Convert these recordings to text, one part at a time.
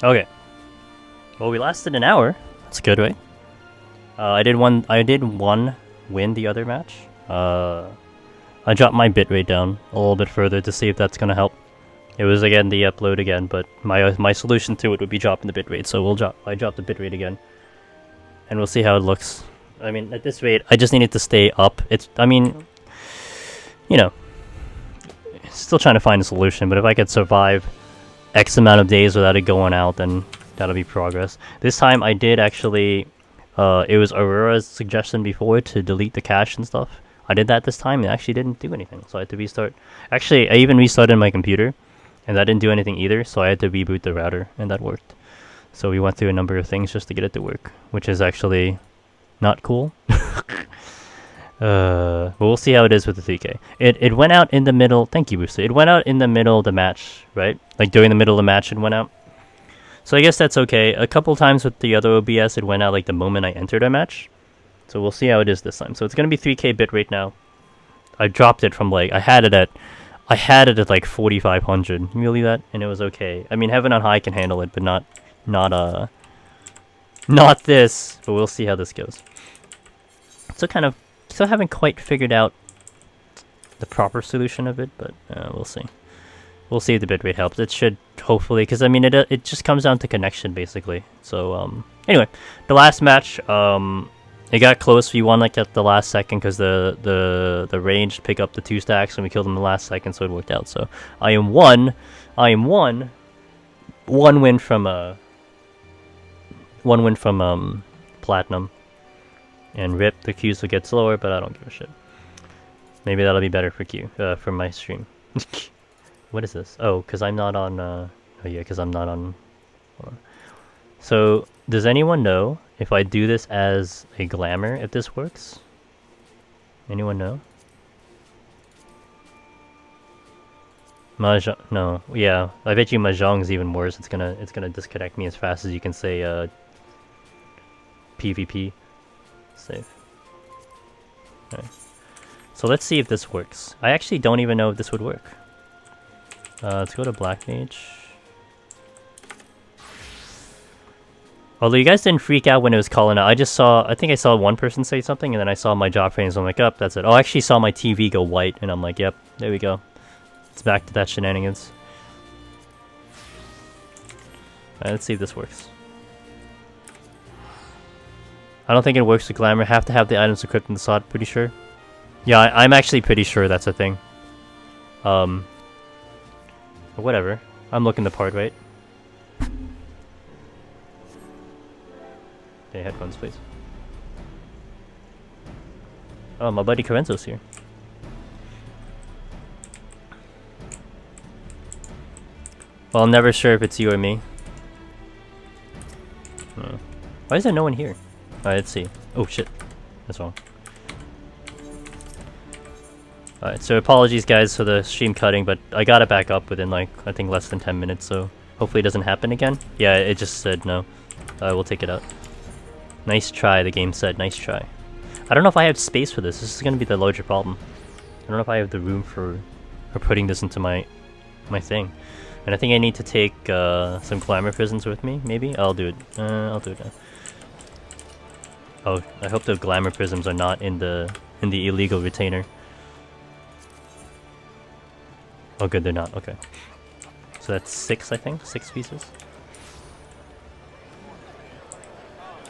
Okay. Well, we lasted an hour. That's good, right? I did one win the other match. I dropped my bitrate down a little bit further to see if that's gonna help. It was again the upload again, but my solution to it would be dropping the bitrate. So I dropped the bitrate again, and we'll see how it looks. I mean, at this rate, I just need it to stay up. You know, still trying to find a solution. But if I could survive X amount of days without it going out, then that'll be progress. This time I did actually. It was Aurora's suggestion before to delete the cache and stuff. I did that this time and it actually didn't do anything, so I had to restart. Actually, I even restarted my computer, and that didn't do anything either, so I had to reboot the router, and that worked. So we went through a number of things just to get it to work, which is actually not cool. But we'll see how it is with the 3K. It went out in the middle. Thank you, Booster. It went out in the middle of the match, right? Like during the middle of the match, it went out. So I guess that's okay. A couple times with the other OBS, it went out like the moment I entered a match. So we'll see how it is this time. So it's gonna be 3K bitrate now. I dropped it from like I had it at like 4,500. Can you believe that? And it was okay. I mean, Heaven on High can handle it, but not this. But we'll see how this goes. Still haven't quite figured out the proper solution of it, but we'll see. We'll see if the bitrate helps. It should, hopefully, because I mean it just comes down to connection basically. So anyway, the last match, it got close. We won like at the last second because the range picked up the 2 stacks and we killed them in the last second, so it worked out. So I am one win from platinum, and rip, the queues will get slower, but I don't give a shit. Maybe that'll be better for my stream. What is this? Oh, because I'm not on. Oh yeah, because I'm not on. Hold on. So, does anyone know if I do this as a glamour, if this works? Anyone know? Mahjong? No. Yeah, I bet you Mahjong's even worse. It's gonna disconnect me as fast as you can say PvP. Save. Alright. So let's see if this works. I actually don't even know if this would work. Let's go to Black Mage. Although you guys didn't freak out when it was calling out, I think I saw one person say something, and then I saw my job frames, so I'm like, oh, that's it. Oh, I actually saw my TV go white, and I'm like, yep, there we go. It's back to that shenanigans. Alright, let's see if this works. I don't think it works with Glamour. Have to have the items equipped in the slot, pretty sure. Yeah, I'm actually pretty sure that's a thing. But whatever. I'm looking the part, right? Okay, headphones, please. Oh, my buddy Carenzo's here. Well, I'm never sure if it's you or me. Why is there no one here? Alright, let's see. Oh shit. That's wrong. Alright, so apologies guys for the stream cutting, but I got it back up within like, I think less than 10 minutes, so hopefully it doesn't happen again. Yeah, it just said no. We'll take it out. Nice try, the game said. Nice try. I don't know if I have space for this. This is going to be the larger problem. I don't know if I have the room for putting this into my thing. And I think I need to take some Glamour Prisms with me, maybe? I'll do it. I'll do it now. Oh, I hope the Glamour Prisms are not in the illegal retainer. Oh good, they're not. Okay. So that's 6, I think? 6 pieces?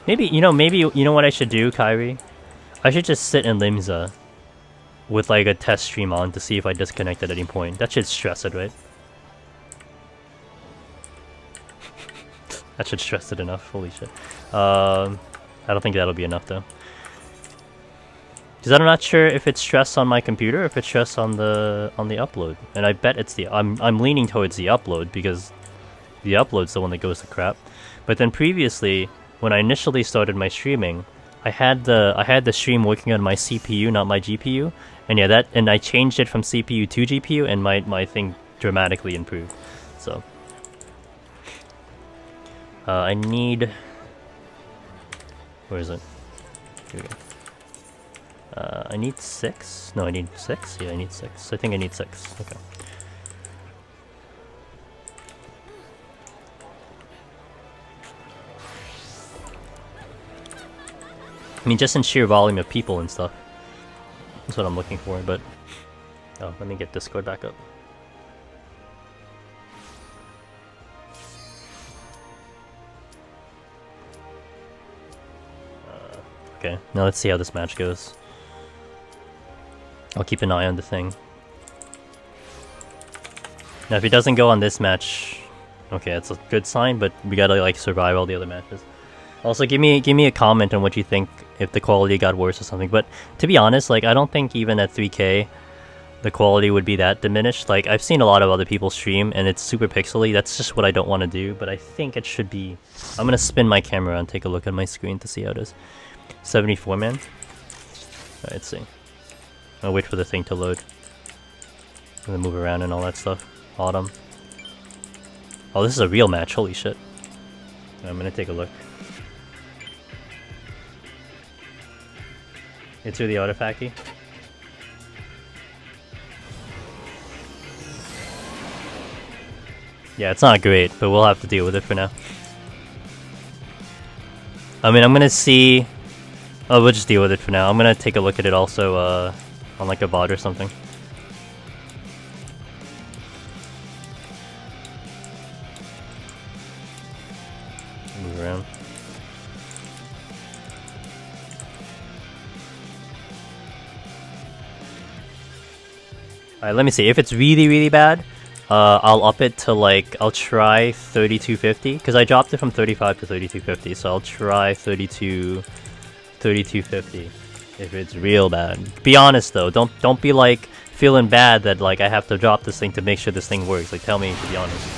Maybe you know what I should do, Kyrie? I should just sit in Limsa with like a test stream on to see if I disconnect at any point. That should stress it, right? That should stress it enough. Holy shit. I don't think that'll be enough though. Because I'm not sure if it's stress on my computer or if it's stress on the upload. And I bet it's I'm leaning towards the upload because the upload's the one that goes to crap. But then previously, when I initially started my streaming, I had the stream working on my CPU, not my GPU. And yeah, and I changed it from CPU to GPU, and my thing dramatically improved. So I need, where is it? Here we go. I need 6. No, I need 6. Yeah, I need 6. I think I need 6. Okay. I mean, just in sheer volume of people and stuff. That's what I'm looking for, but... Oh, let me get Discord back up. Okay, now let's see how this match goes. I'll keep an eye on the thing. Now if he doesn't go on this match... Okay, that's a good sign, but we gotta like survive all the other matches. Also, give me a comment on what you think, if the quality got worse or something. But to be honest, like I don't think even at 3K the quality would be that diminished. Like I've seen a lot of other people stream and it's super pixely. That's just what I don't want to do, but I think it should be... I'm gonna spin my camera and take a look at my screen to see how it is. 74 man. Alright, let's see. I'll wait for the thing to load. And then move around and all that stuff. Autumn. Oh, this is a real match, holy shit. I'm gonna take a look. It's through the artifacty. Yeah, it's not great, but we'll have to deal with it for now. I mean, I'm gonna see... Oh, we'll just deal with it for now. I'm gonna take a look at it also on like a VOD or something. Move around. Alright, let me see. If it's really, really bad, I'll up it to like... I'll try 3250, because I dropped it from 35 to 3250, so I'll try 3250 if it's real bad. Be honest though, don't be like feeling bad that like I have to drop this thing to make sure this thing works. Like tell me to be honest.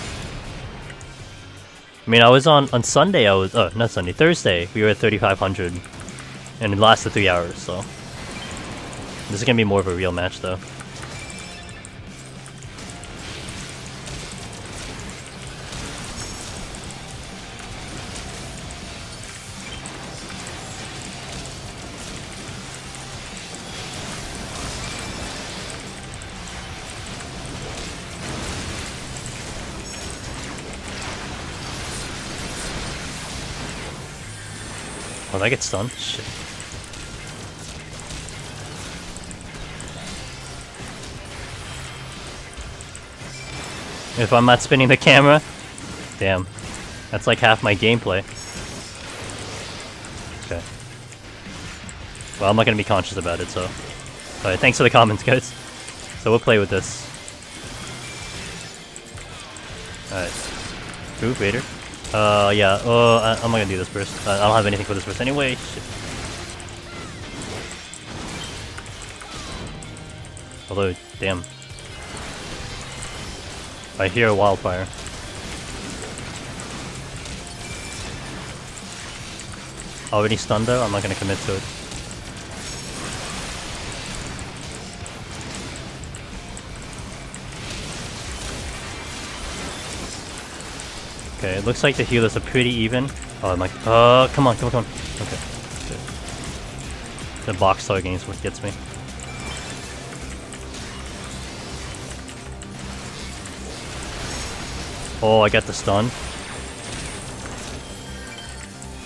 I mean, I was on Sunday, I was not Sunday, Thursday we were at 3500 and it lasted 3 hours, so this is gonna be more of a real match though. Oh, that gets stunned? Shit. If I'm not spinning the camera, damn. That's like half my gameplay. Okay. Well, I'm not gonna be conscious about it, so... Alright, thanks for the comments, guys. So we'll play with this. Alright. Ooh, Vader. Yeah, I'm not gonna do this first. I don't have anything for this first anyway. Shit. Although, damn. I hear a wildfire. Already stunned though, I'm not gonna commit to it. Okay, it looks like the healers are pretty even. Oh my... come on. Okay. Good. The box targeting is what gets me. Oh, I got the stun.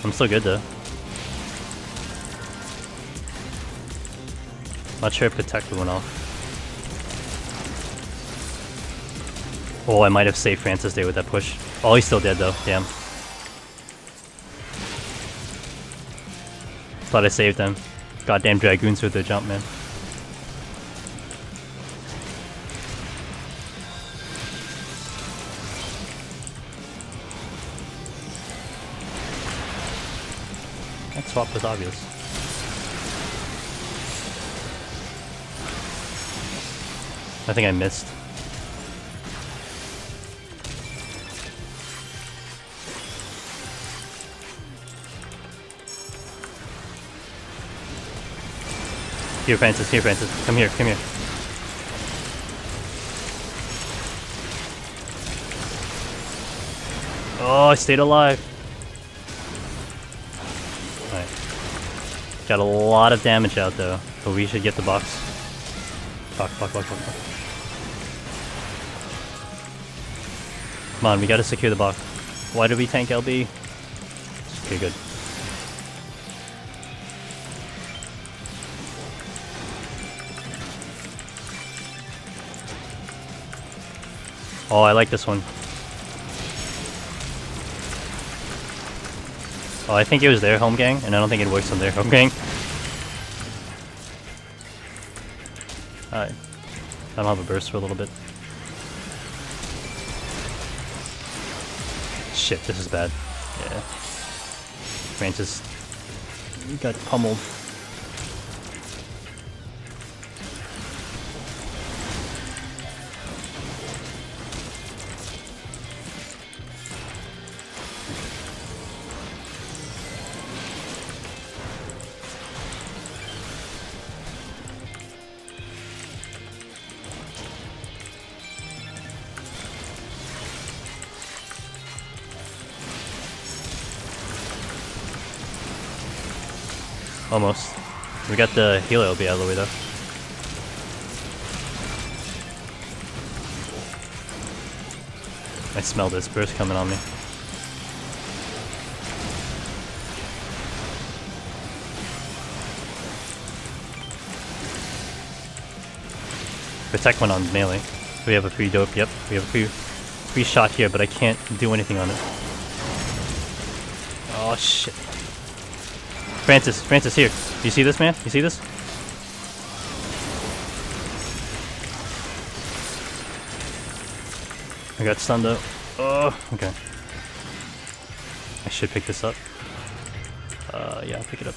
I'm still good though. Not sure if Protector went off. Oh, I might have saved Francis there with that push. Oh, he's still dead though, damn. Thought I saved them. Goddamn Dragoons with their jump, man. That swap was obvious. I think I missed. Here, Francis, come here. Oh, I stayed alive. Alright. Got a lot of damage out though, but we should get the box. Fuck. Come on, we gotta secure the box. Why did we tank LB? Okay, good. Oh, I like this one. Oh, I think it was their home gang, and I don't think it works on their home gang. Alright. I don't have a burst for a little bit. Shit, this is bad. Yeah. Francis got pummeled. Almost. We got the healer LB out of the way though. I smell this burst coming on me. Protect one on melee. We have a free dope, yep. We have a free shot here, but I can't do anything on it. Oh shit. Francis, here. You see this, man? You see this? I got stunned out. Oh, okay. I should pick this up. Yeah, I'll pick it up.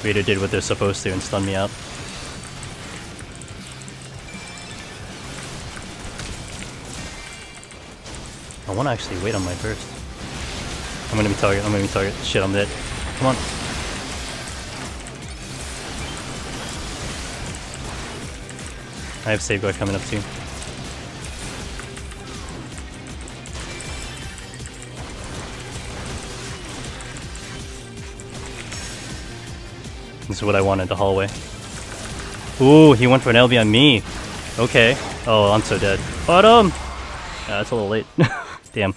Raider did what they're supposed to and stunned me out. I want to actually wait on my burst. I'm gonna be target. Shit, I'm dead. Come on. I have safeguard coming up too. This is what I wanted, the hallway. Ooh, he went for an LB on me. Okay. Oh, I'm so dead. But yeah, that's a little late. Damn.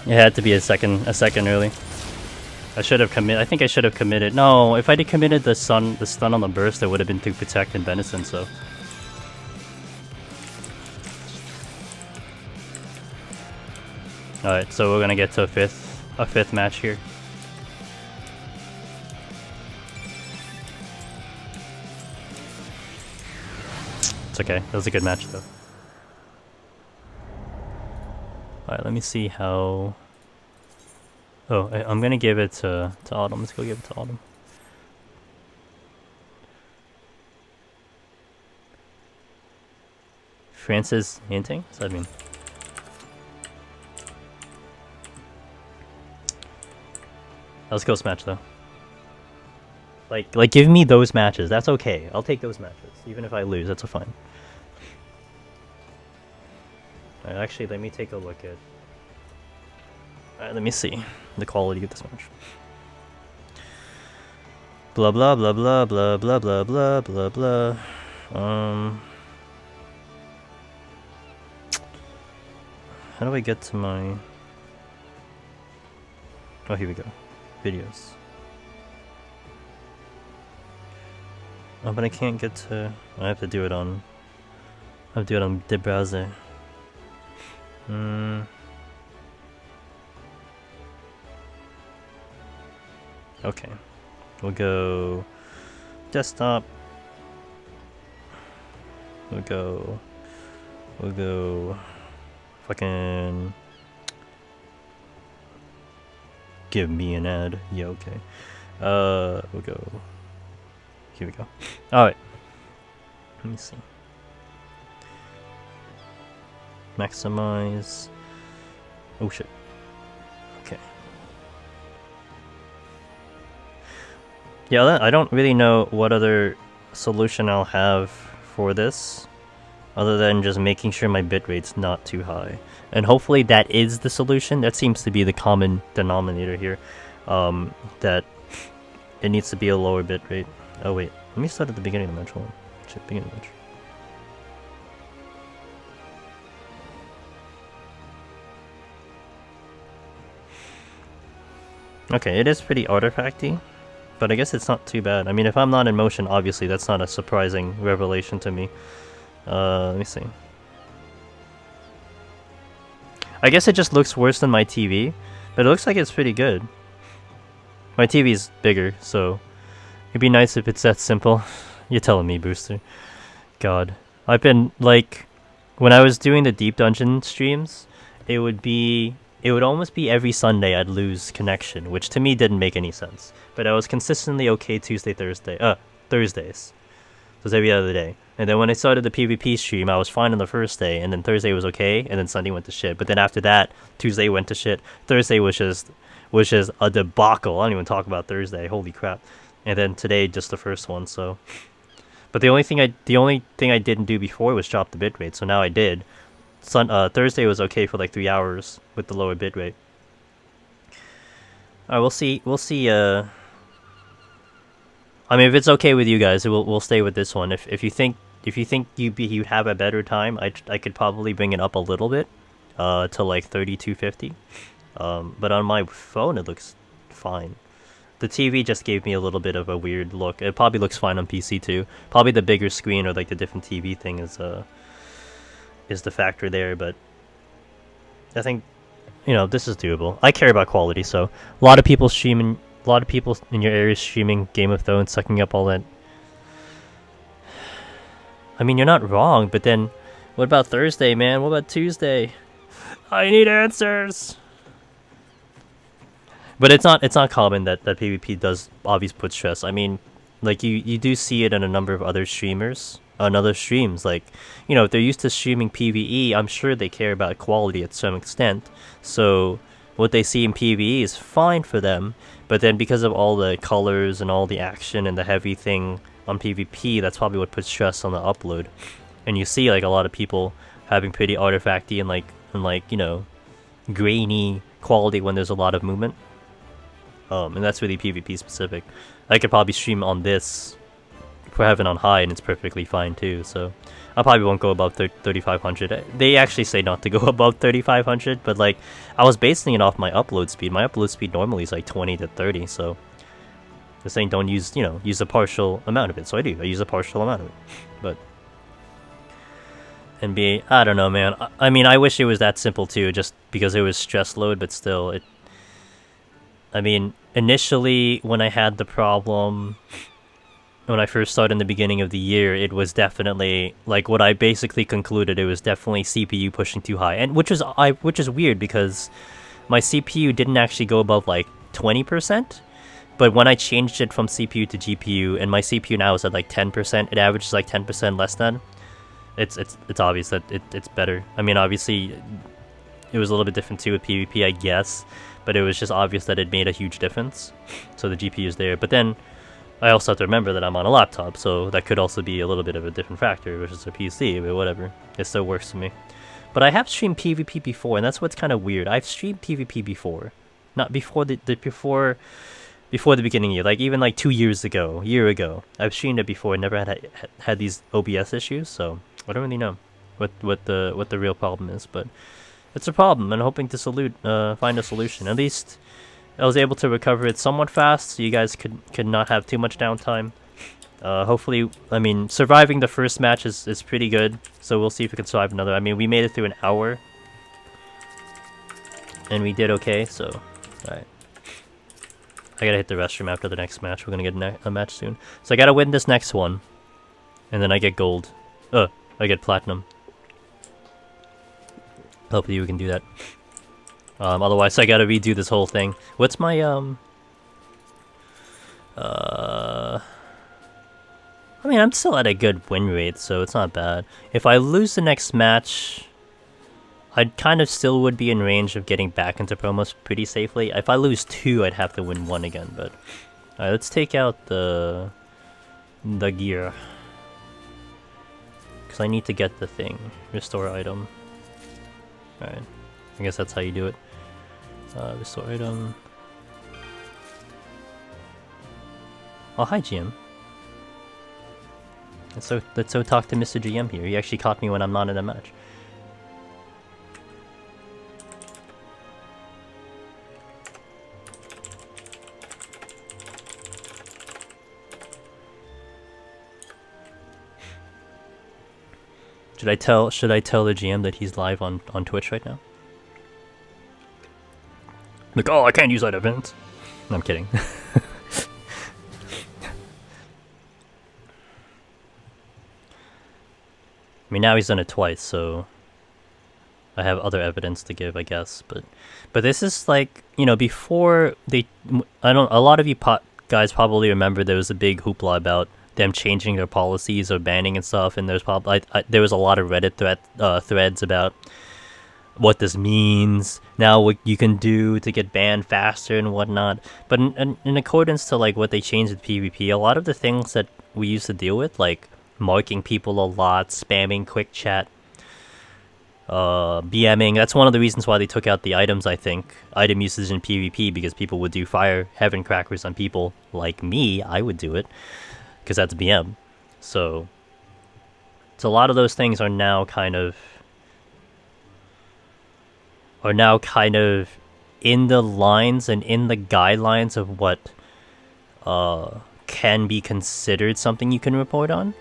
It had to be a second early. I should have committed. I think I should have committed. No, if I had committed the stun on the burst, it would have been to protect and venison. So. All right, so we're gonna get to a fifth match here. It's okay. That was a good match though. Alright, let me see how... Oh, I'm gonna give it to Autumn. Let's go give it to Autumn. Francis hinting? What's that mean? That was a close match though. Like give me those matches. That's okay. I'll take those matches. Even if I lose, that's fine. Alright, actually, let me take a look at... Alright, let me see the quality of this match. Blah blah blah blah blah blah blah blah blah blah. How do I get to my... Oh, here we go. Videos. Oh, but I can't get to... I have to do it on... I have to do it on the browser. Okay. We'll go... desktop. We'll go... fucking... give me an ad. Yeah, okay. We'll go... Here we go. Alright. Let me see. Maximize... Oh shit. Okay. Yeah, I don't really know what other solution I'll have for this, other than just making sure my bitrate's not too high. And hopefully that is the solution. That seems to be the common denominator here. That it needs to be a lower bitrate. Oh wait, let me start at the beginning of the match. Hold on. Shit, beginning of the match. Okay, it is pretty artifacty. But I guess it's not too bad. I mean, if I'm not in motion, obviously that's not a surprising revelation to me. Let me see. I guess it just looks worse than my TV, but it looks like it's pretty good. My TV is bigger, so it'd be nice if it's that simple. You're telling me, Booster. God. I've been, like, when I was doing the Deep Dungeon streams, it would almost be every Sunday I'd lose connection, which to me didn't make any sense. But I was consistently okay Thursdays. So it's every other day. And then when I started the PvP stream, I was fine on the first day, and then Thursday was okay, and then Sunday went to shit. But then after that, Tuesday went to shit. Thursday was just a debacle. I don't even talk about Thursday. Holy crap. And then today, just the first one. So, but the only thing I didn't do before was drop the bitrate. So now I did. Thursday was okay for like 3 hours with the lower bitrate. Alright, we'll see. I mean, if it's okay with you guys, we'll stay with this one. If you think you'd have a better time, I could probably bring it up a little bit, to like 3250. But on my phone it looks fine. The TV just gave me a little bit of a weird look. It probably looks fine on PC too. Probably the bigger screen or like the different TV thing is the factor there. But I think, this is doable. I care about quality, so a lot of people in your area streaming Game of Thrones, sucking up all that. I mean, you're not wrong, but then what about Thursday, man? What about Tuesday? I need answers. But it's not common that PvP does obviously put stress. I mean, like you do see it in a number of other streamers on other streams. Like, if they're used to streaming PvE, I'm sure they care about quality at some extent. So what they see in PvE is fine for them. But then because of all the colors and all the action and the heavy thing on PvP, that's probably what puts stress on the upload. And you see like a lot of people having pretty artifacty and grainy quality when there's a lot of movement. And that's really PvP specific. I could probably stream on this for having on high and it's perfectly fine too. So I probably won't go above 3500. They actually say not to go above 3500, but like I was basing it off my upload speed. My upload speed normally is like 20 to 30, so they're saying don't use a partial amount of it. So I do. I use a partial amount of it. But NBA, I don't know, man. I mean, I wish it was that simple too, just because it was stress load, but still I mean, initially when I had the problem when I first started in the beginning of the year, it was definitely like what I basically concluded. It was definitely CPU pushing too high, and which is weird because my CPU didn't actually go above like 20%, but when I changed it from CPU to GPU, and my CPU now is at like 10%, it averages like 10% less than. It's obvious that it's better. I mean, obviously, it was a little bit different too with PvP, I guess, but it was just obvious that it made a huge difference. So the GPU is there, but then I also have to remember that I'm on a laptop, so that could also be a little bit of a different factor, which is a PC, but whatever. It still works for me. But I have streamed PvP before, and that's what's kind of weird. I've streamed PvP before. Not before before the beginning of the year, like even like 2 years ago, year ago. I've streamed it before and never had these OBS issues, so I don't really know what the real problem is, but it's a problem, and I'm hoping to find a solution. At least I was able to recover it somewhat fast, so you guys could not have too much downtime. Hopefully, I mean, surviving the first match is pretty good, so we'll see if we can survive another. I mean, we made it through an hour, and we did okay, so, alright. I gotta hit the restroom after the next match. We're gonna get a match soon. So I gotta win this next one, and then I get gold. I get platinum. Hopefully we can do that. Otherwise I gotta redo this whole thing. What's my, I mean, I'm still at a good win rate, so it's not bad. If I lose the next match, I kind of still would be in range of getting back into promos pretty safely. If I lose 2, I'd have to win 1 again, but... Alright, let's take out the gear. Because I need to get the thing. Restore item. Alright, I guess that's how you do it. Restore item. Oh, hi GM. Let's so talk to Mr. GM here. He actually caught me when I'm not in a match. Should I tell the GM that he's live on Twitch right now? Like, oh, I can't use that event. No, I'm kidding. I mean, now he's done it twice, so I have other evidence to give, I guess. But this is like, you know, before they, a lot of you guys probably remember there was a big hoopla about them changing their policies or banning and stuff, and there's probably there was a lot of Reddit threads about what this means, now what you can do to get banned faster and whatnot. But in accordance to like what they changed with PvP, a lot of the things that we used to deal with, like marking people a lot, spamming quick chat, BMing, that's one of the reasons why they took out the items, I think. Item usage in PvP, because people would do fire heaven crackers on people like me. I would do it, because that's BM. So a lot of those things are now kind of in the lines and in the guidelines of what can be considered something you can report on.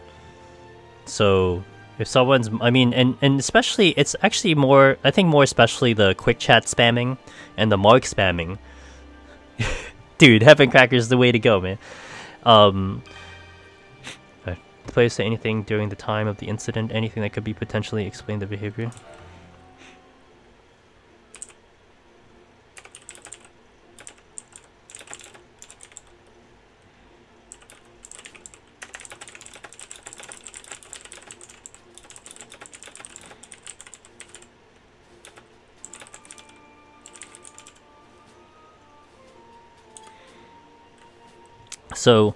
So if someone's, I mean, and especially, it's actually more, I think more especially the quick chat spamming and the mark spamming. Dude, heaven cracker is the way to go, man. The players say anything during the time of the incident, anything that could be potentially explain the behavior. So,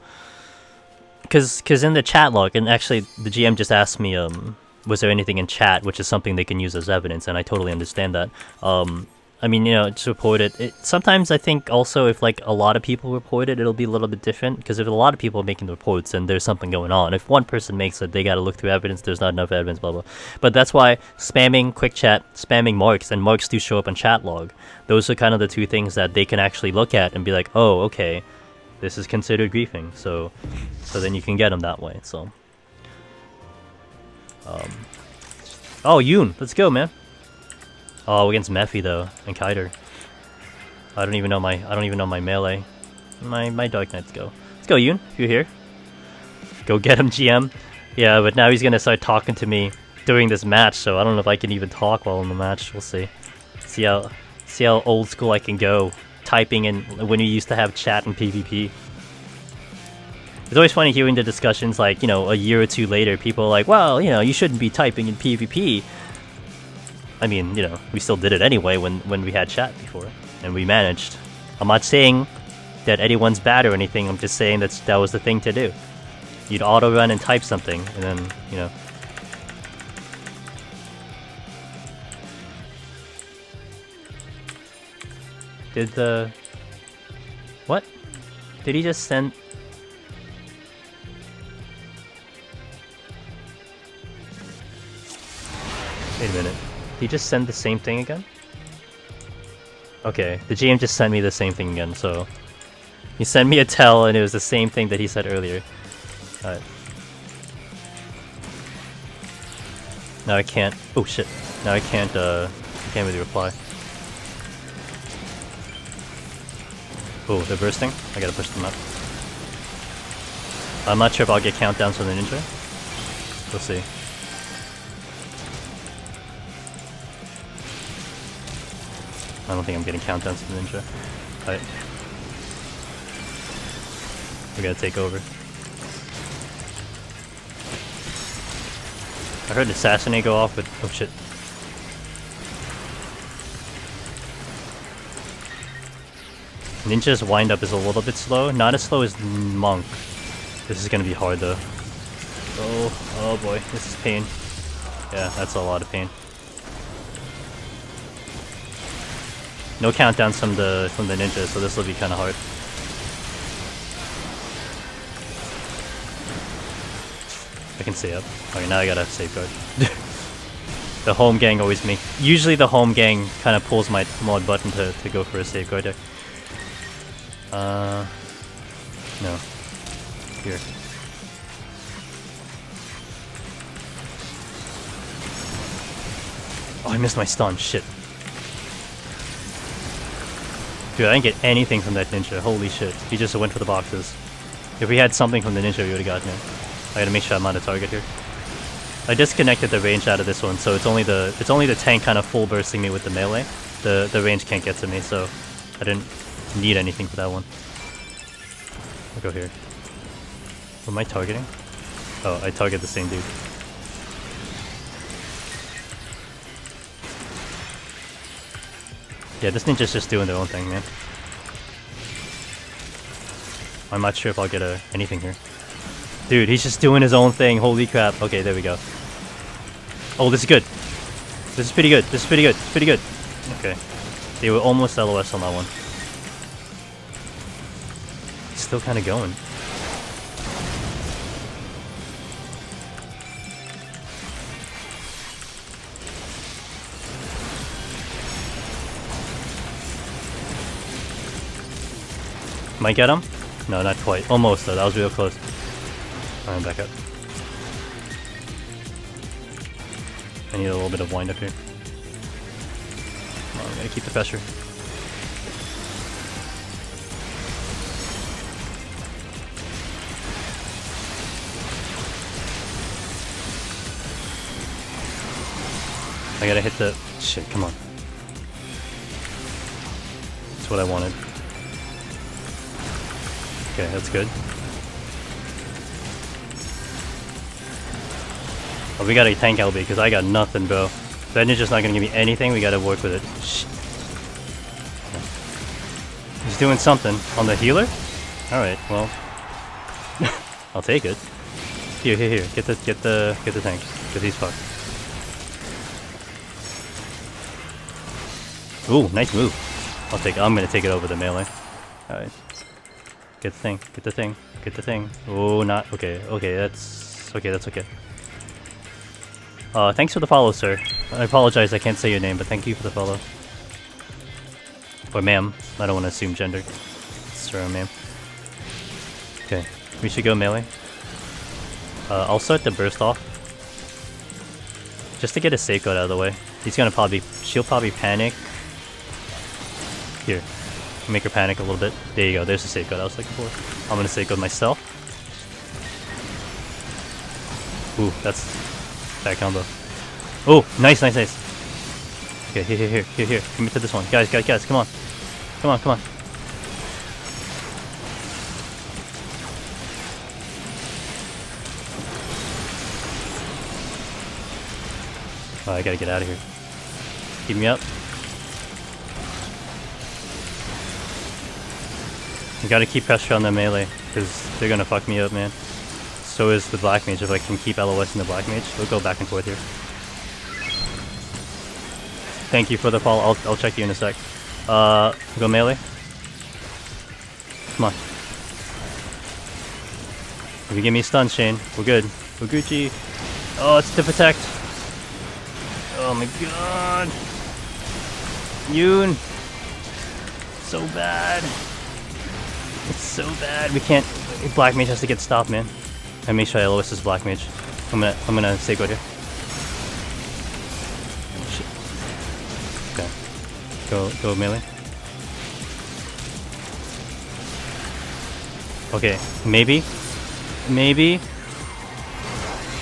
because in the chat log, and actually the GM just asked me, was there anything in chat, which is something they can use as evidence, and I totally understand that. I mean, you know, it's reported. Sometimes I think also if like a lot of people report it, it'll be a little bit different, because if a lot of people are making the reports, then there's something going on. If one person makes it, they gotta look through evidence, there's not enough evidence, blah blah. But that's why spamming quick chat, spamming marks, and marks do show up on chat log. Those are kind of the two things that they can actually look at and be like, oh, okay, this is considered griefing, so then you can get them that way. So, oh, Yoon, let's go, man. Oh, against Mephi though, and Kiter. I don't even know my melee. My Dark Knights go. Let's go, Yoon. If you're here, go get him, GM. Yeah, but now he's gonna start talking to me during this match, so I don't know if I can even talk while in the match. We'll see. See how old school I can go. Typing in when you used to have chat in PvP. It's always funny hearing the discussions, like, you know, a year or two later, people are like, well, you know, you shouldn't be typing in PvP. I mean, you know, we still did it anyway when we had chat before, and we managed. I'm not saying that anyone's bad or anything, I'm just saying that was the thing to do. You'd auto run and type something, and then, you know. What? Did he just send... Wait a minute. Did he just send the same thing again? Okay, the GM just sent me the same thing again, so... He sent me a tell and it was the same thing that he said earlier. Alright. Now I can't... Oh shit. Now I can't really reply. Oh, they're bursting? I gotta push them up. I'm not sure if I'll get countdowns from the ninja. We'll see. I don't think I'm getting countdowns from the ninja. Alright. We gotta take over. I heard Assassinate go off, but oh shit. Ninja's wind-up is a little bit slow. Not as slow as Monk. This is gonna be hard though. Oh boy, this is pain. Yeah, that's a lot of pain. No countdowns from the ninja, so this will be kind of hard. I can stay up. Okay, now I gotta safeguard. The home gang always usually the home gang kind of pulls my mod button to go for a safeguard deck. No. Here. Oh, I missed my stun. Shit. Dude, I didn't get anything from that ninja. Holy shit. He just went for the boxes. If we had something from the ninja, we would have gotten it. I gotta make sure I'm on the target here. I disconnected the range out of this one, so it's only the tank kind of full bursting me with the melee. The range can't get to me, so I didn't need anything for that one. I'll go here. What am I targeting? Oh, I target the same dude. Yeah, this ninja's just doing their own thing, man. I'm not sure if I'll get anything here. Dude, he's just doing his own thing. Holy crap. Okay, there we go. Oh, this is good. This is pretty good. This is pretty good. It's pretty good. Okay. They were almost LOS on that one. Still kind of going. Might get him? No, not quite. Almost though. That was real close. Alright, back up. I need a little bit of wind up here. Come on, we gotta keep the pressure. I gotta hit the... Shit, come on. That's what I wanted. Okay, that's good. Oh, we gotta tank LB because I got nothing, bro. That ninja's not gonna give me anything. We gotta work with it. Shit. He's doing something on the healer. All right, well, I'll take it. Here. Get the tank. Cause he's fucked. Ooh, nice move. I'm gonna take it over the melee. All right. Get the thing. Oh, not okay. That's okay. Thanks for the follow, sir. I apologize, I can't say your name, but thank you for the follow. Or ma'am. I don't want to assume gender. Sir or ma'am. Okay, we should go melee. I'll start the burst off. Just to get a safeguard out of the way. She'll probably panic. Here. Make her panic a little bit. There you go, there's the safeguard I was looking for. I'm gonna safeguard myself. Ooh, that's bad combo. Oh, nice. Okay, here. Commit to this one. Guys, come on. Oh, I gotta get out of here. Keep me up. You gotta keep pressure on the melee, because they're gonna fuck me up, man. So is the black mage. If I can keep LOS in the black mage, we'll go back and forth here. Thank you for the follow. I'll check you in a sec. Go melee. Come on. If you give me stun, Shane, we're good. We're Gucci. Oh, it's to protect. Oh my god. Yoon. So bad. It's so bad. We can't. Black mage has to get stopped, man. I make sure I LOS this black mage. I'm gonna stay good here. Shit. Okay. Go melee. Okay. Maybe.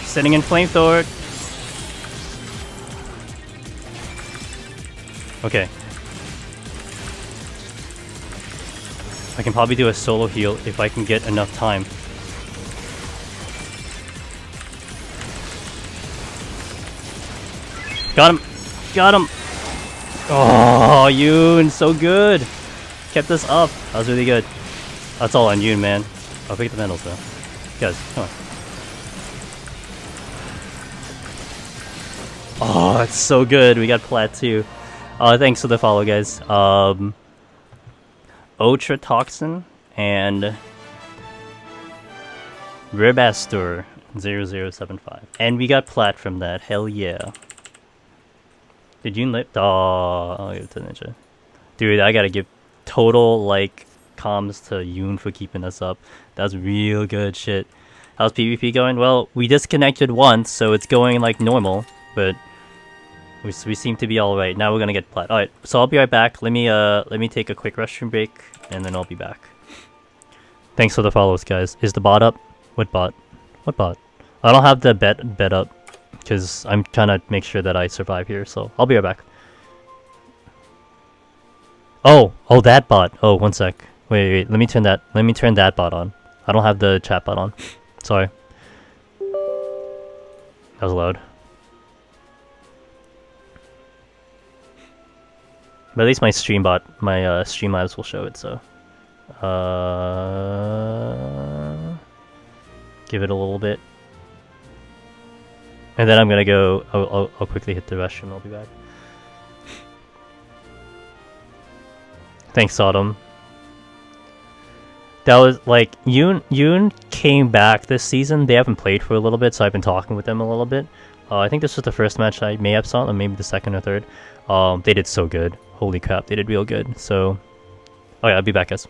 Setting in flamethrower. Okay. I can probably do a solo heal if I can get enough time. Got him! Oh, Yoon, so good! Kept us up. That was really good. That's all on Yoon, man. I'll pick the medals though. Guys, come on. Oh, it's so good. We got plat too. Thanks for the follow, guys. Ultra Toxin and Rebastor 0075. And we got plat from that. Hell yeah. Did you lip? Oh, I'll give it to Ninja. Dude, I gotta give total like comms to Yoon for keeping us up. That was real good shit. How's PvP going? Well, we disconnected once, so it's going like normal, but We seem to be all right. Now we're gonna get plat. All right, so I'll be right back. Let me take a quick restroom break, and then I'll be back. Thanks for the follows, guys. Is the bot up? What bot? What bot? I don't have the bet up, because I'm trying to make sure that I survive here. So I'll be right back. Oh, that bot. Oh, one sec. Wait. Let me turn that bot on. I don't have the chat bot on. Sorry. That was loud. But at least my Streambot, my Streamlabs will show it, so. Give it a little bit. And then I'm gonna go, I'll quickly hit the restroom, I'll be back. Thanks, Sodom. That was, like, Yoon came back this season. They haven't played for a little bit, so I've been talking with them a little bit. I think this was the first match I may have saw, or maybe the second or third. They did so good. Holy crap, they did real good. So, oh yeah, I'll be back, guys.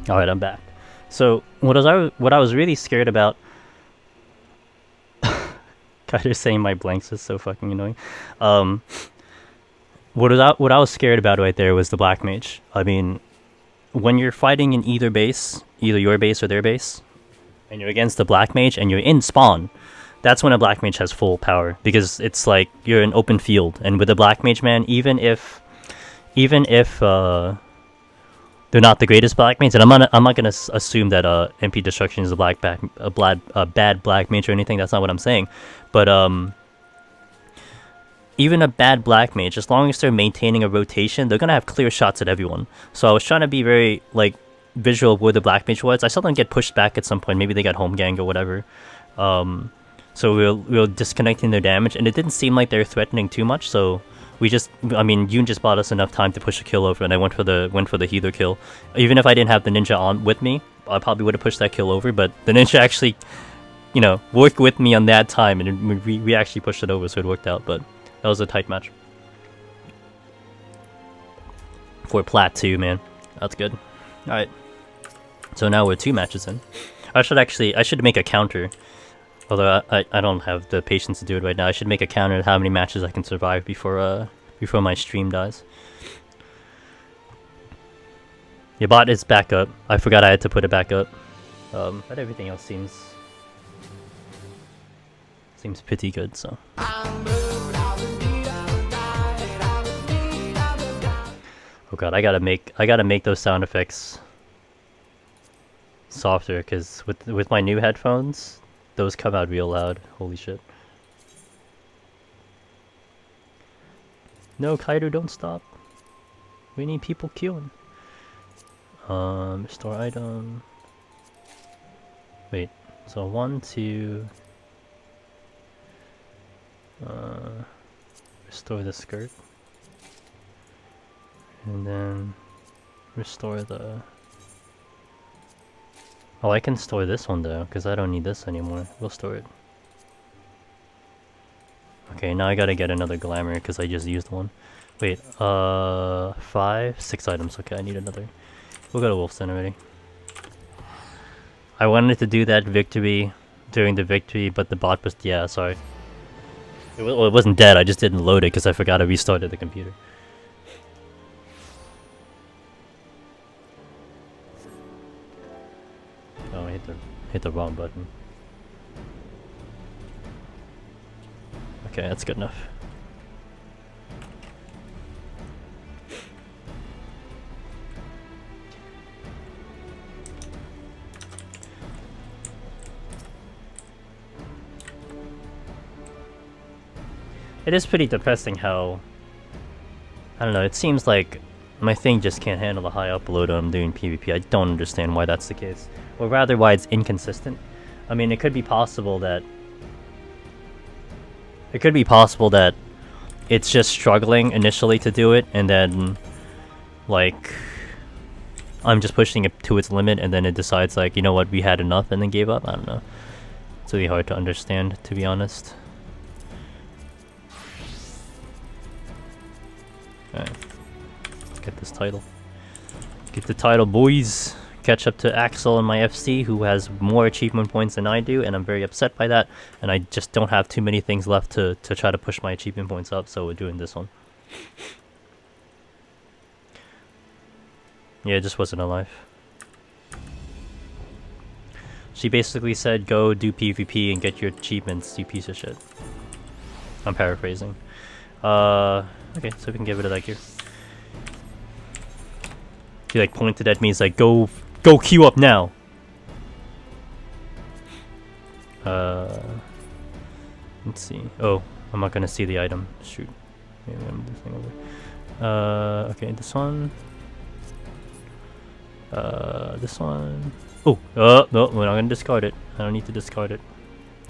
All right, I'm back. So what I was really scared about. Kyder's saying my blanks is so fucking annoying. What I was scared about right there was the black mage. I mean, when you're fighting in either base, either your base or their base, and you're against the black mage and you're in spawn, that's when a black mage has full power, because it's like you're in open field. And with a black mage, man, even if they're not the greatest black mages, and I'm not gonna assume that MP Destruction is a bad black mage or anything. That's not what I'm saying. But even a bad black mage, as long as they're maintaining a rotation, they're gonna have clear shots at everyone. So I was trying to be very like visual of where the black mage was. I saw them get pushed back at some point. Maybe they got home gang or whatever. So we were disconnecting their damage, and it didn't seem like they were threatening too much. So Yoon just bought us enough time to push a kill over, and I went for the healer kill. Even if I didn't have the ninja on with me, I probably would have pushed that kill over. But the ninja actually, worked with me on that time, and we actually pushed it over, so it worked out. But that was a tight match for plat 2, man. That's good. All right, so now we're 2 matches in. I should make a counter. Although I don't have the patience to do it right now. I should make a counter of how many matches I can survive before my stream dies. Your bot is back up. I forgot I had to put it back up. But everything else seems pretty good, so. Oh god, I gotta make those sound effects softer, because with my new headphones, those come out real loud. Holy shit. No, Kaido, don't stop. We need people queuing. Restore item. Wait, so 1, 2. Restore the skirt. And then restore the... Oh, I can store this one though, because I don't need this anymore. We'll store it. Okay, now I gotta get another glamour because I just used one. Wait, 6 items. Okay, I need another. We'll go to Wolf's Den already. I wanted to do that victory during the victory, but the bot was... Yeah, sorry. It wasn't dead, I just didn't load it because I forgot I restarted the computer. Oh, I hit the wrong button. Okay, that's good enough. It is pretty depressing how... I don't know, it seems like my thing just can't handle the high upload when I'm doing PvP. I don't understand why that's the case. Or rather, why it's inconsistent. I mean, it could be possible that... it's just struggling initially to do it, and then... like... I'm just pushing it to its limit, and then it decides, like, you know what, we had enough, and then gave up? I don't know. It's really hard to understand, to be honest. Alright, let's get this title. Get the title, boys! Catch up to Axel and my FC, who has more achievement points than I do, and I'm very upset by that. And I just don't have too many things left to try to push my achievement points up, so we're doing this one. Yeah, it just wasn't alive. She basically said, go do PvP and get your achievements, you piece of shit. I'm paraphrasing. Okay, so we can get rid of that gear. He like pointed at me, he's like, go queue up now! Let's see. Oh, I'm not gonna see the item. Shoot. Maybe I'm this thing over. Okay, this one. This one. Oh, no, we're not gonna discard it. I don't need to discard it.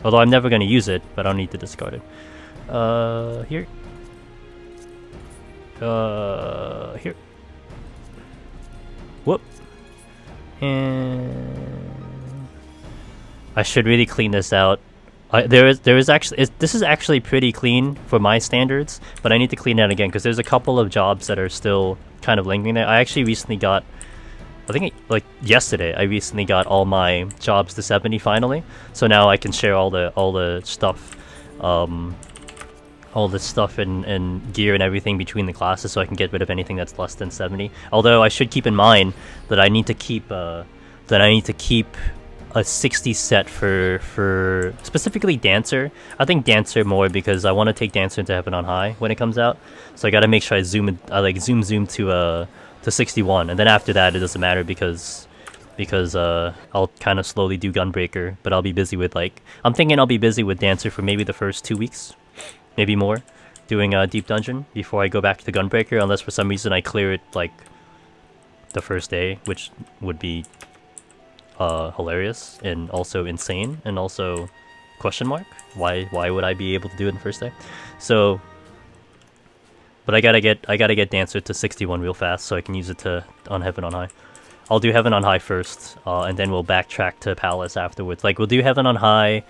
Although I'm never gonna use it, but I don't need to discard it. Here. Here. Whoop. And I should really clean this out. There is actually this is actually pretty clean for my standards, but I need to clean it again because there's a couple of jobs that are still kind of lingering there. I actually recently got, I think like yesterday, I recently got all my jobs to 70 finally. So now I can share all the stuff. All this stuff and gear and everything between the classes, so I can get rid of anything that's less than 70. Although I should keep in mind that I need to keep a 60 set for specifically Dancer. I think Dancer more because I want to take Dancer into Heaven on High when it comes out. So I got to make sure I zoom to 61, and then after that it doesn't matter because I'll kind of slowly do Gunbreaker, but I'll be busy with I'm thinking I'll be busy with Dancer for maybe the first 2 weeks. Maybe more, doing a deep dungeon before I go back to Gunbreaker, unless for some reason I clear it like the first day, which would be hilarious and also insane and also question mark. Why would I be able to do it in the first day? So, but I gotta get Dancer to 61 real fast so I can use it on Heaven on High. I'll do Heaven on High first, and then we'll backtrack to Palace afterwards. Like we'll do Heaven on High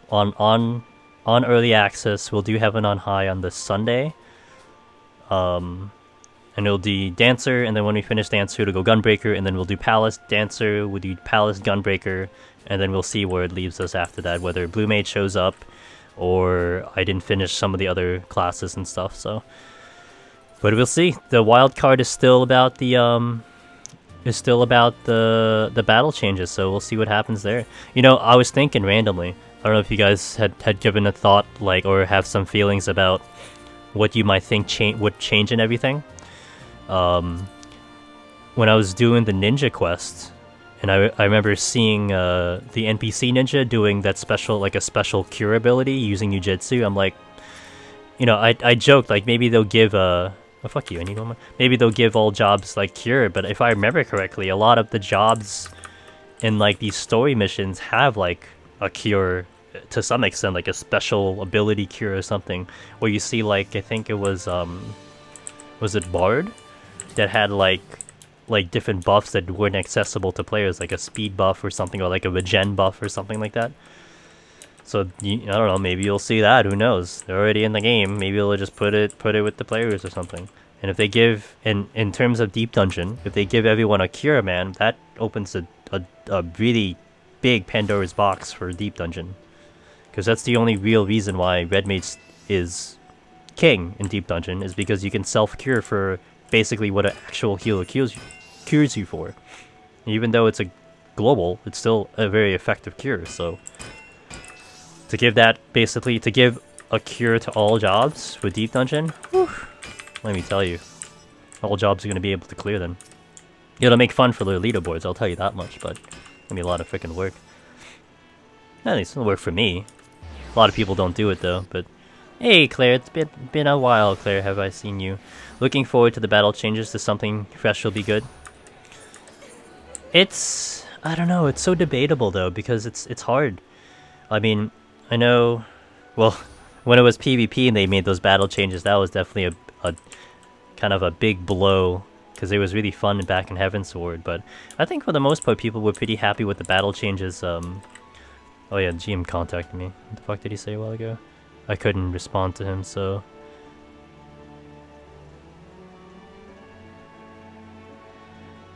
on early access. We'll do Heaven on High on the Sunday, and it'll do Dancer, and then when we finish Dancer it'll go Gunbreaker, and then we'll do Palace, Dancer, we'll do Palace, Gunbreaker, and then we'll see where it leaves us after that, whether Blue Mage shows up or I didn't finish some of the other classes and stuff. So, but we'll see. The wild card is still about the battle changes, so we'll see what happens there. You know, I was thinking randomly, I don't know if you guys had given a thought, or have some feelings about what you might think would change in everything. When I was doing the ninja quest, and I remember seeing the NPC ninja doing that special, a special cure ability using Jujutsu. I'm like, you know, I joked, maybe they'll give oh, fuck you, I need one more. Maybe they'll give all jobs, cure, but if I remember correctly, a lot of the jobs in, these story missions have, a cure to some extent, a special ability cure or something, where you see, I think it was it Bard? That had, different buffs that weren't accessible to players, like a speed buff or something, or a regen buff or something like that. So I don't know, maybe you'll see that, who knows? They're already in the game, maybe they'll just put it with the players or something. And if they give, in terms of Deep Dungeon, if they give everyone a cure, man, that opens a really big Pandora's box for Deep Dungeon. Because that's the only real reason why Red Mage is king in Deep Dungeon, is because you can self-cure for basically what an actual healer cures you for. And even though it's a global, it's still a very effective cure, so... To give that, basically, to give a cure to all jobs with Deep Dungeon, whew, let me tell you, all jobs are going to be able to clear them. It'll make fun for the leaderboards, I'll tell you that much, but it'll be a lot of freaking work. At least it'll work for me. A lot of people don't do it though, but... Hey Claire, it's been a while, Claire, have I seen you. Looking forward to the battle changes, to something fresh will be good. It's... I don't know, it's so debatable though, because it's hard. I mean... I know, well, when it was PvP and they made those battle changes, that was definitely a kind of a big blow, because it was really fun back in Heavensward, but I think for the most part people were pretty happy with the battle changes. Oh yeah, GM contacted me. What the fuck did he say a while ago? I couldn't respond to him, so...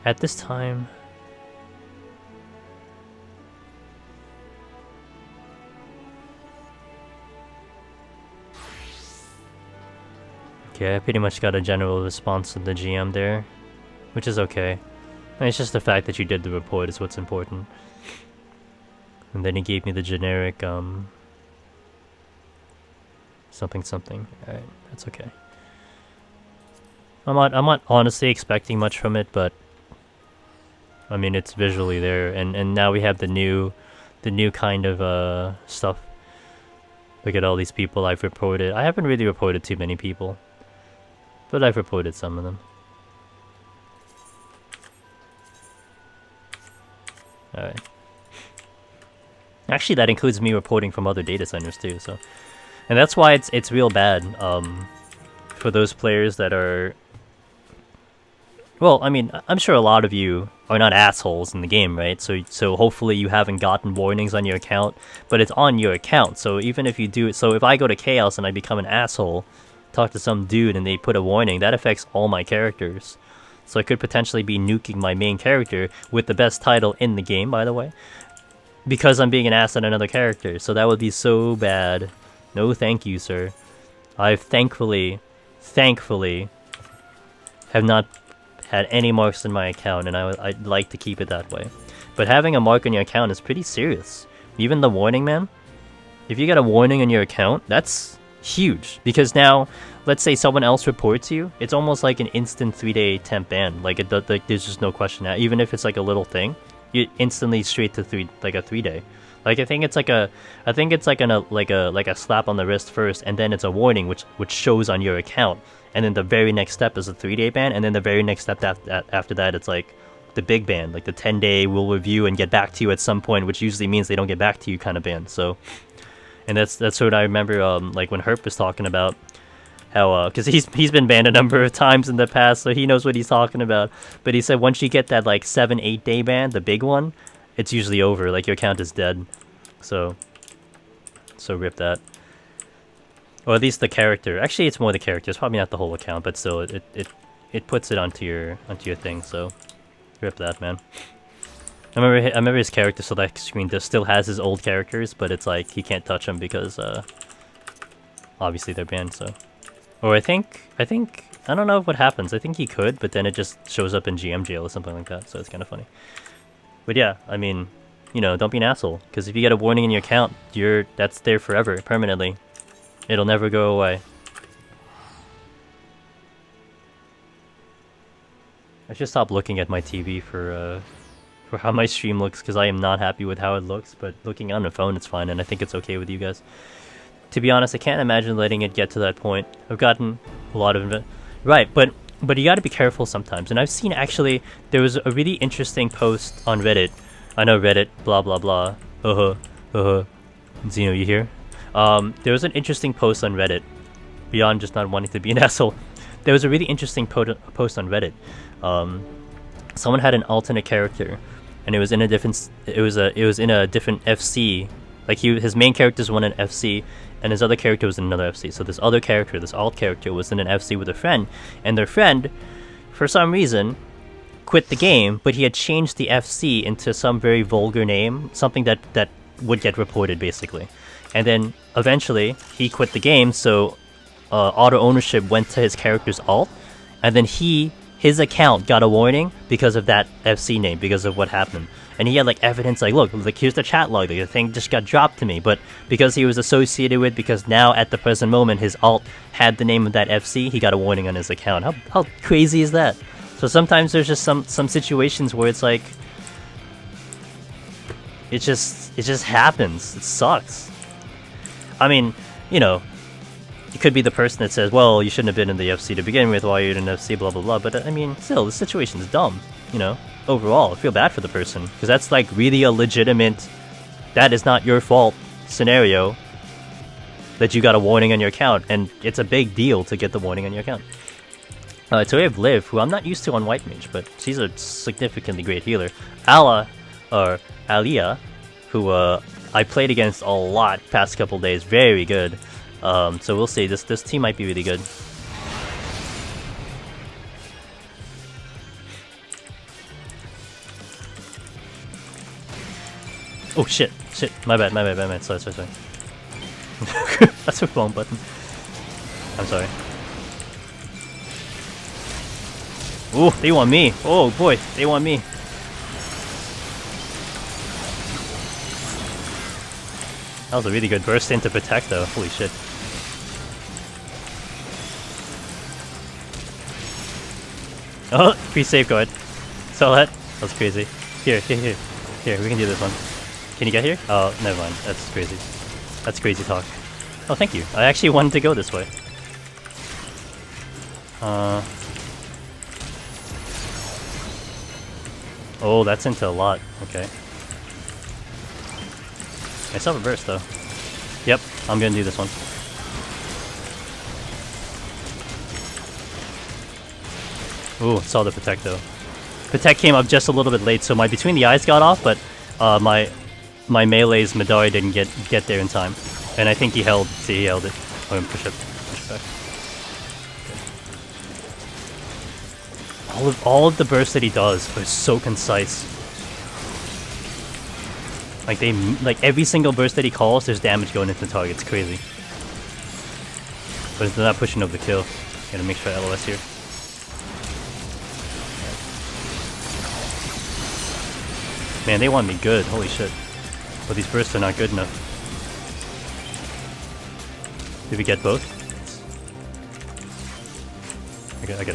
At this time... Okay, I pretty much got a general response from the GM there, which is okay. And it's just the fact that you did the report is what's important. And then he gave me the generic, something something. Alright, that's okay. I'm not honestly expecting much from it, but I mean it's visually there, and now we have the new kind of stuff. Look at all these people I've reported. I haven't really reported too many people, but I've reported some of them. Alright. Actually, that includes me reporting from other data centers too, so... And that's why it's real bad, for those players that are... Well, I mean, I'm sure a lot of you are not assholes in the game, right? So hopefully you haven't gotten warnings on your account, but it's on your account, so even if you do it... So if I go to Chaos and I become an asshole, talk to some dude and they put a warning, that affects all my characters. So I could potentially be nuking my main character with the best title in the game, by the way, because I'm being an ass at another character. So that would be so bad. No thank you, sir. I've thankfully have not had any marks in my account, and I'd like to keep it that way. But having a mark on your account is pretty serious. Even the warning, man. If you get a warning on your account, that's huge, because now let's say someone else reports you, it's almost like an instant 3-day temp ban. Like there's just no question now. Even if it's like a little thing, you instantly straight to a 3-day. Like I think it's like a slap on the wrist first, and then it's a warning which shows on your account, and then the very next step is a 3-day ban, and then the very next step after that it's like the big ban, like the 10-day we'll review and get back to you at some point, which usually means they don't get back to you kind of ban. So. And that's what I remember, like when Herp was talking about how, because he's been banned a number of times in the past, so he knows what he's talking about. But he said once you get that like 7-8 day ban, the big one, it's usually over. Like your account is dead. So rip that. Or at least the character. Actually, it's more the character. It's probably not the whole account, but still, it puts it onto your thing. So rip that, man. I remember his character select screen still has his old characters, but it's like he can't touch them because obviously they're banned. So, or I think I don't know what happens. I think he could, but then it just shows up in GM jail or something like that. So it's kind of funny. But yeah, I mean, you know, don't be an asshole, because if you get a warning in your account, that's there forever, permanently. It'll never go away. I should stop looking at my TV for how my stream looks, because I am not happy with how it looks, but looking on the phone it's fine, and I think it's okay with you guys. To be honest, I can't imagine letting it get to that point. I've gotten a lot of it. Right, but you gotta be careful sometimes, and I've seen, actually, there was a really interesting post on Reddit. I know Reddit, blah blah blah, Zeno, you here? There was an interesting post on Reddit, beyond just not wanting to be an asshole. There was a really interesting post on Reddit. Someone had an alternate character, and it was in a different FC, Like his main characters won an FC, and his other character was in another FC. So this other character, this alt character, was in an FC with a friend, and their friend, for some reason, quit the game, but he had changed the FC into some very vulgar name, something that would get reported basically. And then eventually he quit the game, so auto ownership went to his character's alt, and then his account got a warning because of that FC name, because of what happened. And he had like evidence, like, look, like here's the chat log, the thing just got dropped to me. But because he was associated with, because now at the present moment his alt had the name of that FC, he got a warning on his account. How crazy is that? So sometimes there's just some situations where it's like, it just happens. It sucks. I mean, you know, it could be the person that says, well, you shouldn't have been in the FC to begin with, why you're in an FC, blah blah blah. But I mean, still, the situation's dumb, you know. Overall, I feel bad for the person, because that's like really a legitimate, that is not your fault scenario that you got a warning on your account, and it's a big deal to get the warning on your account. So we have Liv, who I'm not used to on White Mage, but she's a significantly great healer. Alia, who I played against a lot past couple days, very good. So we'll see, this team might be really good. Oh shit, my bad, sorry. That's the wrong button. I'm sorry. Ooh, they want me. Oh boy, they want me. That was a really good burst in to protect though, holy shit. Oh, free safeguard. Saw that? That was crazy. Here, we can do this one. Can you get here? Oh, never mind. That's crazy. That's crazy talk. Oh, thank you. I actually wanted to go this way. Oh, that's into a lot. Okay. I still have a burst, though. Yep, I'm gonna do this one. Ooh, saw the Protect, though. Protect came up just a little bit late, so my Between the Eyes got off, but my melee's Madari didn't get there in time. And I think he held it. Oh, push back. Okay. All of the bursts that he does are so concise. Like every single burst that he calls, there's damage going into the target. It's crazy. But they're not pushing over the kill. Gotta make sure LOS here. Man, they want me good. Holy shit. But these bursts are not good enough. Did we get both? I got it.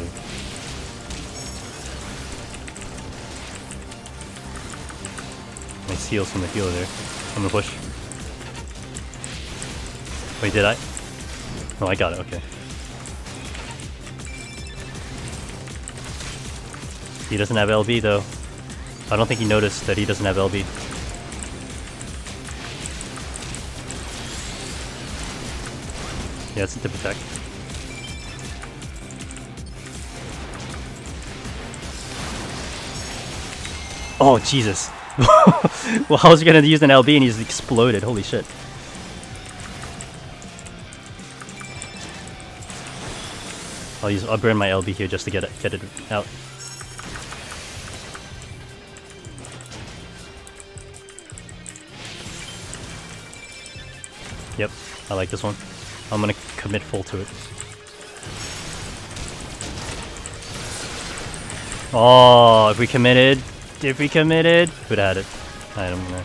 Nice heals from the healer there. I'm gonna push. Wait, did I? Oh, I got it, okay. He doesn't have LB though. I don't think he noticed that he doesn't have LB. Yeah, it's into Protect. Oh, Jesus. Well, I was gonna use an LB and he's exploded. Holy shit. I'll burn my LB here just to get it out. Yep, I like this one. I'm gonna commit full to it. Oh, if we committed, who'd had it? I don't know.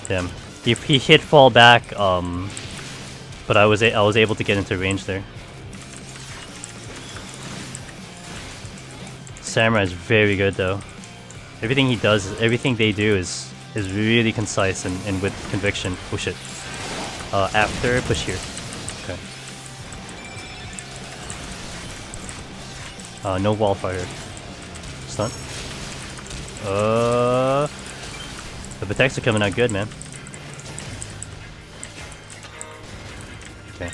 Damn. He hit fall back, but I was able to get into range there. Samurai is very good though. Everything he does, everything they do is really concise and with conviction. Oh shit. After push here. Okay. No wall fire. Stun. The protects are coming out good, man. Okay.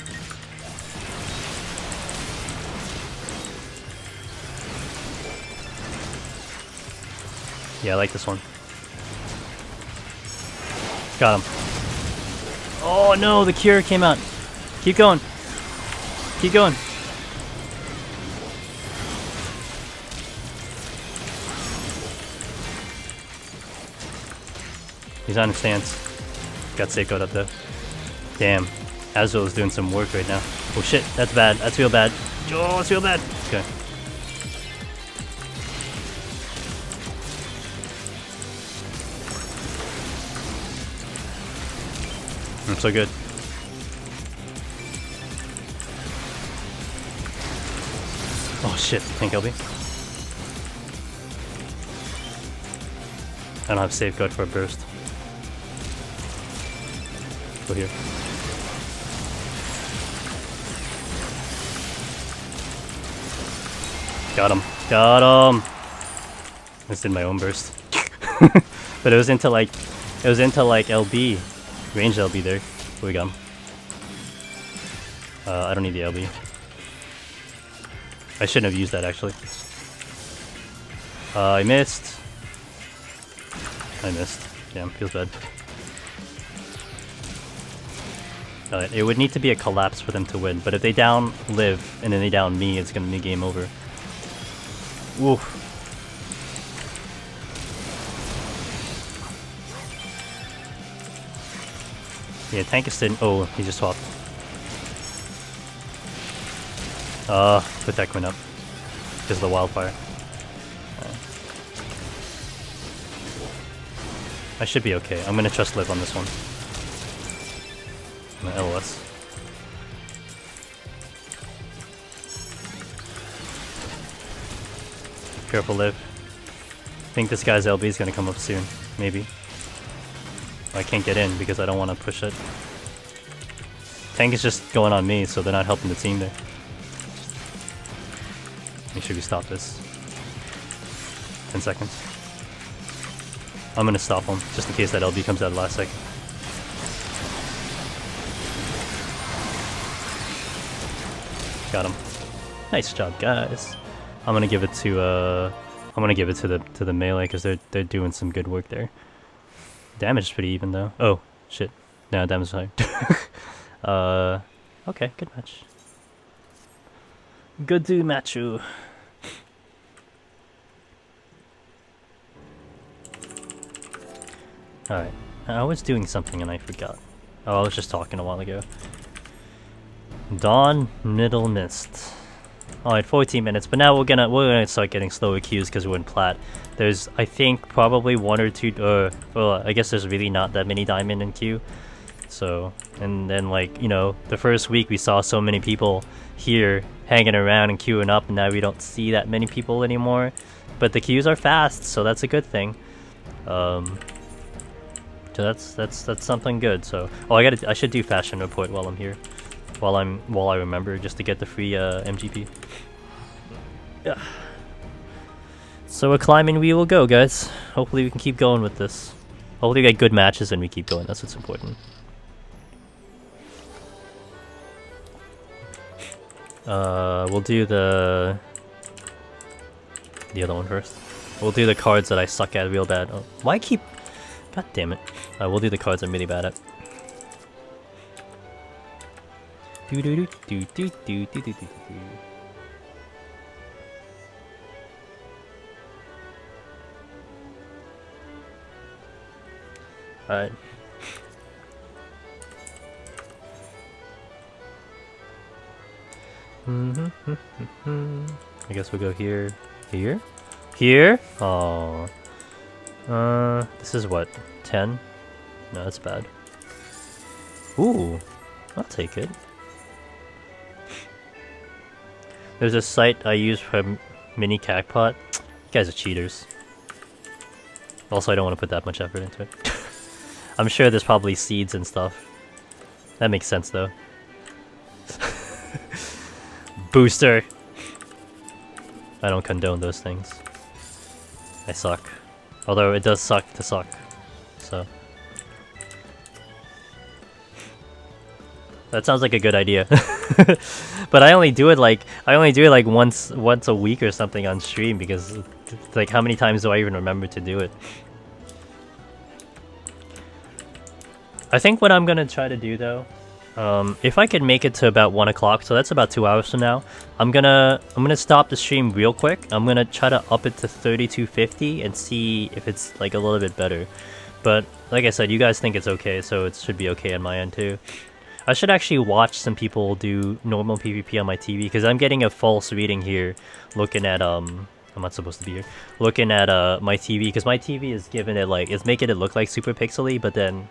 Yeah, I like this one. Got him. Oh no, the cure came out. Keep going. Keep going. He's on his stance. Got safeguard up though. Damn. Azul is doing some work right now. Oh shit, that's bad. That's real bad. Oh, that's real bad. Okay. I'm so good. Oh shit, tank LB. I don't have safeguard for a burst. Go here. Got him. Got him. I just did my own burst. But it was into like LB. Range LB there. We got him. I don't need the LB. I shouldn't have used that actually. I missed. I missed. Damn, feels bad. It would need to be a collapse for them to win, but if they down Liv and then they down me, it's gonna be game over. Oof. Yeah, tank is in. Oh, he just swapped. Protect went up. Because of the wildfire. I should be okay. I'm gonna trust Liv on this one. I'm gonna LOS. Careful, Liv. I think this guy's LB is gonna come up soon. Maybe. I can't get in because I don't want to push it. Tank is just going on me, so they're not helping the team there. Make sure we stop this. 10 seconds. I'm gonna stop him, just in case that LB comes out last second. Got him. Nice job, guys. I'm gonna give it to the melee because they're doing some good work there. Damage is pretty even though. Oh shit. No, damage is high. Okay, good match. Good do matchu. Alright. I was doing something and I forgot. Oh, I was just talking a while ago. Dawn, middle, mist. Alright, 14 minutes, but now we're gonna start getting slower queues because we're in plat. There's, I think, probably one or two, well, I guess there's really not that many diamond in queue. So, and then like, you know, the first week we saw so many people here hanging around and queuing up, and now we don't see that many people anymore. But the queues are fast, so that's a good thing. So that's something good. So, oh, I should do fashion report while I'm here. While I remember, just to get the free MGP. Yeah. So a climbing we will go, guys. Hopefully we can keep going with this. Hopefully we get good matches and we keep going. That's what's important. We'll do the other one first. We'll do the cards that I suck at real bad. Oh, why keep? God damn it. We'll do the cards I'm really bad at. Do do do do do do do do do. Alright. I guess we'll go here. Here? Here? Oh. This is what? 10? No, that's bad. Ooh. I'll take it. There's a site I use for mini cacpot. You guys are cheaters. Also, I don't want to put that much effort into it. I'm sure there's probably seeds and stuff. That makes sense though. Booster! I don't condone those things. I suck. Although it does suck to suck. So. That sounds like a good idea. But I only do it like once a week or something on stream because like how many times do I even remember to do it? I think what I'm gonna try to do though, if I can make it to about 1 o'clock, so that's about 2 hours from now, I'm gonna stop the stream real quick. I'm gonna try to up it to 3250 and see if it's like a little bit better. But like I said, you guys think it's okay, so it should be okay on my end too. I should actually watch some people do normal PvP on my TV, because I'm getting a false reading here looking at I'm not supposed to be here. Looking at my TV, because my TV is giving it like, it's making it look like super pixely, but then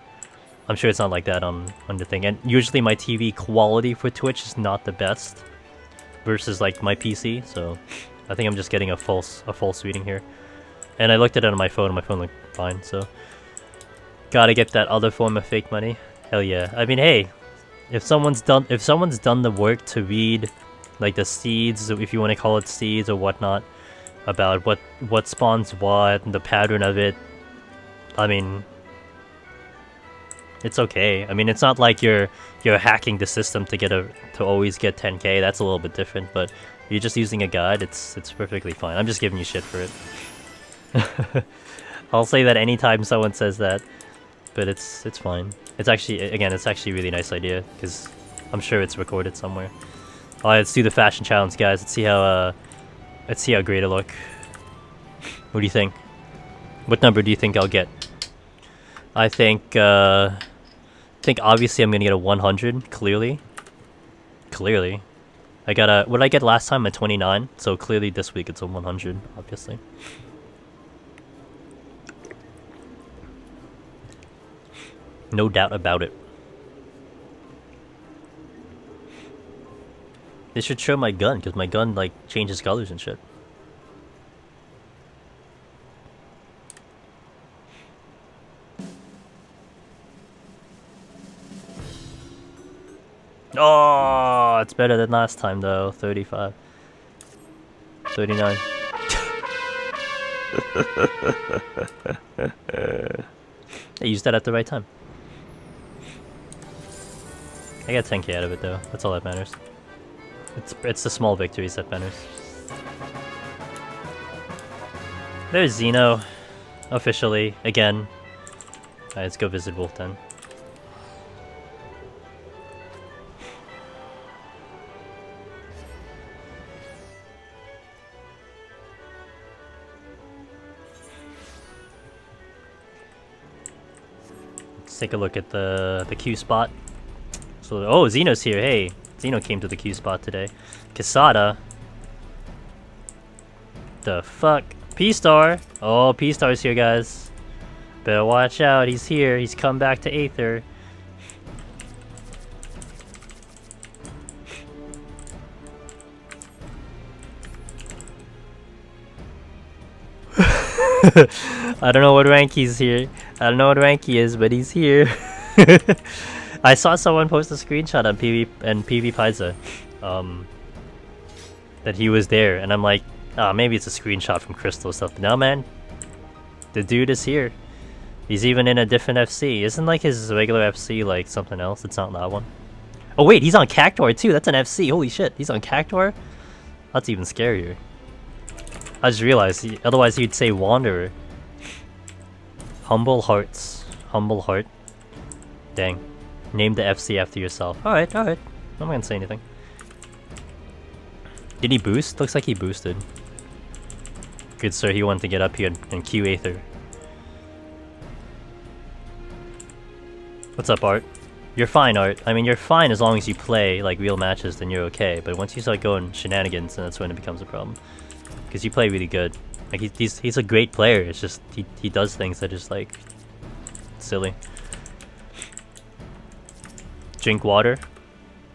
I'm sure it's not like that on the thing. And usually my TV quality for Twitch is not the best versus like my PC, so I think I'm just getting a false reading here. And I looked at it on my phone, and my phone looked fine, so gotta get that other form of fake money. Hell yeah. I mean, hey, if someone's done the work to read like the seeds, if you want to call it seeds or whatnot, about what spawns what and the pattern of it, I mean, it's okay. I mean, it's not like you're hacking the system to always get 10k. That's a little bit different, but you're just using a guide. It's perfectly fine. I'm just giving you shit for it. I'll say that anytime someone says that, but it's fine. It's actually, again, it's actually a really nice idea, because I'm sure it's recorded somewhere. Alright, let's do the fashion challenge, guys. Let's see how great I look. What do you think? What number do you think I'll get? I think obviously I'm gonna get a 100, clearly. Clearly. I got a, what did I get last time? A 29, so clearly this week it's a 100, obviously. No doubt about it. They should show my gun, because my gun, like, changes colors and shit. Oh, it's better than last time, though. 35. 39. I used that at the right time. I got 10k out of it, though. That's all that matters. It's the small victories that matters. There's Xeno. Officially. Again. Alright, let's go visit Wolf then. Let's take a look at the Q spot. So, oh, Xeno's here. Hey, Xeno came to the Q spot today. Casada. The fuck? P-Star. Oh, P-Star's here, guys. Better watch out. He's here. He's come back to Aether. I don't know what rank he's here. I don't know what rank he is, but he's here. I saw someone post a screenshot on PvPaiza, that he was there, and I'm like, oh, maybe it's a screenshot from Crystal or something. No, man, the dude is here. He's even in a different FC. Isn't like his regular FC like something else? It's not that one. Oh wait, he's on Cactuar too. That's an FC. Holy shit, he's on Cactuar. That's even scarier. I just realized, otherwise he'd say Wanderer. Humble Hearts. Humble Heart. Dang. Name the FC after yourself. Alright, alright. I'm not gonna say anything. Did he boost? Looks like he boosted. Good sir, he wanted to get up here and Q Aether. What's up, Art? You're fine, Art. I mean, you're fine as long as you play like real matches, then you're okay. But once you start going shenanigans, then that's when it becomes a problem. Because you play really good. Like he's a great player. It's just he does things that are just like silly. Drink water.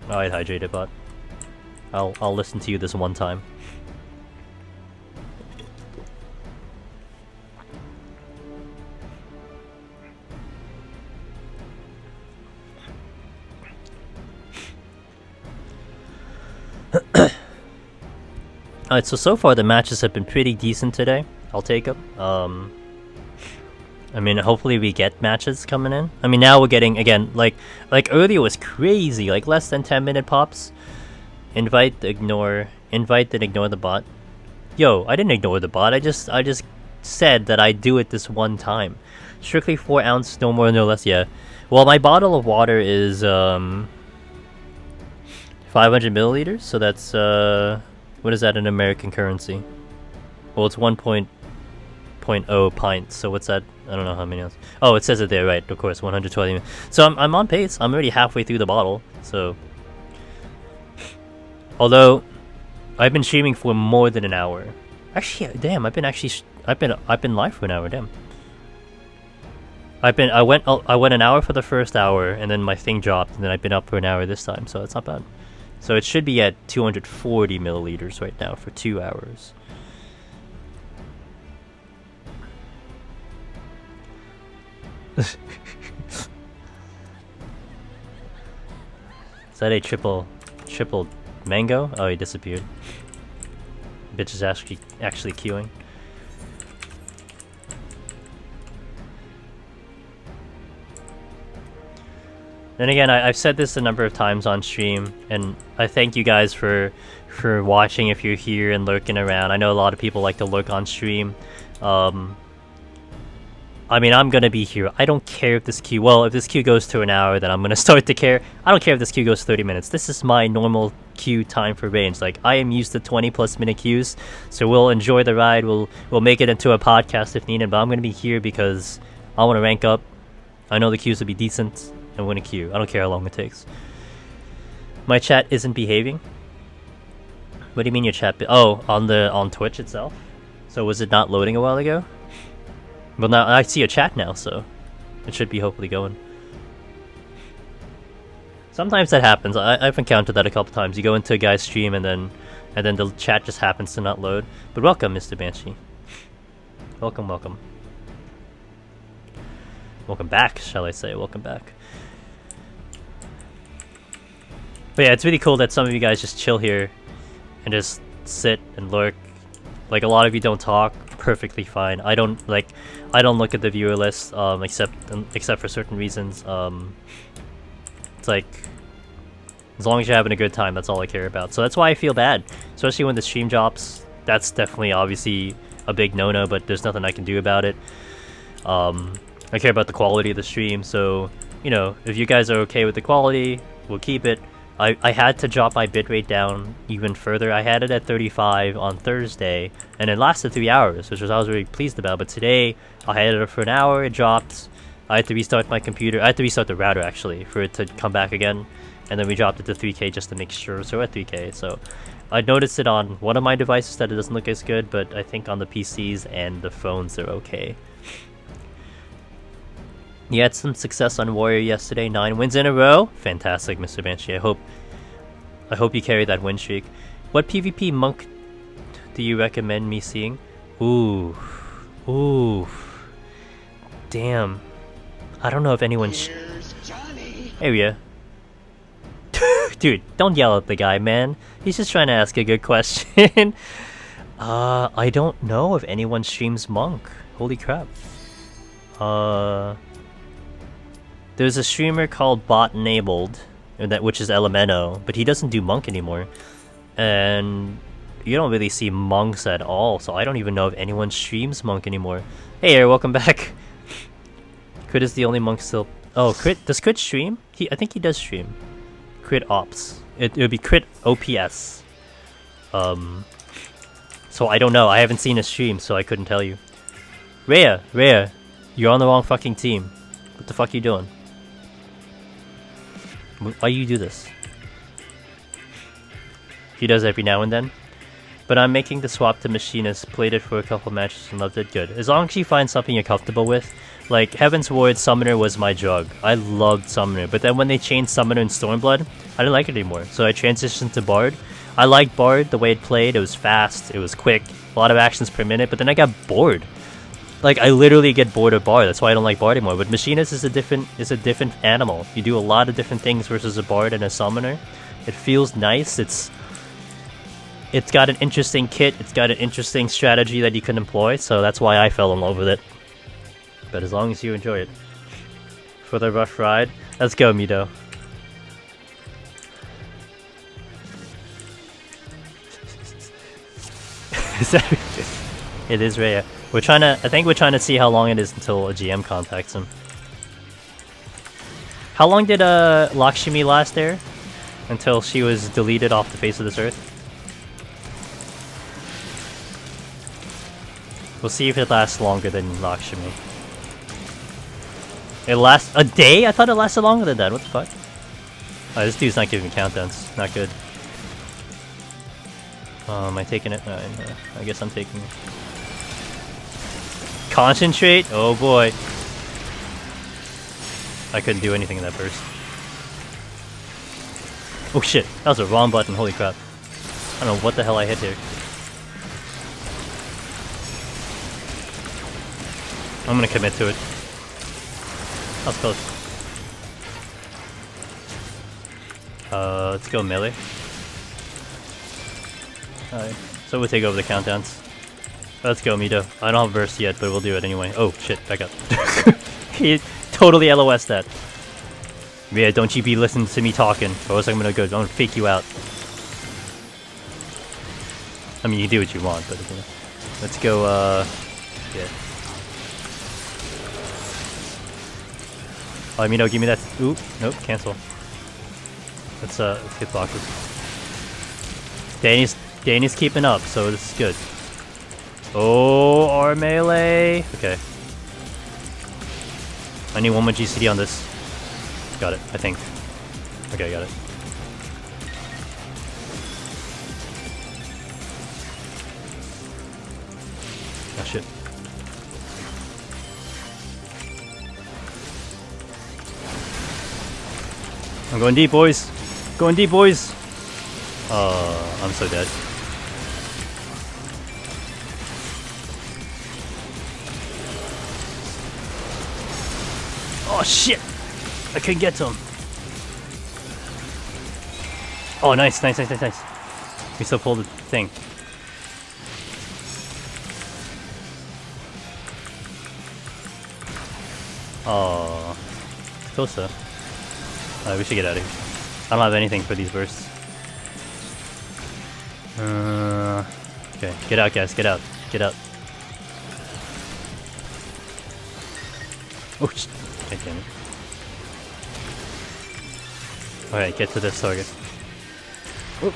Alright, hydrated bot. I'll listen to you this one time. Alright, so far the matches have been pretty decent today. I'll take them. I mean, hopefully we get matches coming in. I mean, now we're getting, again, like earlier was crazy, like less than 10-minute pops. Invite, ignore, invite, then ignore the bot. Yo, I didn't ignore the bot, I just said that I do it this one time. Strictly 4 ounce, no more, no less. Yeah. Well, my bottle of water is 500 milliliters, so that's what is that in American currency? Well, it's 1.0 pints. So what's that? I don't know how many ounces. Oh, it says it there, right? Of course, 120. So I'm on pace. I'm already halfway through the bottle. So, although I've been streaming for more than an hour. Actually, damn, I've been live for an hour. Damn. I went an hour for the first hour, and then my thing dropped, and then I've been up for an hour this time, so it's not bad. So it should be at 240 milliliters right now for 2 hours. Is that a triple mango? Oh, he disappeared. Bitch is actually queuing. Then again, I've said this a number of times on stream, and I thank you guys for watching if you're here and lurking around. I know a lot of people like to lurk on stream. I mean, I'm gonna be here. I don't care if this queue... Well, if this queue goes to an hour, then I'm gonna start to care. I don't care if this queue goes 30 minutes. This is my normal queue time for range. Like, I am used to 20+ minute queues, so we'll enjoy the ride. We'll make it into a podcast if needed, but I'm gonna be here because I want to rank up. I know the queues will be decent. And win a queue. I don't care how long it takes. My chat isn't behaving. What do you mean your chat? On Twitch itself. So was it not loading a while ago? Well, now I see a chat now, so it should be hopefully going. Sometimes that happens. I've encountered that a couple times. You go into a guy's stream and then the chat just happens to not load. But welcome, Mr. Banshee. Welcome, welcome. Welcome back, shall I say? Welcome back. But yeah, it's really cool that some of you guys just chill here and just sit and lurk. Like, a lot of you don't talk. Perfectly fine. I don't look at the viewer list except for certain reasons. It's like, as long as you're having a good time, that's all I care about. So that's why I feel bad, especially when the stream drops. That's definitely obviously a big no-no, but there's nothing I can do about it. I care about the quality of the stream, so, you know, if you guys are okay with the quality, we'll keep it. I had to drop my bitrate down even further. I had it at 35 on Thursday, and it lasted 3 hours, which I was really pleased about. But today, I had it for an hour, it dropped. I had to restart my computer. I had to restart the router, actually, for it to come back again. And then we dropped it to 3K just to make sure, so we're at 3K. So I noticed it on one of my devices that it doesn't look as good, but I think on the PCs and the phones, they're okay. You had some success on Warrior yesterday, 9 wins in a row. Fantastic, Mr. Banshee. I hope you carry that win streak. What PvP monk do you recommend me seeing? Ooh. Damn. I don't know if anyone's... Hey, yeah. Dude, don't yell at the guy, man. He's just trying to ask a good question. I don't know if anyone streams monk. Holy crap. There's a streamer called Bot Enabled, which is Elemento, but he doesn't do monk anymore. And you don't really see monks at all, so I don't even know if anyone streams monk anymore. Hey, Air, welcome back. Crit is the only monk still. Oh, Crit, does Crit stream? I think he does stream. Crit Ops. It would be Crit OPS. So I don't know. I haven't seen a stream, so I couldn't tell you. Rhea, you're on the wrong fucking team. What the fuck are you doing? Why you do this? He does every now and then. But I'm making the swap to Machinist, played it for a couple matches and loved it. Good. As long as you find something you're comfortable with. Like, Heaven's Ward Summoner was my drug. I loved Summoner. But then when they changed Summoner and Stormblood, I didn't like it anymore. So I transitioned to Bard. I liked Bard, the way it played. It was fast, it was quick, a lot of actions per minute. But then I got bored. Like, I literally get bored of Bard. That's why I don't like Bard anymore. But Machinist is a different animal. You do a lot of different things versus a Bard and a Summoner. It feels nice. It's got an interesting kit. It's got an interesting strategy that you can employ. So that's why I fell in love with it. But as long as you enjoy it. For the rough ride. Let's go, Mido. Is that... It is Rhea. We're trying to. I think we're trying to see how long it is until a GM contacts him. How long did Lakshmi last there? Until she was deleted off the face of this earth? We'll see if it lasts longer than Lakshmi. It lasts a day? I thought it lasted longer than that. What the fuck? Oh, this dude's not giving me countdowns. Not good. Am I taking it? No, I guess I'm taking it. Concentrate? Oh boy. I couldn't do anything in that burst. Oh shit, that was the wrong button, holy crap. I don't know what the hell I hit here. I'm gonna commit to it. That was close. Let's go melee. Alright, so we'll take over the countdowns. Let's go, Mito. I don't have burst yet, but we'll do it anyway. Oh shit, back up. He totally LOS that. Yeah, don't you be listening to me talking, or else I'm gonna fake you out. I mean, you do what you want, but you know. Let's go, yeah. Oh, Mito, give me that. Ooh, nope, cancel. Let's get boxes. Danny's keeping up, so this is good. Oh, our melee. Okay. I need one more GCD on this. Got it, I think. Okay, got it. Oh shit. I'm going deep, boys. Going deep, boys. I'm so dead. Oh shit! I couldn't get to him. Oh, nice. We still pulled the thing. Oh, it's closer. We should get out of here. I don't have anything for these bursts. Okay, get out, guys. Get out. Get out. Oh, shit. God damn it. Alright, get to this target. Whoop.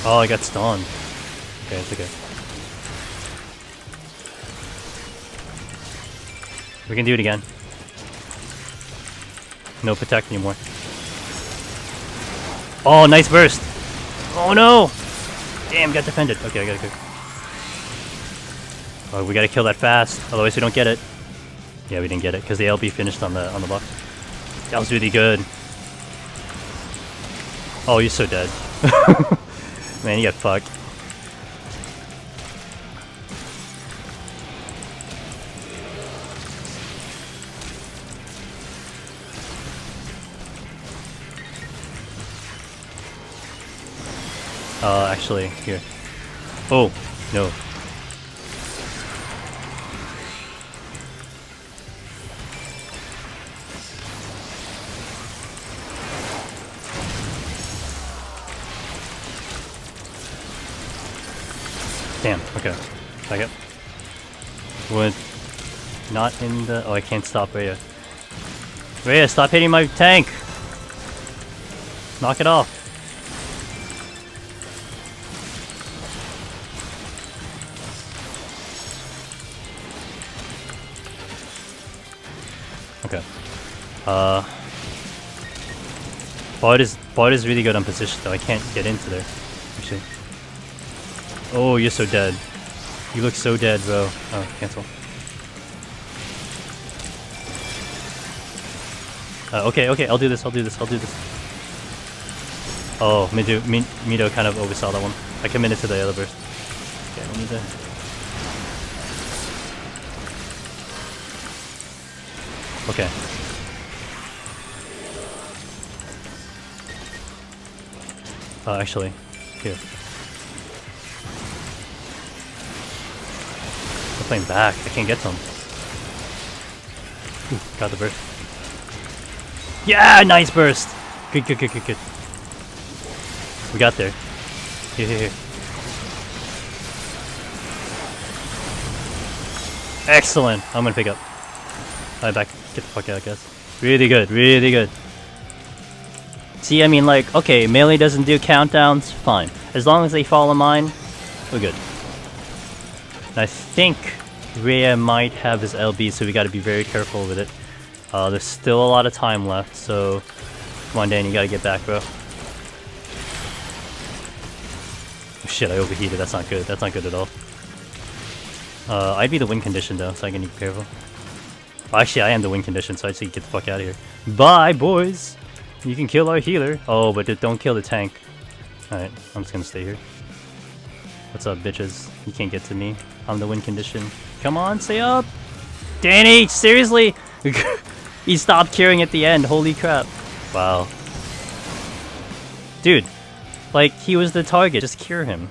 Oh, I got stunned. Okay, it's okay. We can do it again. No protect anymore. Oh, nice burst! Oh no! Damn, got defended. Okay, I gotta go. Oh, we gotta kill that fast, otherwise we don't get it. Yeah, we didn't get it because the LB finished on the box. That was really good. Oh, you're so dead. Man, you got fucked. Actually, here. Oh, no. Damn, okay. Back up. Would not in the... Oh, I can't stop Rhea. Rhea, stop hitting my tank! Knock it off. Okay. Bard is really good on position though. I can't get into there. Actually. Oh, you're so dead. You look so dead, bro. Oh, cancel. Okay, I'll do this. Oh, Mito kind of oversaw that one. I committed to the other burst. Okay, we need to... Okay. Actually, here. I'm playing back. I can't get to him. Ooh, got the burst. Yeah, nice burst. Good. We got there. Here. Excellent. I'm gonna pick up. Alright, back. Get the fuck out, guys. Really good. Really good. See, I mean, like, okay, melee doesn't do countdowns. Fine. As long as they follow mine, we're good. I think Rhea might have his LB, so we gotta be very careful with it. There's still a lot of time left, so... Come on, Dan, you gotta get back, bro. Oh, shit, I overheated. That's not good. That's not good at all. I'd be the win condition, though, so I can be careful. Well, actually, I am the win condition, so I'd say get the fuck out of here. Bye, boys! You can kill our healer. Oh, but don't kill the tank. Alright, I'm just gonna stay here. What's up, bitches? You can't get to me. I'm the win condition. Come on, stay up! Danny, seriously? He stopped curing at the end. Holy crap. Wow. Dude, like, he was the target. Just cure him.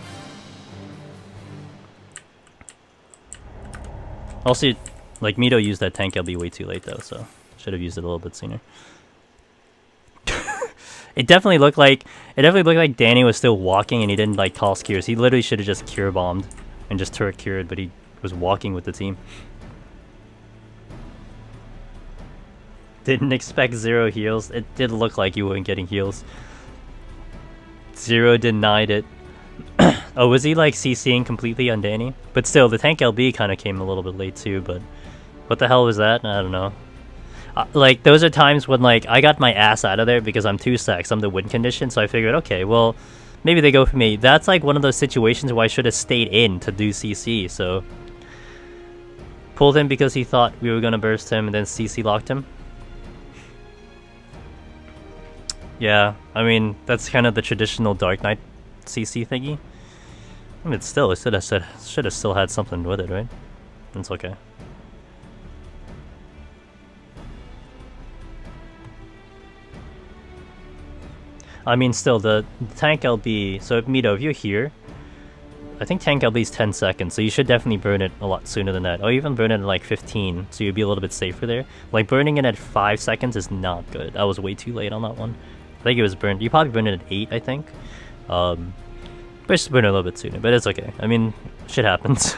Also, like, Mito used that tank LB way too late, though, so should have used it a little bit sooner. It definitely looked like Danny was still walking and he didn't like toss cures. He literally should have just cure bombed and just turret cured, but he was walking with the team. Didn't expect 0 heals. It did look like you weren't getting heals. 0 denied it. Oh, was he like CCing completely on Danny? But still, the tank LB kind of came a little bit late too, but what the hell was that? I don't know. Like, those are times when, like, I got my ass out of there because I'm 2 stacks. I'm the win condition, so I figured, okay, well, maybe they go for me. That's like one of those situations where I should have stayed in to do CC, so... Pulled him because he thought we were gonna burst him and then CC locked him. Yeah, I mean, that's kind of the traditional Dark Knight CC thingy. I mean, still, it should have still had something with it, right? It's okay. I mean, still, the tank LB, so if Mito, if you're here, I think tank LB is 10 seconds, so you should definitely burn it a lot sooner than that. Or even burn it at like 15, so you'd be a little bit safer there. Like, burning it at 5 seconds is not good. I was way too late on that one. I think it was burned, you probably burned it at 8, I think. But just burn it a little bit sooner, but it's okay. I mean, shit happens.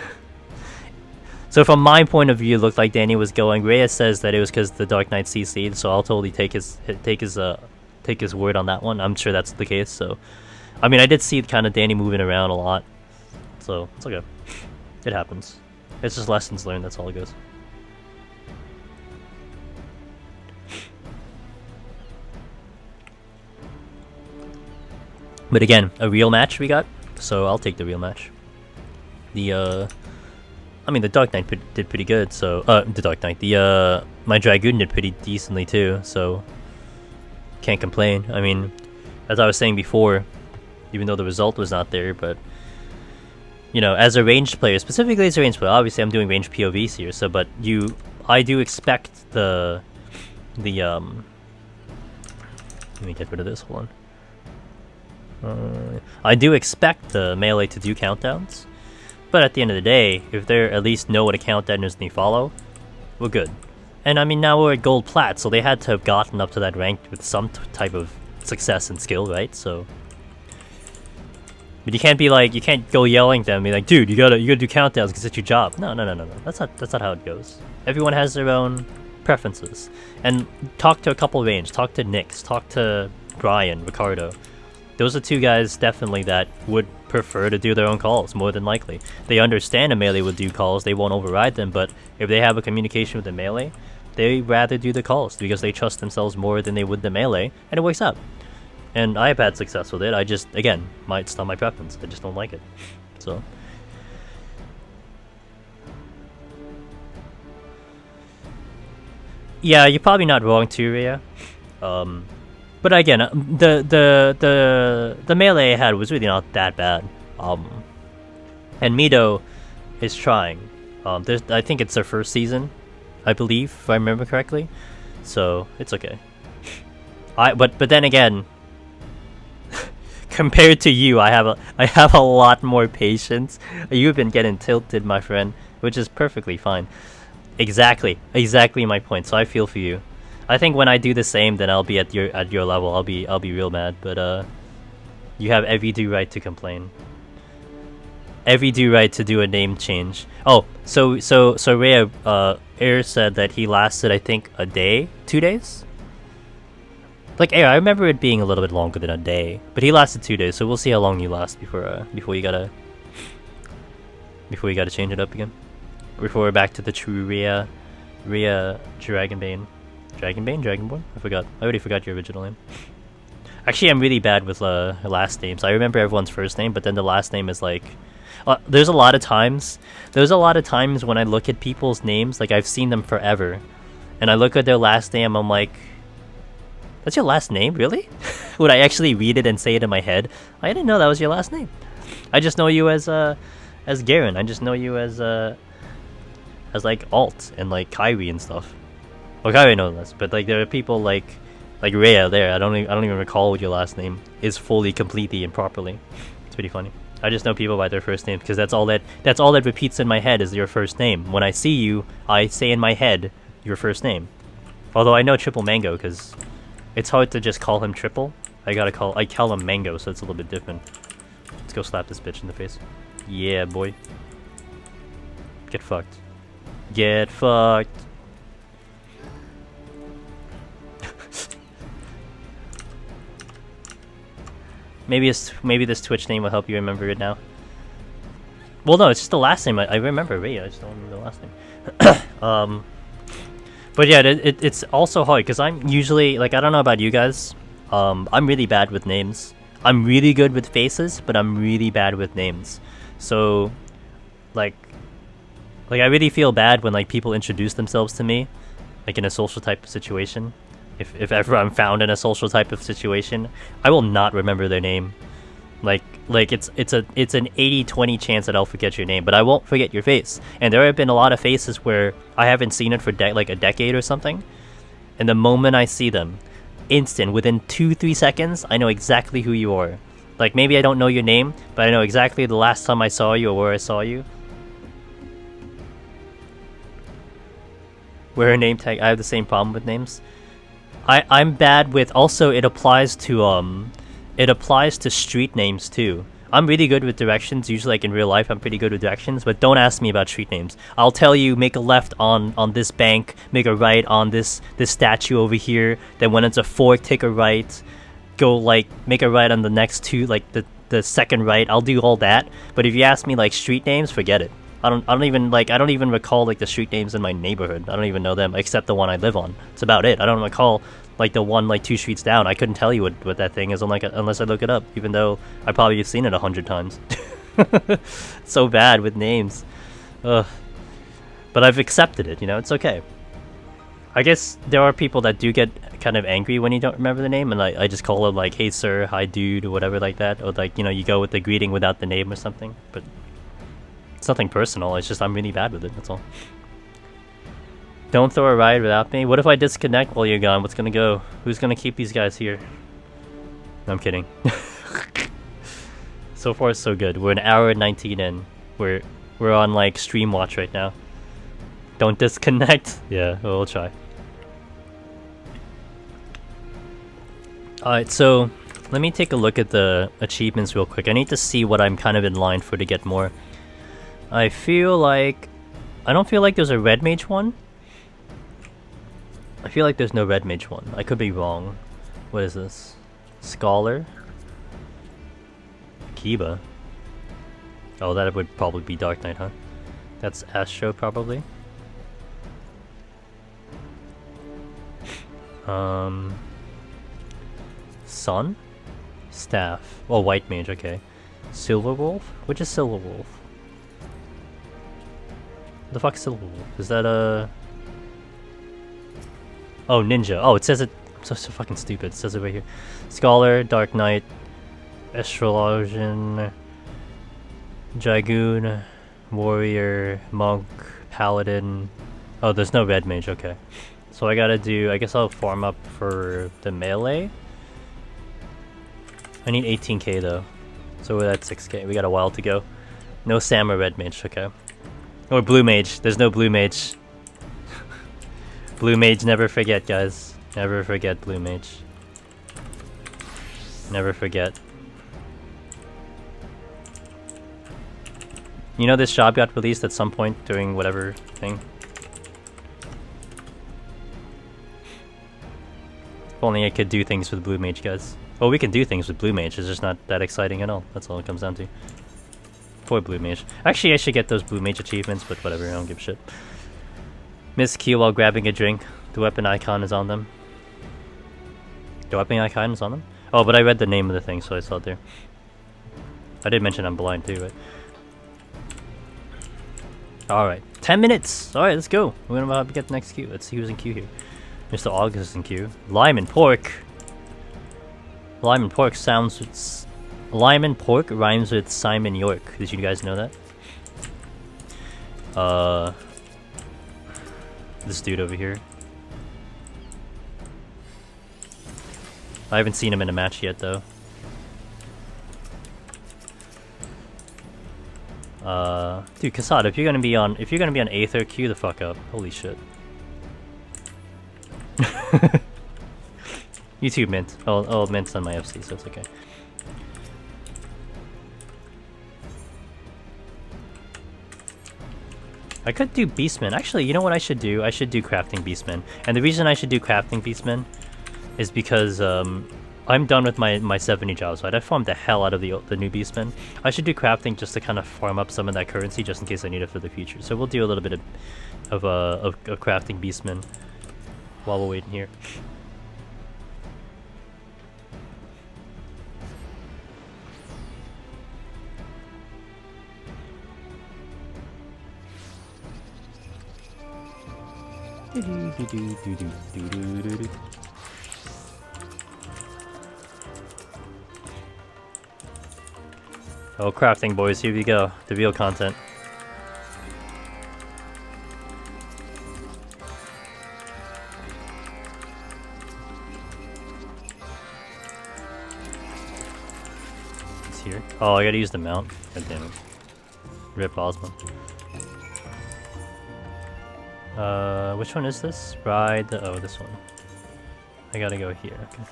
So from my point of view, it looked like Danny was going. Reyes says that it was because the Dark Knight CC'd, so I'll totally take his word on that one. I'm sure that's the case. So, I mean, I did see kind of Danny moving around a lot, so it's okay. It happens. It's just lessons learned. That's all it goes. But again, a real match we got, so I'll take the real match. I mean, the Dark Knight did pretty good. So, the Dark Knight, my Dragoon did pretty decently too. So. Can't complain. I mean, as I was saying before, even though the result was not there, but you know, as a ranged player, specifically as a ranged player, obviously I'm doing ranged POVs here, so but I do expect the let me get rid of this, hold on. I do expect the melee to do countdowns, but at the end of the day, if they at least know what a countdown is and they follow, we're good. And I mean, now we're at gold plat, so they had to have gotten up to that rank with some type of success and skill, right? So, but you can't be like, you can't go yelling at them and be like, dude, you gotta do countdowns because it's your job. No. That's not how it goes. Everyone has their own preferences. And talk to a couple range. Talk to Nyx. Talk to Brian, Ricardo. Those are 2 guys definitely that would prefer to do their own calls, more than likely. They understand a melee would do calls, they won't override them, but if they have a communication with the melee, they rather do the calls because they trust themselves more than they would the melee, and it works out. And I have had success with it. I just, again, it's not my preference. I just don't like it. So. Yeah, you're probably not wrong too, Rhea. But again, the melee I had was really not that bad. And Mito is trying. I think it's their first season, I believe, if I remember correctly. So it's okay. But then again, compared to you, I have a lot more patience. You've been getting tilted, my friend, which is perfectly fine. Exactly my point. So I feel for you. I think when I do the same, then I'll be at your level. I'll be real mad. But you have every due right to complain. every do right to do a name change. Oh, so Rhea, Air said that he lasted, I think, a day, 2 days. Like Air, I remember it being a little bit longer than a day, but he lasted 2 days. So we'll see how long you last before you gotta change it up again. Before we're back to the true Rhea Dragonbane. Dragonborn? I already forgot your original name. Actually, I'm really bad with last names. I remember everyone's first name, but then the last name is like... there's a lot of times when I look at people's names, like I've seen them forever, and I look at their last name, I'm like, that's your last name, really? Would I actually read it and say it in my head? I didn't know that was your last name. I just know you as Garen. I just know you as like Alt and like Kyrie and stuff. Well, Kyrie knows this, but like there are people like Rhea there. I don't even recall what your last name is fully, completely, and properly. It's pretty funny. I just know people by their first name because that's all that repeats in my head is your first name. When I see you, I say in my head your first name. Although I know Triple Mango because it's hard to just call him Triple. I call him Mango, so it's a little bit different. Let's go slap this bitch in the face. Yeah, boy. Get fucked. Get fucked. Maybe this Twitch name will help you remember it now. Well, no, it's just the last name. I remember Rhea. I just don't remember the last name. But yeah, it's also hard because I'm usually like, I don't know about you guys. I'm really bad with names. I'm really good with faces, but I'm really bad with names. So, like I really feel bad when like people introduce themselves to me, like in a social type of situation. If ever I'm found in a social type of situation, I will not remember their name. Like it's an 80-20 chance that I'll forget your name, but I won't forget your face. And there have been a lot of faces where I haven't seen it for like a decade or something, and the moment I see them, within 2-3 seconds, I know exactly who you are. Like maybe I don't know your name, but I know exactly the last time I saw you or where I saw you. Wear a name tag. I have the same problem with names. I'm bad with, also it applies to street names too. I'm really good with directions. Usually like in real life I'm pretty good with directions, but don't ask me about street names. I'll tell you make a left on this bank, make a right on this statue over here, then when it's a fork take a right, go like make a right on the next two, like the second right. I'll do all that. But if you ask me like street names, forget it. I don't even recall like the street names in my neighborhood. I don't even know them except the one I live on. It's about it. I don't recall like the one like 2 streets down. I couldn't tell you what that thing is unless I look it up, even though I probably have seen it 100 times. So bad with names. Ugh. But I've accepted it, you know, it's okay. I guess there are people that do get kind of angry when you don't remember the name, and I just call them like, hey sir, hi dude, or whatever like that. Or like, you know, you go with the greeting without the name or something. But it's nothing personal, it's just I'm really bad with it, that's all. Don't throw a ride without me. What if I disconnect while you're gone? What's gonna go? Who's gonna keep these guys here? No, I'm kidding. So far so good. We're an hour and 19 in. We're on like stream watch right now. Don't disconnect. Yeah, we'll try. Alright, so let me take a look at the achievements real quick. I need to see what I'm kind of in line for to get more. I don't feel like there's a red mage one. I feel like there's no red mage one. I could be wrong. What is this? Scholar? Kiba? Oh, that would probably be Dark Knight, huh? That's Astro, probably. Sun? Staff. Oh, White Mage, okay. Silver Wolf? Which is Silver Wolf? The fuck Silver Wolf? Is that a... Oh, Ninja. Oh, it says it... I'm so fucking stupid. It says it right here. Scholar, Dark Knight, Astrologian, Dragoon, Warrior, Monk, Paladin. Oh, there's no Red Mage, okay. So I gotta do... I guess I'll farm up for the melee. I need 18k though. So we're at 6k. We got a while to go. No Sam or Red Mage, okay. Or Blue Mage. There's no Blue Mage. Blue Mage, never forget, guys. Never forget Blue Mage. Never forget. You know this job got released at some point during whatever thing? If only I could do things with Blue Mage, guys. Well, we can do things with Blue Mage, it's just not that exciting at all. That's all it comes down to. Poor Blue Mage. Actually, I should get those Blue Mage achievements, but whatever, I don't give a shit. Miss Q while grabbing a drink. The weapon icon is on them. The weapon icon is on them? Oh, but I read the name of the thing, so I saw it there. I did mention I'm blind too, right? Alright, 10 minutes! Alright, let's go. We're gonna get the next queue. Let's see who's in queue here. Mr. August is in queue. Lime and pork! Lime and pork sounds with... Lime and pork rhymes with Simon York. Did you guys know that? This dude over here. I haven't seen him in a match yet, though. Dude, Kasada, if you're gonna be on Aether, queue the fuck up. Holy shit. YouTube Mint. Oh, Mint's on my FC, so it's okay. I could do Beastman. Actually, you know what I should do? I should do Crafting Beastman. And the reason I should do Crafting Beastman is because I'm done with my 70 jobs, right? I farmed the hell out of the new Beastman. I should do crafting just to kind of farm up some of that currency just in case I need it for the future. So we'll do a little bit of crafting Beastman while we're waiting here. Oh, crafting boys, here we go. The real content. It's here. Oh, I gotta use the mount. God damn it. Rip Osmo. Which one is this? Ride the... Oh, this one. I gotta go here. Okay.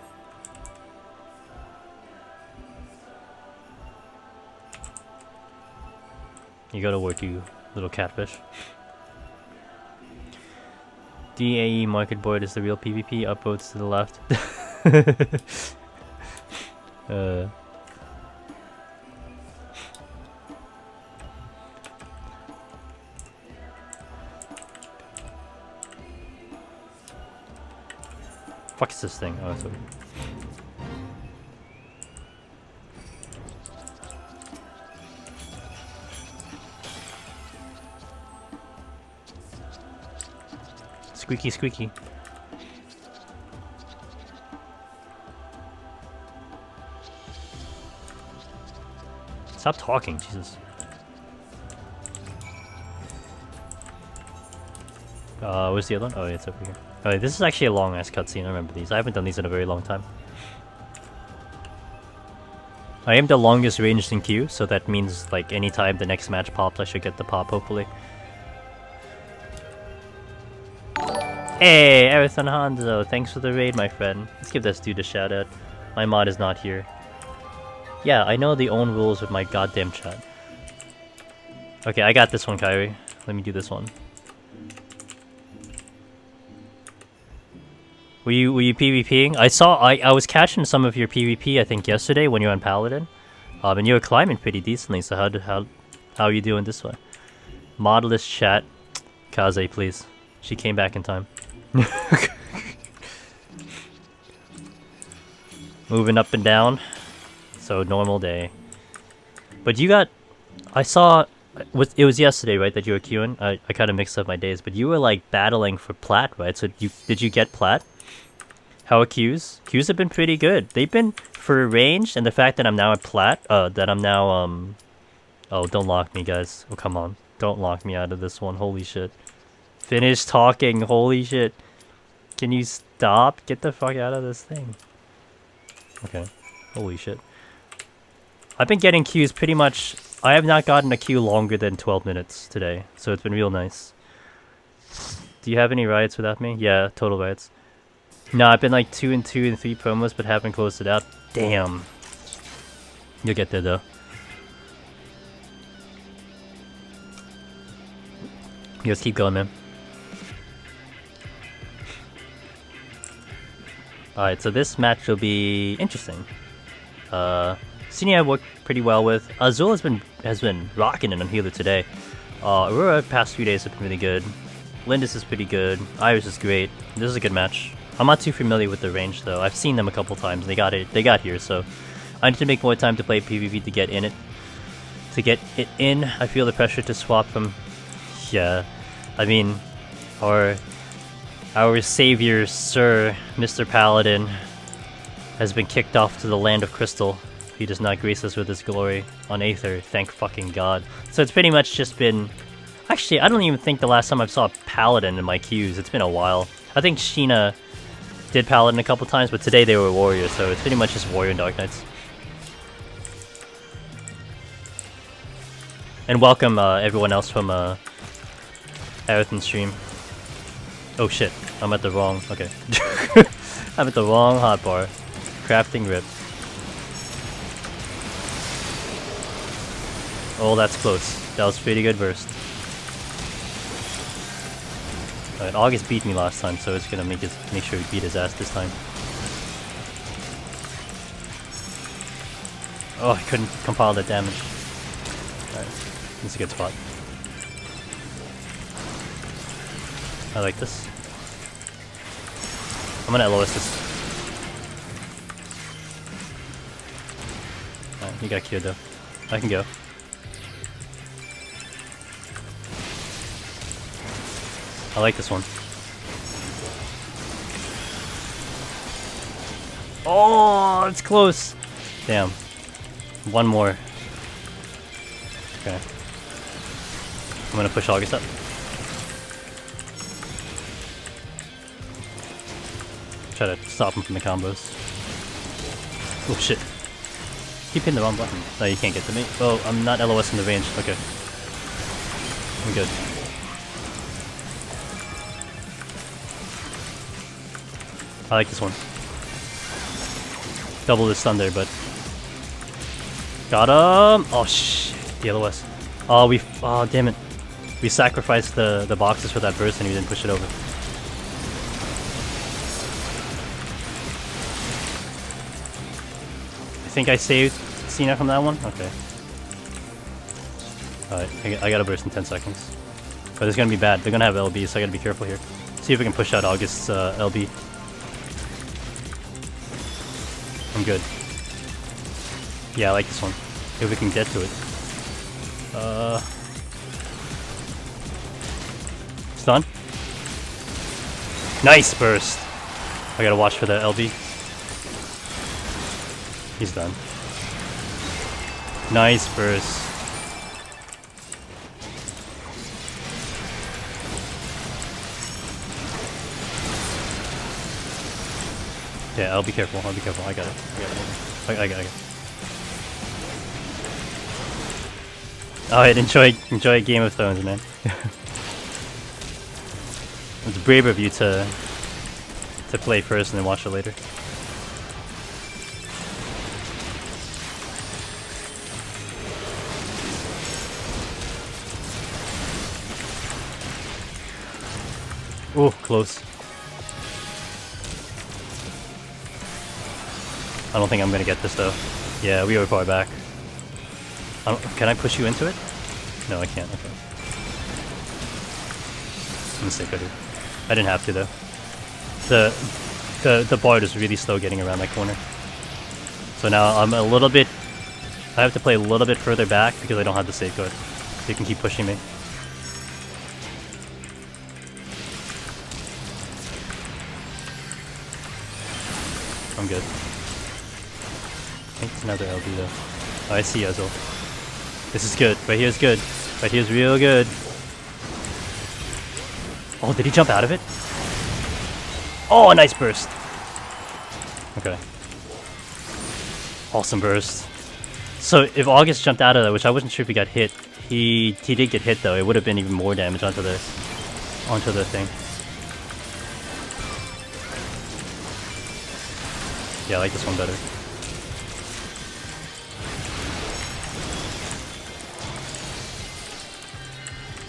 You go to work, you little catfish. DAE market board is the real PvP. Upvotes to the left. Fuck is this thing? Oh, it's over. Squeaky, squeaky. Stop talking, Jesus. Where's the other one? Oh, yeah, it's over here. Oh, this is actually a long-ass cutscene. I remember these. I haven't done these in a very long time. I am the longest ranged in queue, so that means, like, anytime the next match pops, I should get the pop, hopefully. Hey, Erethan Hanzo, thanks for the raid, my friend. Let's give this dude a shout out. My mod is not here. Yeah, I know the own rules with my goddamn chat. Okay, I got this one, Kyrie. Let me do this one. Were you PvPing? I was catching some of your PvP, I think, yesterday when you were on Paladin. And you were climbing pretty decently, so how are you doing this way? Modless chat. Kaze, please. She came back in time. Moving up and down. So normal day. But you got... I saw... It was yesterday, right, that you were queuing? I kind of mixed up my days, but you were like battling for plat, right? So did you get plat? How are queues? Queues have been pretty good. They've been for range, and the fact that I'm now at plat, that I'm now oh, don't lock me, guys. Oh, come on. Don't lock me out of this one. Holy shit. Finish talking. Holy shit. Can you stop? Get the fuck out of this thing. Okay. Holy shit. I've been getting queues pretty much... I have not gotten a queue longer than 12 minutes today, so it's been real nice. Do you have any riots without me? Yeah, total riots. No, I've been like 2 and 2 and 3 promos, but haven't closed it out. Damn. You'll get there though. Just keep going, man. Alright, so this match will be interesting. Senior I worked pretty well with. Azul has been rocking it on healer today. Aurora past few days have been really good. Lindis is pretty good. Iris is great. This is a good match. I'm not too familiar with the range though. I've seen them a couple times. They got here, so I need to make more time to play PvP to get in it. To get it in, I feel the pressure to swap from. Yeah, I mean, our savior, Sir Mr. Paladin, has been kicked off to the land of crystal. He does not grace us with his glory on Aether, thank fucking god. So it's pretty much just been... Actually, I don't even think the last time I saw a Paladin in my queues. It's been a while. I think Sheena did Paladin a couple times, but today they were Warrior, so it's pretty much just Warrior and Dark Knights. And welcome everyone else from Aether stream. Oh shit, I'm at the wrong... Okay. I'm at the wrong hotbar. Crafting rip. Oh, that's close. That was pretty good burst. Alright, August beat me last time, so it's gonna make sure we beat his ass this time. Oh, I couldn't compile that damage. Alright, this is a good spot. I like this. I'm gonna LOS this. Alright, you got cured though. I can go. I like this one. Oh, it's close. Damn. One more. Okay. I'm gonna push August up. Try to stop him from the combos. Oh shit. Keep hitting the wrong button. No, you can't get to me. Oh, I'm not LOS in the range. Okay. I'm good. I like this one. Double the stun there, but... Got him! Oh shit, the LOS. Oh, oh, damn it. We sacrificed the boxes for that burst and we didn't push it over. I think I saved Cena from that one? Okay. Alright, I gotta burst in 10 seconds. But it's gonna be bad. They're gonna have LB, so I gotta be careful here. See if we can push out August's LB. I'm good. Yeah, I like this one. If we can get to it. Stun? Nice burst! I gotta watch for the LB. He's done. Nice burst. Yeah, I'll be careful. I'll be careful. I got it. I got it. Alright, enjoy Game of Thrones, man. It's brave of you to play first and then watch it later. Ooh, close. I don't think I'm gonna get this though. Yeah, we were far back. Can I push you into it? No, I can't. Okay. Mistake I did. I didn't have to though. The bard is really slow getting around that corner. So now I'm a little bit... I have to play a little bit further back because I don't have the safeguard. You can keep pushing me. I'm good. I think it's another LB though. Oh, I see Azul. This is good. Right here's good. Right here's real good. Oh, did he jump out of it? Oh, a nice burst. Okay. Awesome burst. So if August jumped out of that, which I wasn't sure if he got hit, he did get hit though. It would have been even more damage onto the thing. Yeah, I like this one better.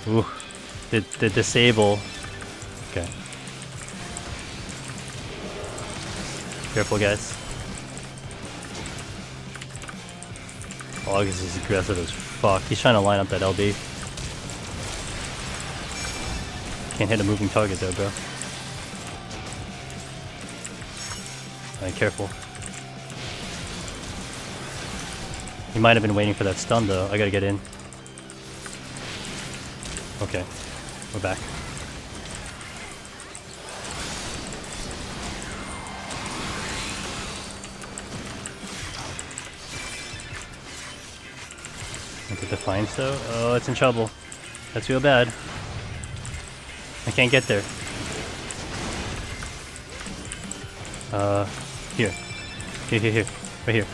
Ooh. The disable. Okay. Careful, guys. August is aggressive as fuck. He's trying to line up that LB. Can't hit a moving target though, bro. Alright, careful. He might have been waiting for that stun though. I gotta get in. Okay, we're back. Into Defiance though? Oh, it's in trouble. That's real bad. I can't get there. Here. Here. Right here.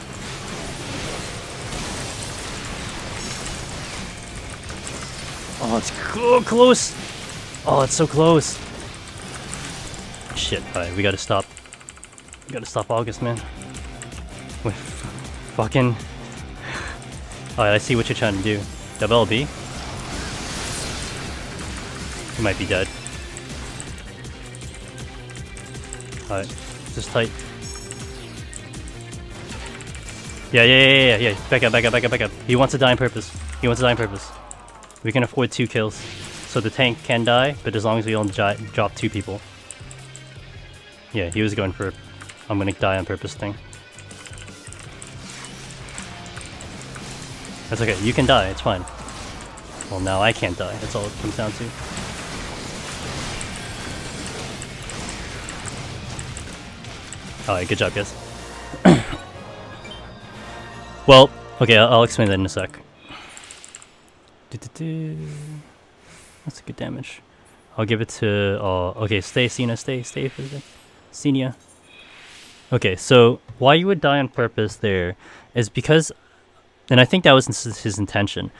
Oh, it's close! Oh, it's so close! Shit, alright, we gotta stop. We gotta stop August, man. With fucking... Alright, I see what you're trying to do. Double LB? He might be dead. Alright, just tight. Yeah. Back up. He wants to die on purpose. We can afford 2 kills. So the tank can die, but as long as we don't drop 2 people. Yeah, he was going for I'm gonna die on purpose thing. That's okay, you can die, it's fine. Well, now I can't die, that's all it comes down to. Alright, good job, guys. Well, okay, I'll explain that in a sec. That's a good damage. I'll give it to... okay, stay, Cena, stay for the... Cena. Okay, so why you would die on purpose there is because... And I think that was his intention.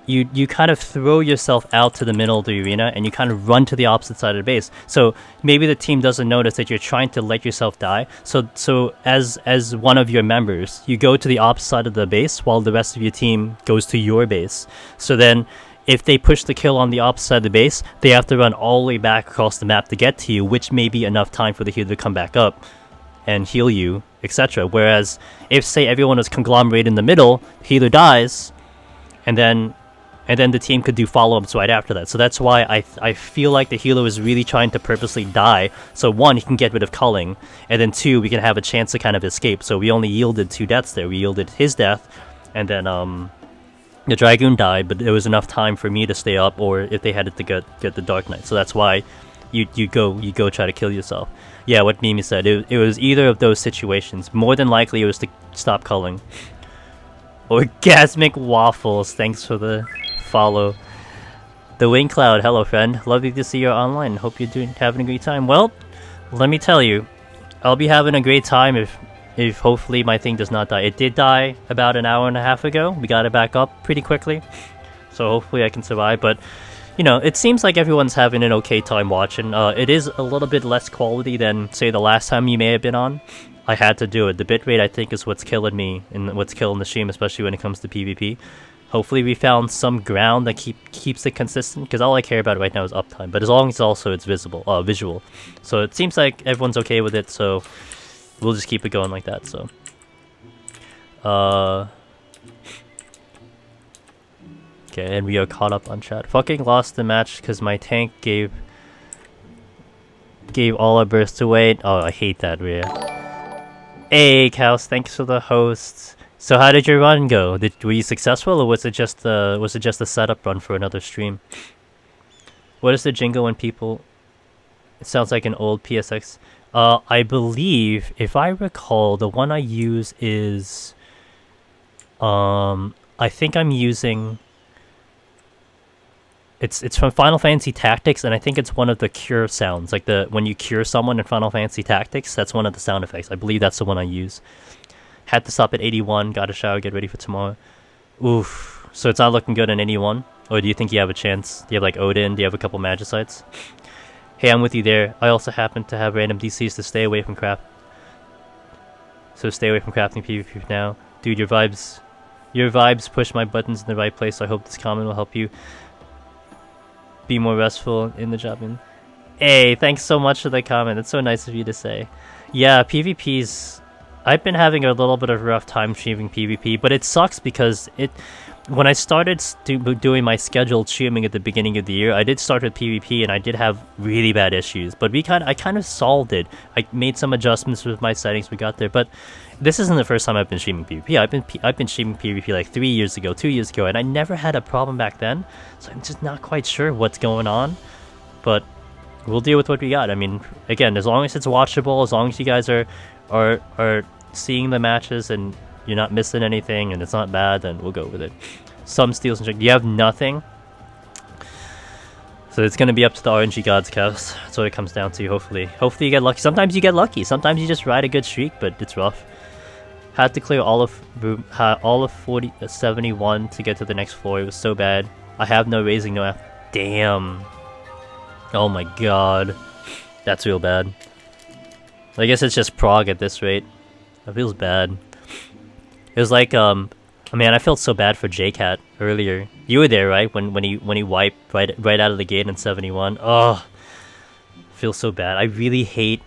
You kind of throw yourself out to the middle of the arena and you kind of run to the opposite side of the base. So maybe the team doesn't notice that you're trying to let yourself die. So as one of your members, you go to the opposite side of the base while the rest of your team goes to your base. So then if they push the kill on the opposite side of the base, they have to run all the way back across the map to get to you, which may be enough time for the healer to come back up and heal you, etc. Whereas if, say, everyone is conglomerated in the middle, healer dies, and then the team could do follow-ups right after that. So that's why I feel like the healer was really trying to purposely die. So 1, he can get rid of culling, and then 2, we can have a chance to kind of escape. So we only yielded 2 deaths there. We yielded his death, and then the Dragoon died, but there was enough time for me to stay up, or if they had to get the Dark Knight. So that's why you go try to kill yourself. Yeah, what Mimi said, it was either of those situations. More than likely it was to stop culling. Orgasmic Waffles, thanks for the follow. The Wing Cloud, hello friend. Lovely to see you online. Hope you're having a great time. Well, let me tell you, I'll be having a great time if hopefully my thing does not die. It did die about an hour and a half ago. We got it back up pretty quickly. So hopefully I can survive, but you know, it seems like everyone's having an okay time watching. It is a little bit less quality than, say, the last time you may have been on. I had to do it. The bitrate, I think, is what's killing me and what's killing the stream, especially when it comes to PvP. Hopefully we found some ground that keeps it consistent, because all I care about right now is uptime. But as long as also it's visual. So it seems like everyone's okay with it, so we'll just keep it going like that, so. Okay, and we are caught up on chat. Fucking lost the match because my tank gave all our bursts away. Oh, I hate that, Rhea. Hey, Kaus, thanks for the host. So how did your run go? Were you successful, or was it just a setup run for another stream? What is the jingle when people... It sounds like an old PSX. I believe, if I recall, the one I use is... I think I'm using... It's from Final Fantasy Tactics, and I think it's one of the cure sounds, like when you cure someone in Final Fantasy Tactics. That's one of the sound effects. I believe that's the one I use. Had to stop at 81. Got a shower. Get ready for tomorrow. Oof. So it's not looking good in 81. Or do you think you have a chance? Do you have like Odin? Do you have a couple Magicites? Hey, I'm with you there. I also happen to have random DCs to stay away from craft. So stay away from crafting PvP now, dude. Your vibes push my buttons in the right place. So I hope this comment will help you. be more restful in the job. And hey, thanks so much for the comment. It's so nice of you to say. Yeah, PvP's... I've been having a little bit of a rough time streaming PvP, but it sucks because when I started doing my scheduled streaming at the beginning of the year, I did start with PvP and I did have really bad issues, but I kind of solved it. I made some adjustments with my settings, we got there, but this isn't the first time I've been streaming PvP. I've been streaming PvP like 3 years ago, 2 years ago, and I never had a problem back then, so I'm just not quite sure what's going on, but we'll deal with what we got. I mean, again, as long as it's watchable, as long as you guys are seeing the matches and you're not missing anything and it's not bad, then we'll go with it. Some steals and tricks. You have nothing, so it's gonna be up to the RNG gods, Kevs. That's what it comes down to. Hopefully you get lucky. Sometimes you get lucky, sometimes you just ride a good streak, but it's rough. Had to clear all of 71 to get to the next floor. It was so bad. I have no raising, no F. Damn. Oh my god, that's real bad. I guess it's just prog at this rate. That feels bad. It was like, man, I felt so bad for JCat earlier. You were there, right? When he wiped right out of the gate in 71. Oh, feels so bad. I really hate,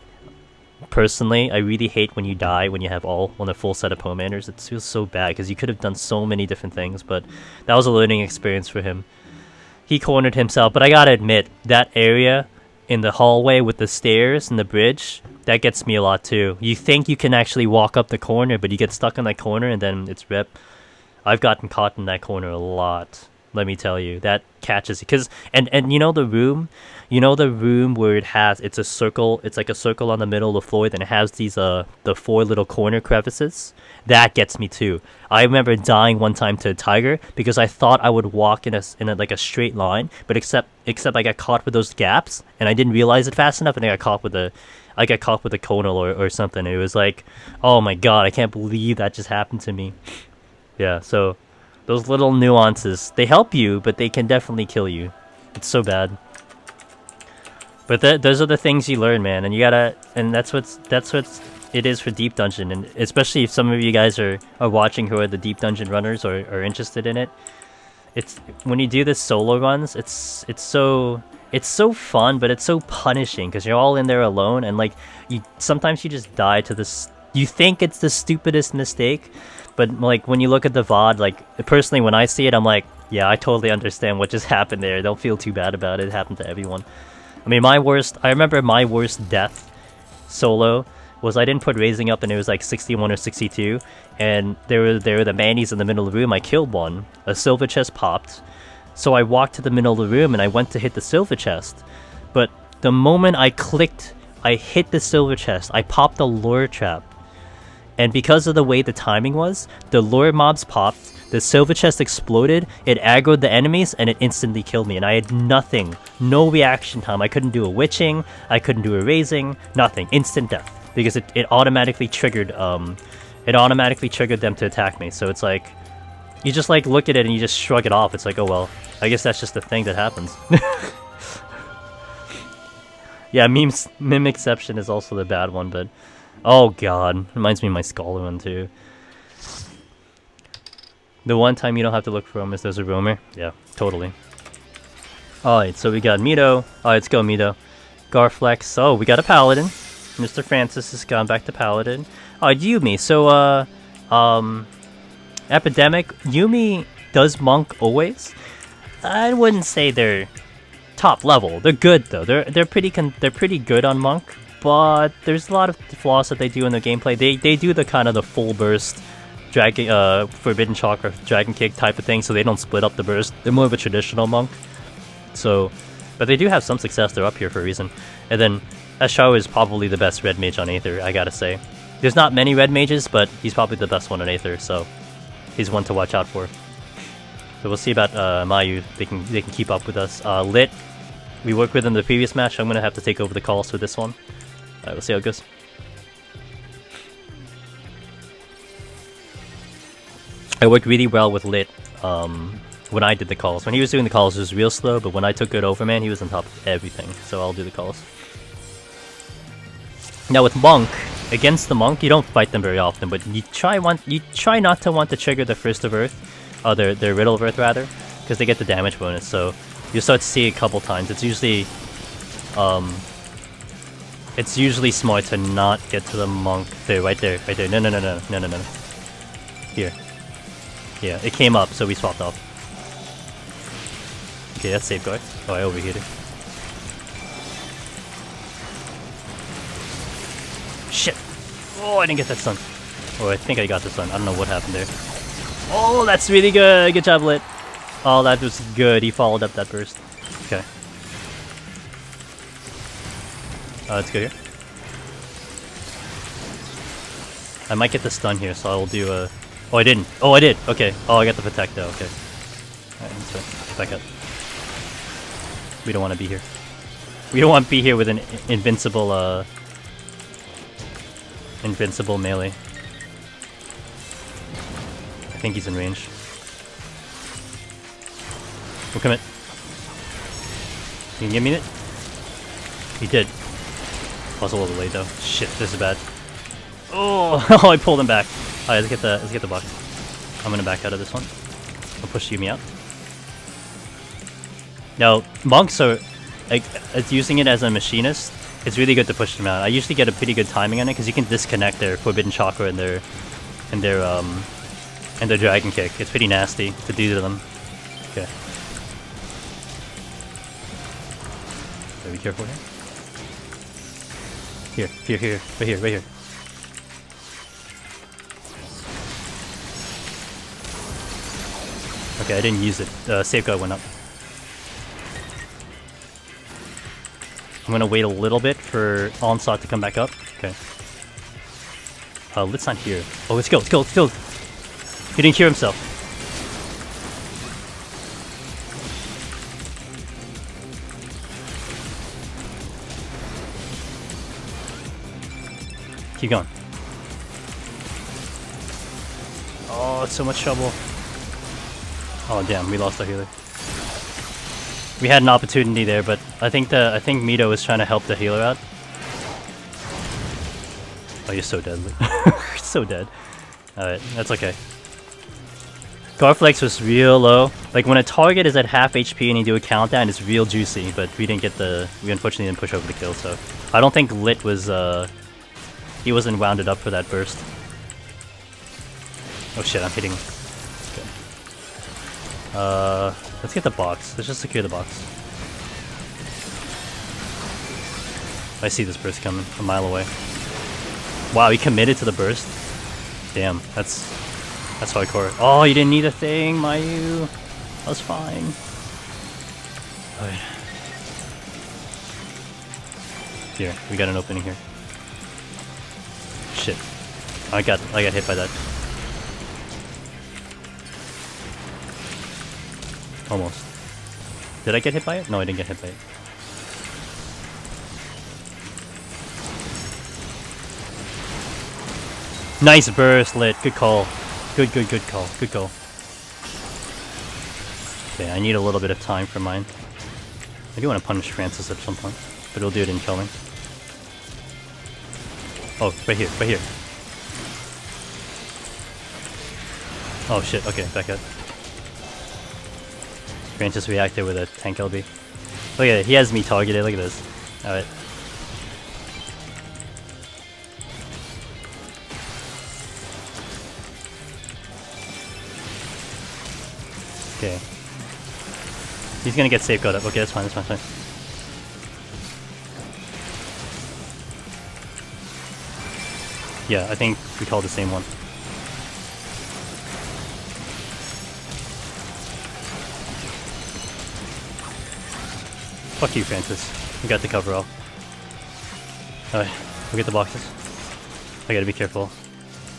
personally, I really hate when you die when you have on a full set of Pomanders. It feels so bad because you could have done so many different things, but that was a learning experience for him. He cornered himself, but I gotta admit, that area in the hallway with the stairs and the bridge, that gets me a lot too. You think you can actually walk up the corner, but you get stuck in that corner and then it's rip. I've gotten caught in that corner a lot, let me tell you. That catches you. And you know the room? You know the room where it's a circle, it's like a circle on the middle of the floor, then it has these the 4 little corner crevices? That gets me too. I remember dying one time to a tiger because I thought I would walk in a like a straight line, but except I got caught with those gaps and I didn't realize it fast enough, and I got caught with a conal or something. It was like, oh my god, I can't believe that just happened to me. Yeah, so those little nuances, they help you, but they can definitely kill you. It's so bad. But those are the things you learn, man, and you gotta, and that's what's it is for Deep Dungeon, and especially if some of you guys are watching who are the Deep Dungeon runners or are interested in it. It's when you do this solo runs, it's so fun, but it's so punishing because you're all in there alone, and like sometimes you just die to this. You think it's the stupidest mistake, but like when you look at the VOD, like personally when I see it, I'm like, yeah, I totally understand what just happened there. Don't feel too bad about it. It happened to everyone. I mean, I remember my worst death solo was I didn't put raising up and it was like 61 or 62, and there were the manies in the middle of the room. I killed one. A silver chest popped. So I walked to the middle of the room and I went to hit the silver chest. But the moment I hit the silver chest, I popped the lure trap. And because of the way the timing was, the lure mobs popped, the silver chest exploded, it aggroed the enemies, and it instantly killed me. And I had nothing, no reaction time. I couldn't do a witching, I couldn't do a raising, nothing. Instant death. Because it automatically triggered them to attack me. So it's like, you just like look at it and you just shrug it off. It's like, oh well, I guess that's just the thing that happens. Yeah, Mimexception is also the bad one, but oh god, reminds me of my Scholar one too. The one time you don't have to look for him is there's a roamer. Yeah, totally. Alright, so we got Mito. Alright, let's go Mito. Garflex. Oh, we got a Paladin. Mr. Francis has gone back to Paladin. Alright, Yuumi. So, Epidemic. Yuumi does Monk always. I wouldn't say they're top level. They're good though. They're pretty good on Monk, but there's a lot of flaws that they do in their gameplay. They do the kind of the full burst dragon Forbidden Chakra Dragon Kick type of thing, so they don't split up the burst. They're more of a traditional Monk. So, but they do have some success. They're up here for a reason. And then Ashao is probably the best red mage on Aether, I gotta say. There's not many red mages, but he's probably the best one on Aether, so he's one to watch out for. So we'll see about Mayu. They can keep up with us. Lit, we worked with in the previous match. I'm gonna have to take over the calls for this one. Alright, we'll see how it goes. I worked really well with Lit when I did the calls. When he was doing the calls, it was real slow, but when I took it over, man, he was on top of everything. So I'll do the calls. Now with Monk, against the Monk, you don't fight them very often, but you try not to want to trigger the First of Earth, their Riddle of Earth rather, because they get the damage bonus. So you'll start to see it a couple times. It's usually smart to not get to the monk. There, right there, right there. No. Here. Yeah, it came up, so we swapped off. Okay, that's safeguard. Oh, I overheated. Shit! Oh, I didn't get that stun. Oh, I think I got the stun. I don't know what happened there. Oh, that's really good! Good job, Lit. Oh, that was good. He followed up that burst. Okay. Let's go here. I might get the stun here, so I will do a... Oh, I didn't. Oh, I did. Okay. Oh, I got the protect though. Okay. Alright, let's go. Back up. We don't want to be here. We don't want to be here with an invincible, invincible melee. I think he's in range. We'll commit. You can give me it? He did. I was a little late though. Shit, this is bad. Oh, oh, I pulled him back. Alright, let's get the box. I'm gonna back out of this one. I'll push Yumi out. Now, monks are like using it as a machinist. It's really good to push them out. I usually get a pretty good timing on it because you can disconnect their forbidden chakra and their dragon kick. It's pretty nasty to do to them. Okay. So be careful here. Here, right here. Okay, I didn't use it. Safeguard went up. I'm gonna wait a little bit for Onslaught to come back up. Okay. Lit's not here. Oh, it's killed. He didn't cure himself. Keep going. Oh, it's so much trouble. Oh damn, we lost our healer. We had an opportunity there, but I think Mito was trying to help the healer out. Oh, you're so dead. So dead. Alright, that's okay. Garflex was real low. Like when a target is at half HP and you do a countdown, it's real juicy, but we unfortunately didn't push over the kill, so I don't think Lit was he wasn't wounded up for that burst. Oh shit, I'm hitting. Okay. Let's get the box. Let's just secure the box. I see this burst coming a mile away. Wow, he committed to the burst. Damn, that's hardcore. Oh, you didn't need a thing, Mayu. That was fine. Okay. Here, we got an opening here. Shit. I got hit by that. Almost. Did I get hit by it? No, I didn't get hit by it. Nice burst, Lit. Good call. Good call. Good call. Okay, I need a little bit of time for mine. I do want to punish Francis at some point, but we'll do it in killing. Oh, right here, right here. Oh shit, okay, back up. Francis reacted with a tank LB. Look at it, he has me targeted, look at this. Alright. Okay. He's gonna get safeguard up. Okay, that's fine, that's fine, that's fine. Yeah, I think we called the same one. Fuck you, Francis. We got the cover all. Alright, we'll get the boxes. I gotta be careful.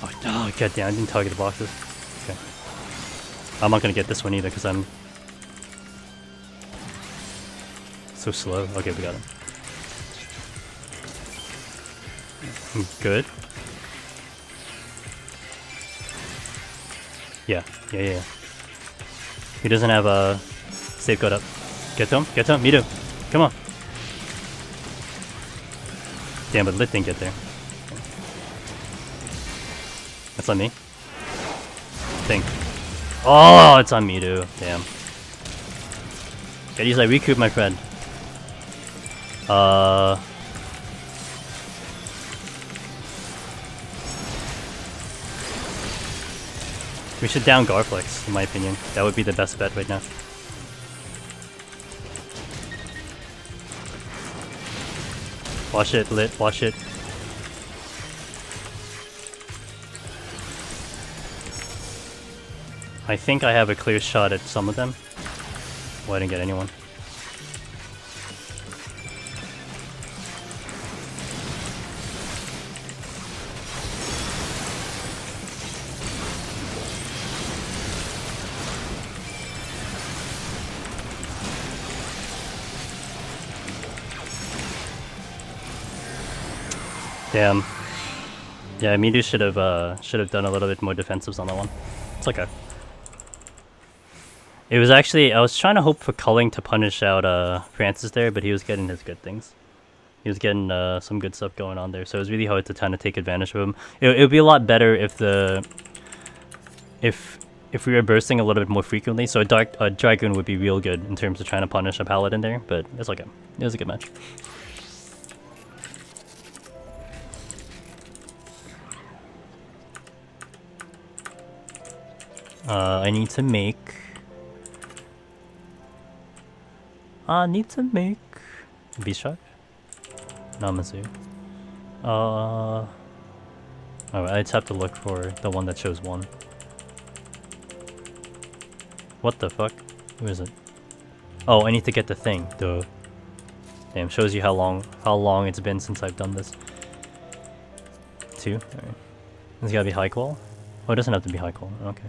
Oh, oh goddamn, I didn't target the boxes. Okay. I'm not gonna get this one either because I'm so slow. Okay, we got him. Good. Yeah. He doesn't have a safeguard up. Get to him, me too. Come on. Damn, but Lit didn't get there. That's on me. Think. Oh, it's on me too. Damn. Gotta use that recoup, my friend. We should down Garflex, in my opinion. That would be the best bet right now. Watch it, Lit, watch it. I think I have a clear shot at some of them. Well, I didn't get anyone. Damn. Yeah, Midu should have done a little bit more defensives on that one. It's okay. It was actually, I was trying to hope for Culling to punish out Francis there, but he was getting his good things. He was getting some good stuff going on there, so it was really hard to kind of take advantage of him. It would be a lot better if if we were bursting a little bit more frequently, so a Dragoon would be real good in terms of trying to punish a Paladin there, but it's okay. It was a good match. I need to make Beast Shot? Namazu. Alright, I just have to look for the one that shows 1. What the fuck? Who is it? Oh, I need to get the thing. Duh. Damn, shows you how long it's been since I've done this. 2? Alright. It's gotta be high qual? Oh, it doesn't have to be high qual. Okay.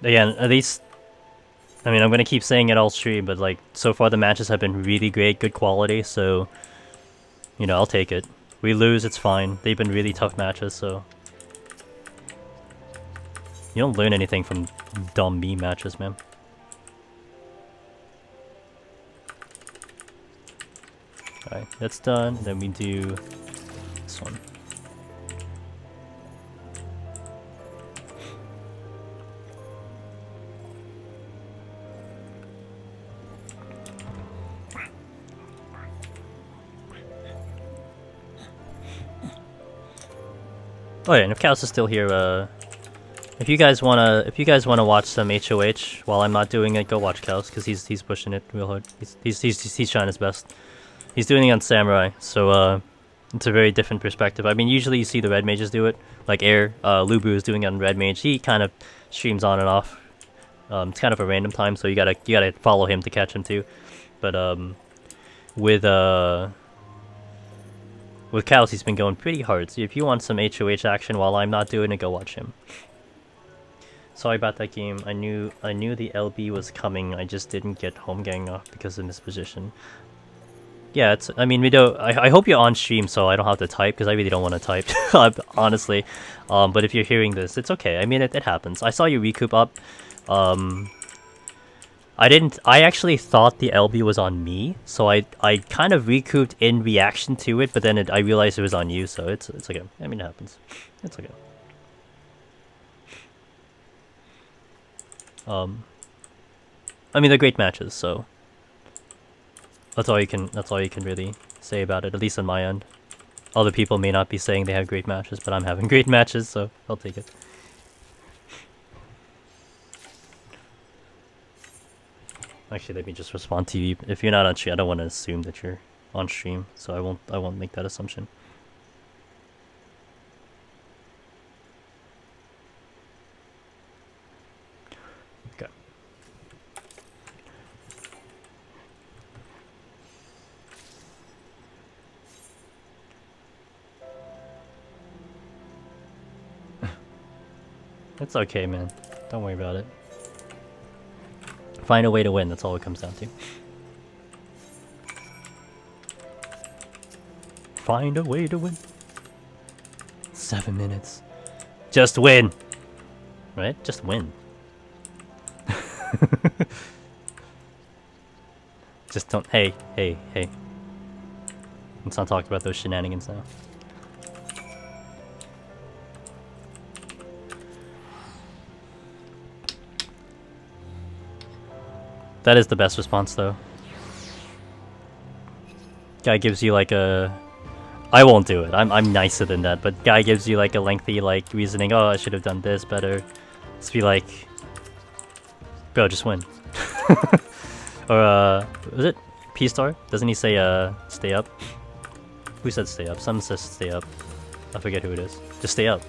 Again, at least, I mean, I'm gonna keep saying it all stream, but like, so far the matches have been really great, good quality, so, you know, I'll take it. We lose, it's fine. They've been really tough matches, so. You don't learn anything from dumb meme matches, man. Alright, that's done, then we do this one. Oh yeah, and if Chaos is still here, if you guys wanna watch some HOH while I'm not doing it, go watch Chaos because he's pushing it real hard. He's trying his best. He's doing it on Samurai, so it's a very different perspective. I mean, usually you see the red mages do it, like Air. Lubu is doing it on red mage. He kind of streams on and off. It's kind of a random time, so you gotta follow him to catch him too. But with Chaos, he's been going pretty hard, so if you want some HOH action while I'm not doing it, go watch him. Sorry about that game. I knew the LB was coming, I just didn't get home gang off because of misposition. Yeah, I mean, I hope you're on stream so I don't have to type, because I really don't want to type, honestly. But if you're hearing this, it's okay. I mean, it happens. I saw you recoup up. I actually thought the LB was on me, so I kind of recouped in reaction to it, but then I realized it was on you, so it's okay. I mean, it happens. It's okay. I mean, they're great matches, so that's all you can really say about it, at least on my end. Other people may not be saying they have great matches, but I'm having great matches, so I'll take it. Actually, let me just respond to you. If you're not on stream, I don't want to assume that you're on stream, so I won't make that assumption. Okay. It's okay, man. Don't worry about it. Find a way to win, that's all it comes down to. Find a way to win. 7 minutes. Just win! Right? Just win. Just don't... Hey. Let's not talk about those shenanigans now. That is the best response though. Guy gives you like a... I won't do it. I'm nicer than that, but guy gives you like a lengthy like reasoning. Oh, I should have done this better. Just be like, bro, just win. Or was it P-Star? Doesn't he say stay up? Who said stay up? Someone says stay up. I forget who it is. Just stay up.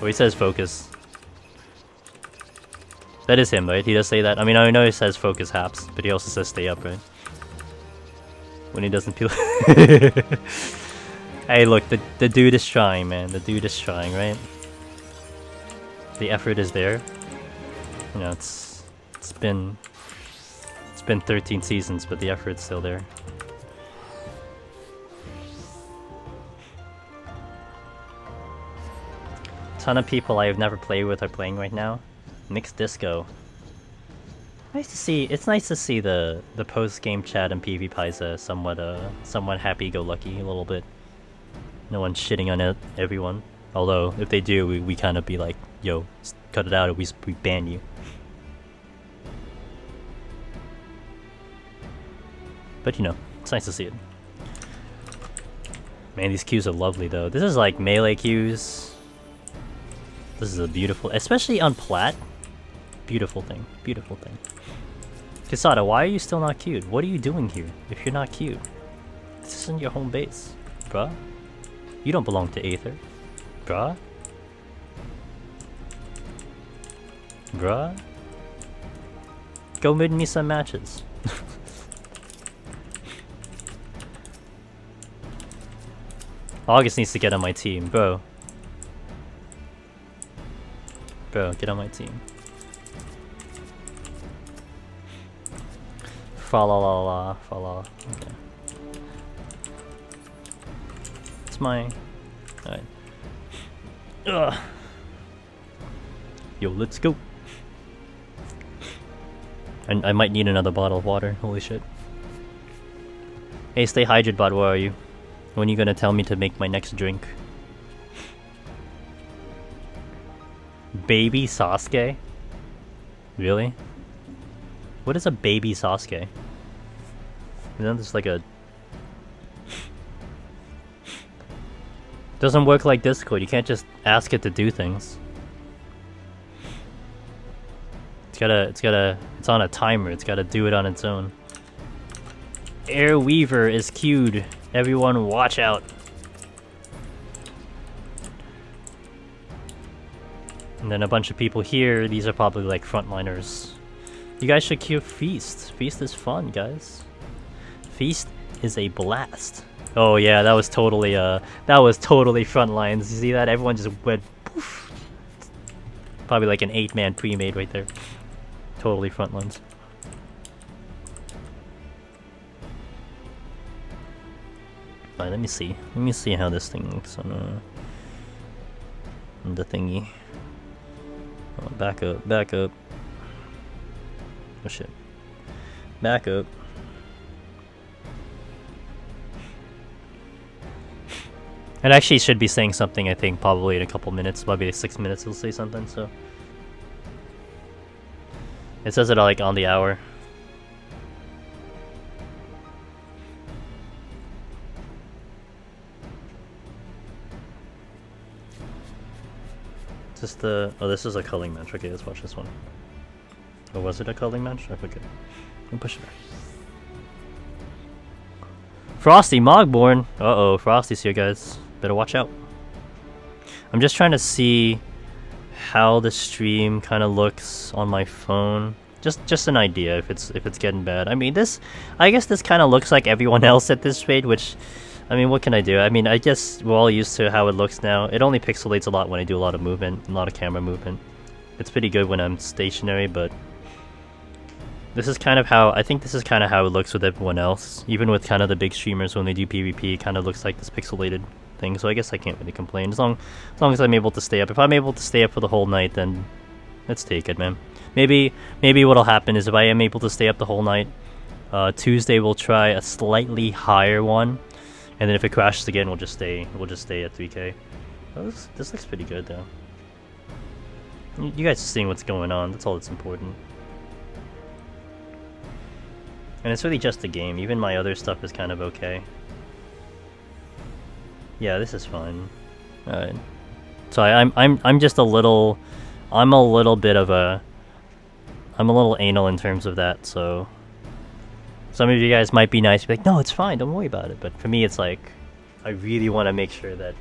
Or he says focus. That is him, right? He does say that. I mean, I know he says focus haps, but he also says stay up, right? When he doesn't peel. Hey, look, the dude is trying, man. The dude is trying, right? The effort is there. You know, it's been 13 seasons, but the effort's still there. Ton of people I have never played with are playing right now. Mixed disco. Nice to see. It's nice to see the post game chat and PvP is somewhat happy-go-lucky a little bit. No one's shitting on everyone. Although if they do, we kind of be like, yo, cut it out, or we ban you. But you know, it's nice to see it. Man, these queues are lovely though. This is like melee queues. This is a beautiful, especially on plat. Beautiful thing, beautiful thing. Kasada, why are you still not queued? What are you doing here if you're not queued? This isn't your home base, bruh. You don't belong to Aether, bruh. Bruh. Go win me some matches. August needs to get on my team, bro. Bro, get on my team. Fa-la-la-la, fa-la. Okay. It's my... Alright. Ugh. Yo, let's go. I might need another bottle of water. Holy shit. Hey, stay hydrated, bud. Where are you? When are you gonna tell me to make my next drink? Baby Sasuke? Really? What is a baby Sasuke? Isn't this like a... Doesn't work like Discord. You can't just ask it to do things. It's on a timer. It's gotta do it on its own. Air Weaver is queued. Everyone watch out. And then a bunch of people here. These are probably like frontliners. You guys should queue Feast. Feast is fun, guys. Feast is a blast. Oh yeah, that was totally front lines. You see that? Everyone just went poof. Probably like an 8-man pre-made right there. Totally front lines. Alright, let me see. Let me see how this thing looks on the thingy. Oh, back up, back up. Oh shit. Back up. It actually should be saying something, I think, probably in a couple minutes. Maybe 6 minutes it'll say something, so. It says it like on the hour. Just the... Oh, this is a culling match. Okay, let's watch this one. Or was it a culling match? I forget. Let me push it back. Frosty Mogborn! Uh-oh, Frosty's here, guys. Better watch out. I'm just trying to see how the stream kind of looks on my phone. Just an idea if it's getting bad. I mean, I guess this kind of looks like everyone else at this rate, which, I mean, what can I do? I mean, I guess we're all used to how it looks now. It only pixelates a lot when I do a lot of movement, a lot of camera movement. It's pretty good when I'm stationary, but this is kind of how, I think this is kind of how it looks with everyone else. Even with kind of the big streamers when they do PvP, it kind of looks like this pixelated thing, so I guess I can't really complain as long as I'm able to stay up. If I'm able to stay up for the whole night, then let's take it, man. Maybe what'll happen is if I am able to stay up the whole night, Tuesday we'll try a slightly higher one, and then if it crashes again, we'll just stay at 3K. Oh, this looks pretty good though. You guys are seeing what's going on. That's all that's important. And it's really just the game. Even my other stuff is kind of okay. Yeah, this is fine. Alright. So I'm just a little... I'm a little bit of a... I'm a little anal in terms of that, so... Some of you guys might be nice, be like, no, it's fine, don't worry about it. But for me, it's like, I really want to make sure that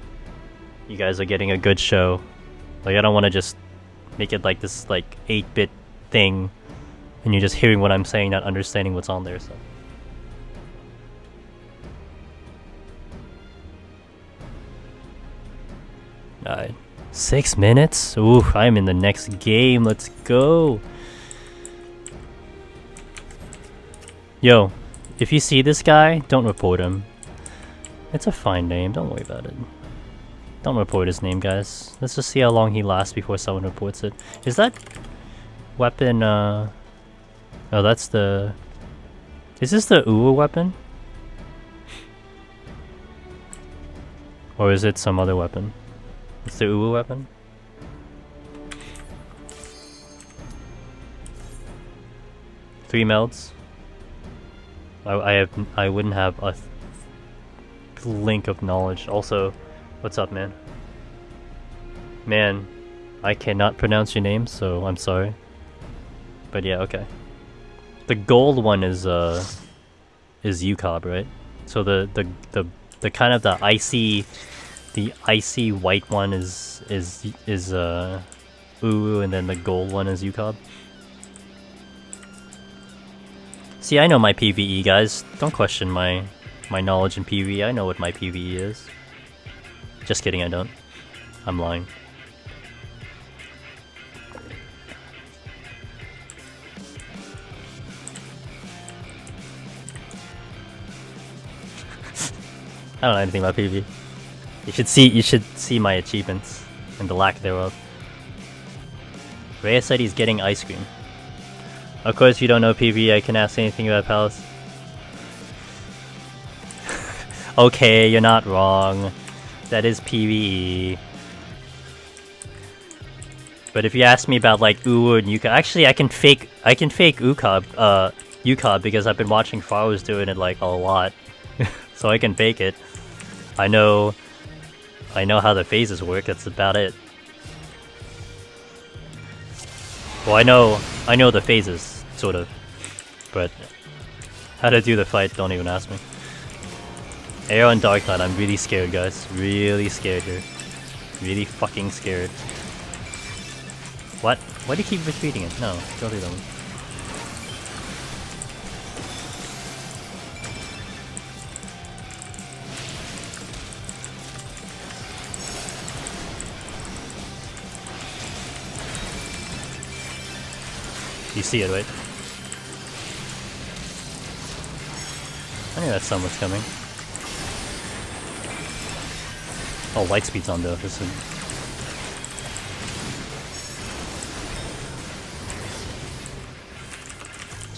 you guys are getting a good show. Like, I don't want to just make it like this, like, 8-bit thing, and you're just hearing what I'm saying, not understanding what's on there, so... Alright. 6 minutes? Ooh, I'm in the next game, let's go! Yo, if you see this guy, don't report him. It's a fine name, don't worry about it. Don't report his name, guys. Let's just see how long he lasts before someone reports it. Is that weapon, Oh, that's the... Is this the Uwu weapon? Or is it some other weapon? It's the Uwu weapon? Three melds? I wouldn't have a link of knowledge. Also, what's up, man? Man, I cannot pronounce your name, so I'm sorry. But yeah, okay. The gold one is UCOB, right? So the kind of the icy white one is Uwu, and then the gold one is UCOB. See, I know my PvE, guys. Don't question my knowledge in PvE. I know what my PvE is. Just kidding, I don't. I'm lying. I don't know anything about PvE. You should see my achievements and the lack thereof. Rhea said he's getting ice cream. Of course, if you don't know PvE, I can ask anything about Palace. Okay, you're not wrong. That is PvE. But if you ask me about like Uwu and UCOB, actually I can fake UCOB because I've been watching Faros doing it like a lot. So I can fake it. I know how the phases work, that's about it. Well, I know the phases, sort of, but how to do the fight, don't even ask me. Arrow and Dark Knight, I'm really scared, guys. Really scared here. Really fucking scared. What? Why do you keep retreating it? No, don't do that one. You see it, right? I knew that sun was coming. Oh, light speed's on though. This is...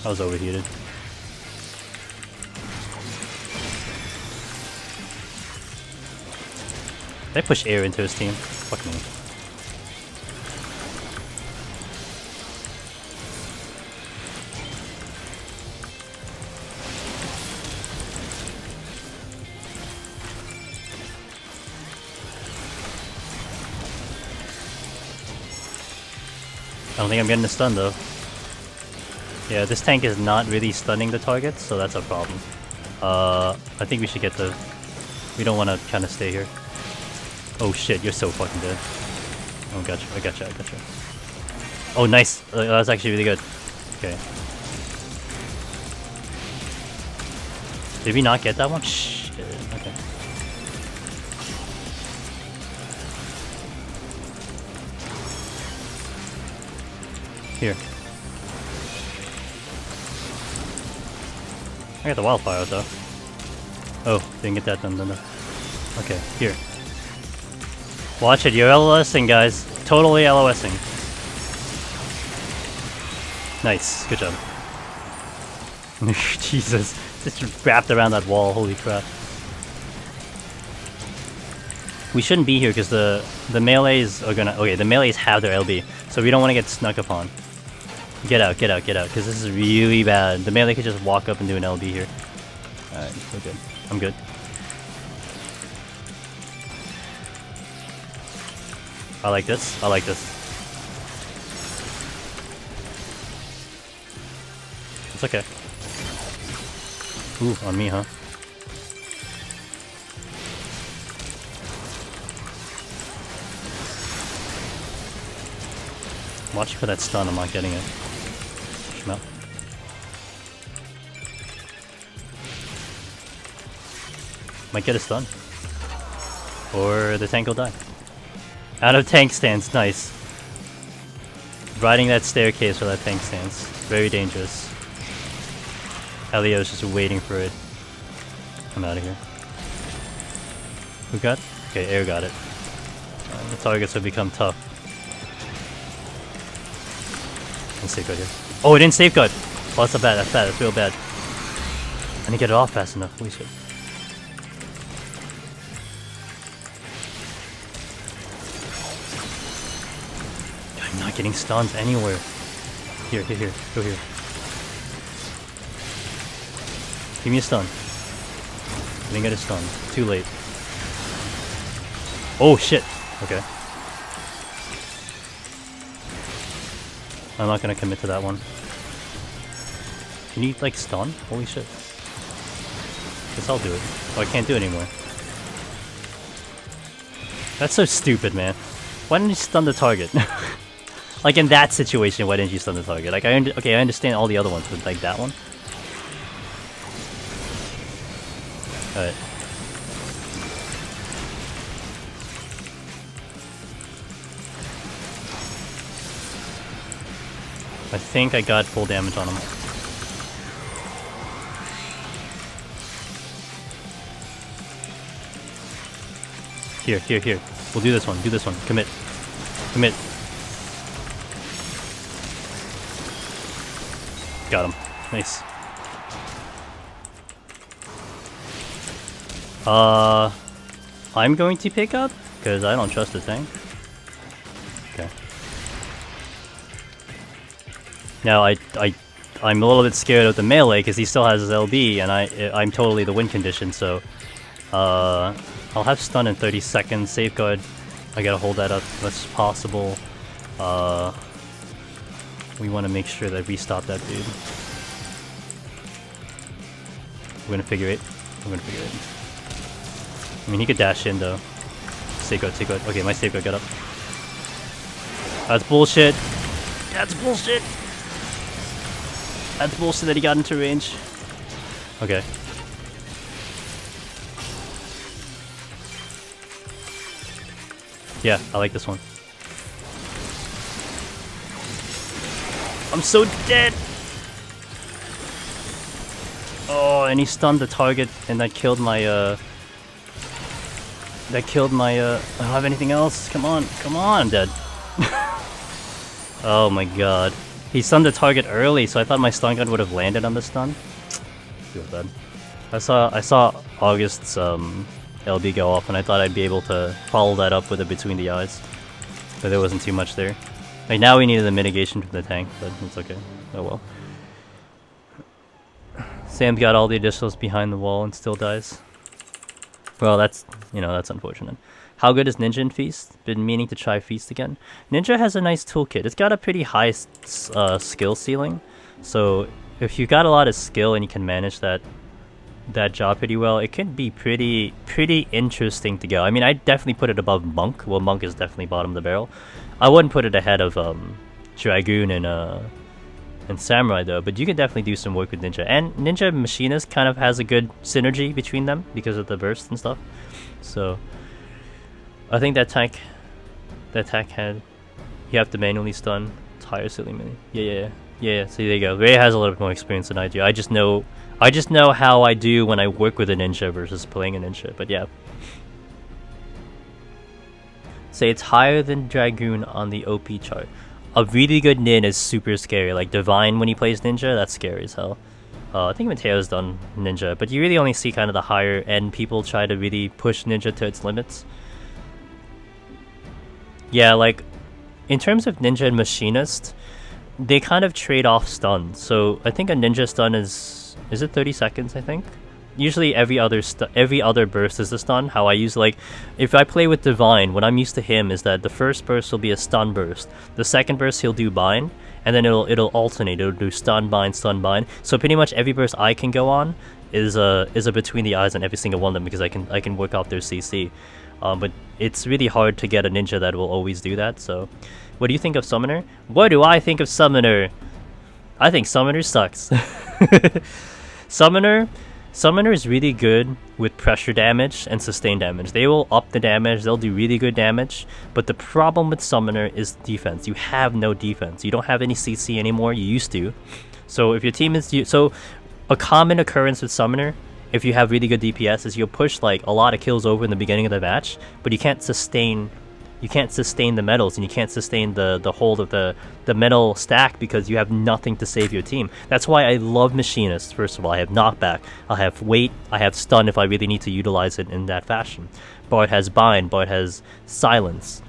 I was overheated. Did I push air into his team? Fuck me. I don't think I'm getting a stun though. Yeah, this tank is not really stunning the targets, so that's a problem. I think we should get the... We don't want to kind of stay here. Oh shit, you're so fucking dead. Oh, gotcha, I gotcha. Oh, nice! That was actually really good. Okay. Did we not get that one? Shit, okay. Here. I got the wildfire though. Oh, didn't get that done. Okay, here. Watch it, you're LOSing, guys. Totally LOSing. Nice, good job. Jesus, just wrapped around that wall, holy crap. We shouldn't be here because the melees are gonna... Okay, the melees have their LB, so we don't want to get snuck upon. Get out, get out, get out, because this is really bad. The melee could just walk up and do an LB here. Alright, we're good. I'm good. I like this. I like this. It's okay. Ooh, on me, huh? Watch for that stun, I'm not getting it. Schmelt. Might get a stun. Or the tank will die. Out of tank stance, nice. Riding that staircase for that tank stance. Very dangerous. Elio's just waiting for it. I'm out of here. Who got? Okay, Air got it. The targets have become tough. Safeguard here. Oh, it didn't safeguard! Oh, that's bad, that's real bad. I didn't get it off fast enough, holy shit. I'm not getting stuns anywhere. Here, here, here, go here. Give me a stun. I didn't get a stun. Too late. Oh shit! Okay. I'm not gonna commit to that one. Can you, like, stun? Holy shit. Guess I'll do it. Oh, I can't do it anymore. That's so stupid, man. Why didn't you stun the target? Like, in that situation, why didn't you stun the target? Like, okay, I understand all the other ones, but, like, that one? Alright. I think I got full damage on him. Here, here, here. We'll do this one, do this one. Commit. Commit. Got him. Nice. I'm going to pick up, because I don't trust the tank. Okay. Now, I'm a little bit scared of the melee because he still has his LB and I'm totally the win condition, so I'll have stun in 30 seconds, safeguard. I gotta hold that up as much as possible. We want to make sure that we stop that dude. We're gonna figure it. We're gonna figure it. I mean, he could dash in though. Safeguard, safeguard. Okay, my safeguard got up. That's bullshit. That's bullshit. That's bullshit that he got into range. Okay. Yeah, I like this one. I'm so dead! Oh, and he stunned the target, and that killed my, I don't have anything else. Come on, come on, I'm dead. Oh my god. He stunned the target early, so I thought my stun gun would have landed on the stun. Feel bad. I saw August's LB go off, and I thought I'd be able to follow that up with it between the eyes. But there wasn't too much there. Like, now we needed the mitigation from the tank, but it's okay. Oh well. Sam got all the additionals behind the wall and still dies. Well, that's, you know, that's unfortunate. How good is Ninja in Feast? Been meaning to try Feast again. Ninja has a nice toolkit. It's got a pretty high skill ceiling. So if you got a lot of skill and you can manage that job pretty well, it can be pretty interesting to go. I mean, I definitely put it above Monk. Well, Monk is definitely bottom of the barrel. I wouldn't put it ahead of Dragoon and Samurai though, but you can definitely do some work with Ninja. And Ninja Machinist kind of has a good synergy between them because of the burst and stuff. So I think that tank had, you have to manually stun tire ceiling mini. Yeah. So there you go. Ray has a little bit more experience than I do. I just know how I do when I work with a ninja versus playing a ninja. But yeah. Say it's higher than Dragoon on the OP chart. A really good nin is super scary. Like Divine when he plays ninja, that's scary as hell. I think Mateo's done ninja, but you really only see kind of the higher end people try to really push ninja to its limits. Yeah, like in terms of ninja and machinist, they kind of trade off stun. So I think a ninja stun is it 30 seconds, I think? Usually every other burst is a stun. How I use, like, if I play with Divine, what I'm used to him is that the first burst will be a stun burst. The second burst he'll do bind, and then it'll alternate. It'll do stun bind, stun bind. So pretty much every burst I can go on is a between the eyes on every single one of them, because I can work out their CC. But it's really hard to get a ninja that will always do that. So what do you think of Summoner? What do I think of Summoner? I think Summoner sucks. Summoner is really good with pressure damage and sustain damage. They will up the damage, they'll do really good damage, but the problem with Summoner is defense. You have no defense. You don't have any CC anymore, you used to. So if your team is... So a common occurrence with Summoner, if you have really good DPS, is you'll push like a lot of kills over in the beginning of the match, but you can't sustain the medals, and you can't sustain the hold of the medal stack because you have nothing to save your team. That's why I love Machinist. First of all, I have knockback, I have weight, I have stun if I really need to utilize it in that fashion. Bard has bind, Bard has silence.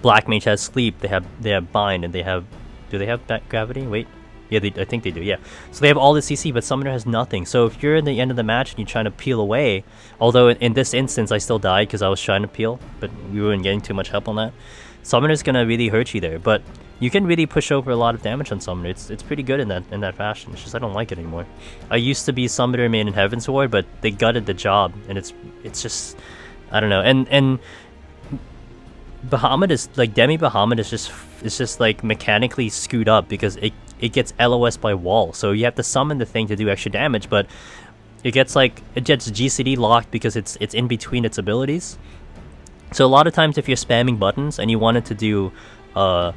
Black Mage has sleep, they have bind, and they have... Do they have gravity? Wait. Yeah, I think they do, yeah. So they have all the CC, but Summoner has nothing. So if you're in the end of the match and you're trying to peel away, although in this instance I still died because I was trying to peel, but we weren't getting too much help on that, Summoner's gonna really hurt you there. But you can really push over a lot of damage on Summoner. It's pretty good in that fashion. It's just I don't like it anymore. I used to be Summoner main in Heaven's Ward, but they gutted the job, and it's just... I don't know. And Bahamut is... Like, Demi Bahamut is just like mechanically screwed up because it gets LOS by wall, so you have to summon the thing to do extra damage, but it gets GCD locked because it's in between its abilities. So a lot of times if you're spamming buttons and you wanted to do to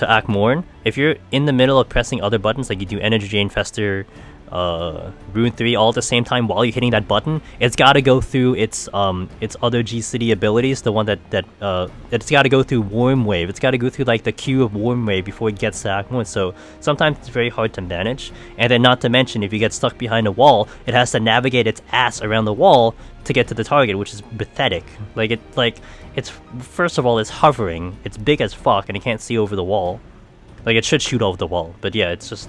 act Morn, if you're in the middle of pressing other buttons, like you do Energy Drain, Fester, Rune 3 all at the same time while you're hitting that button, it's got to go through its other GCD abilities, the one that it's got to go through Warm Wave. It's got to go through like the queue of Warm Wave before it gets to Act 1, so sometimes it's very hard to manage. And then not to mention, if you get stuck behind a wall, it has to navigate its ass around the wall to get to the target, which is pathetic. It's first of all, it's hovering, it's big as fuck, and it can't see over the wall. Like, it should shoot over the wall, but yeah, it's just...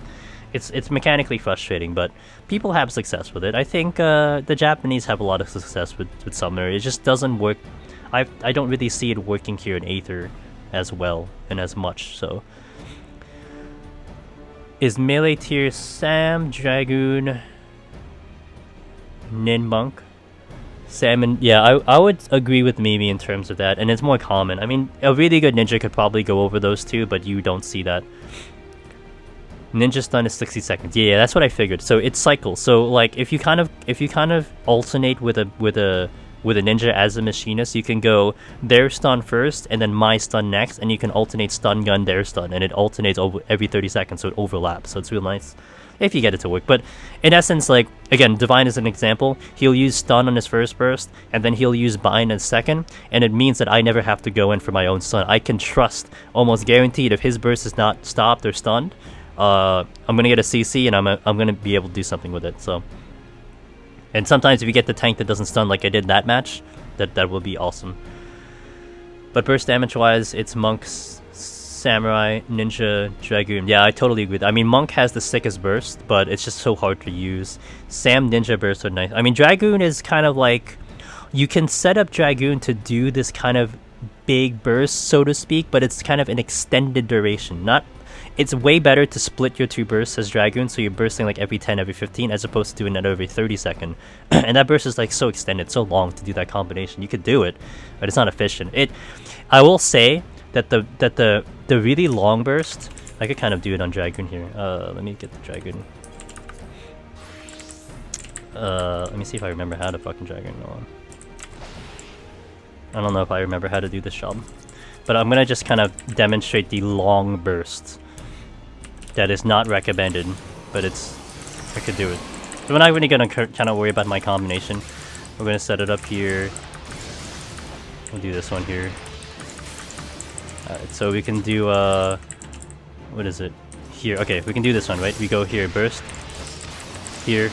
It's mechanically frustrating, but people have success with it. I think the Japanese have a lot of success with Summoner. It just doesn't work. I don't really see it working here in Aether as well and as much, so... Is melee tier Sam, Dragoon, Nin Monk? Sam and... Yeah, I would agree with Mimi in terms of that, and it's more common. I mean, a really good ninja could probably go over those two, but you don't see that. Ninja stun is 60 seconds. Yeah, that's what I figured. So it cycles. So like if you kind of alternate with a ninja as a machinist, you can go their stun first and then my stun next, and you can alternate stun gun their stun, and it alternates over every 30 seconds, so it overlaps. So it's real nice if you get it to work. But in essence, like again, Divine is an example. He'll use stun on his first burst, and then he'll use bind on second, and it means that I never have to go in for my own stun. I can trust, almost guaranteed, if his burst is not stopped or stunned, I'm gonna get a CC and I'm gonna be able to do something with it. So, and sometimes if you get the tank that doesn't stun like I did in that match, that will be awesome. But burst damage wise, it's Monks, Samurai, Ninja, Dragoon. Yeah, I totally agree. I mean, Monk has the sickest burst, but it's just so hard to use. Sam Ninja bursts are nice. I mean, Dragoon is kind of like, you can set up Dragoon to do this kind of big burst, so to speak, but it's kind of an extended duration. It's way better to split your two bursts as Dragoon, so you're bursting like every 10, every 15, as opposed to doing that every 30 second. And that burst is like so extended, so long to do that combination. You could do it, but it's not efficient. I will say that the really long burst, I could kind of do it on Dragoon here. Let me get the Dragoon. Let me see if I remember how to fucking Dragoon. Hold on. I don't know if I remember how to do this job, but I'm gonna just kind of demonstrate the long burst. That is not recommended, but I could do it. So we're not really gonna kind of worry about my combination. We're gonna set it up here. We'll do this one here. Alright, so we can do what is it? Here. Okay, we can do this one, right? We go here, burst. Here.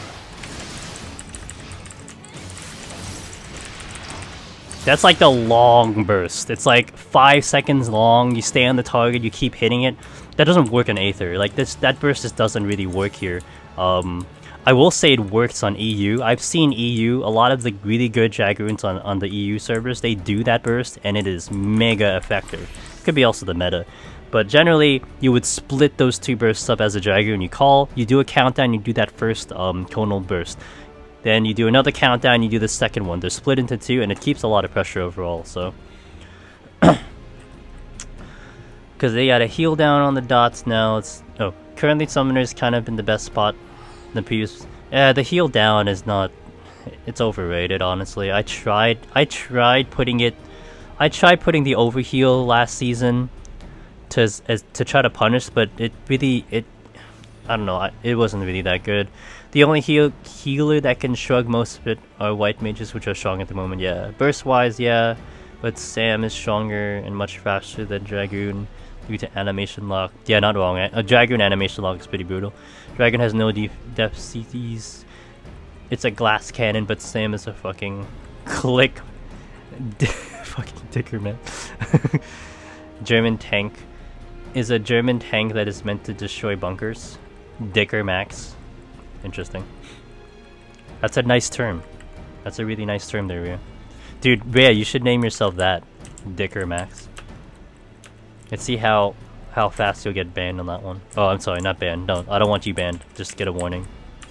That's like the long burst. It's like 5 seconds long. You stay on the target, you keep hitting it. That doesn't work on Aether. Like that burst just doesn't really work here. I will say it works on EU. I've seen EU, a lot of the really good Dragoons on the EU servers, they do that burst, and it is mega effective. Could be also the meta. But generally, you would split those two bursts up as a Dragoon. You call, you do a countdown, you do that first tonal burst. Then you do another countdown, you do the second one. They're split into two, and it keeps a lot of pressure overall, so... Because they got a heal down on the dots now. Currently Summoner's kind of in the best spot. The previous... the heal down is not... It's overrated, honestly. I tried putting the overheal last season to try to punish, but it I don't know, it wasn't really that good. The only healer that can shrug most of it are white mages, which are strong at the moment, yeah. Burst-wise, yeah, but Sam is stronger and much faster than Dragoon due to animation lock. Yeah, not wrong. A Dragoon animation lock is pretty brutal. Dragon has no def CTs. It's a glass cannon, but Sam is a fucking click. Fucking dicker, man. German tank is a German tank that is meant to destroy bunkers. Dicker Max. Interesting. That's a nice term. That's a really nice term there, Rhea. Dude, Rhea, you should name yourself that. Dicker Max. Let's see how fast you'll get banned on that one. Oh, I'm sorry, not banned. No, I don't want you banned. Just get a warning.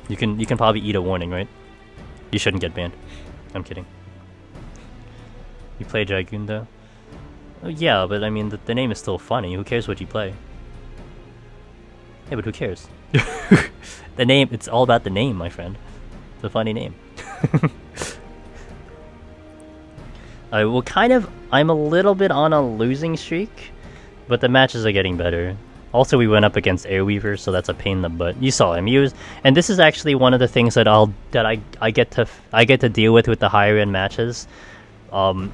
You can probably eat a warning, right? You shouldn't get banned. I'm kidding. You play Dragoon though? Oh, yeah, but I mean the name is still funny. Who cares what you play? Yeah, but who cares? The name, it's all about the name, my friend. It's a funny name. I'm a little bit on a losing streak, but the matches are getting better. Also, we went up against Airweaver, so that's a pain in the butt. You saw him. And this is actually one of the things that I get to deal with the higher end matches.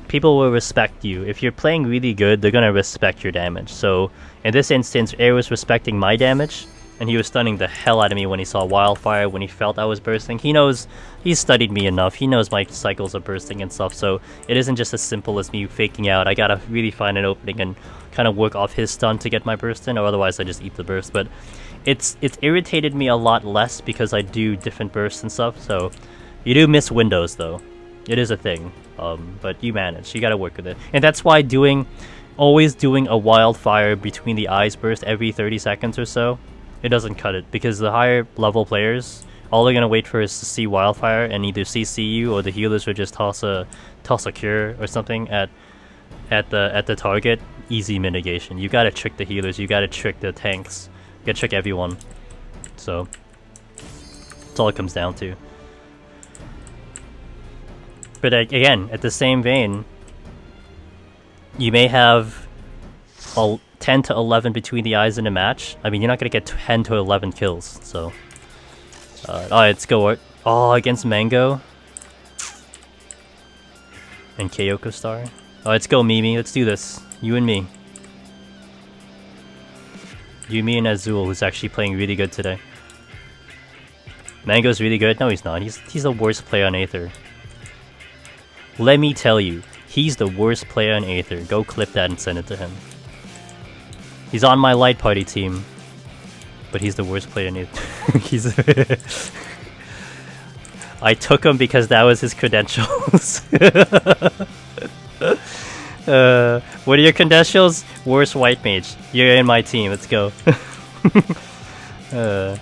People will respect you. If you're playing really good, they're gonna respect your damage. So in this instance, Air was respecting my damage, and he was stunning the hell out of me when he saw Wildfire, when he felt I was bursting. He's studied me enough. He knows my cycles of bursting and stuff, so it isn't just as simple as me faking out. I gotta really find an opening and kind of work off his stun to get my burst in, or otherwise I just eat the burst. But it's irritated me a lot less because I do different bursts and stuff, so you do miss windows though. It is a thing, but you manage. You gotta work with it. And that's why always doing a Wildfire between the eyes burst every 30 seconds or so, it doesn't cut it, because the higher level players, all they're gonna wait for is to see Wildfire and either CC you, or the healers would just toss a cure or something at the target. Easy mitigation. You gotta trick the healers, you gotta trick the tanks, you gotta trick everyone. So that's all it comes down to. But again, at the same vein, you may have 10 to 11 between the eyes in a match. I mean, you're not gonna get 10 to 11 kills, so... Alright, let's go. Oh, against Mango. And Kyoko Star. Alright, let's go, Mimi. Let's do this. You and me. You, me, and Azul, who's actually playing really good today. Mango's really good? No, he's not. He's the worst player on Aether. Let me tell you, he's the worst player on Aether. Go clip that and send it to him. He's on my light party team, but he's the worst player on Aether. I took him because that was his credentials. What are your credentials? Worst white mage. You're in my team. Let's go. The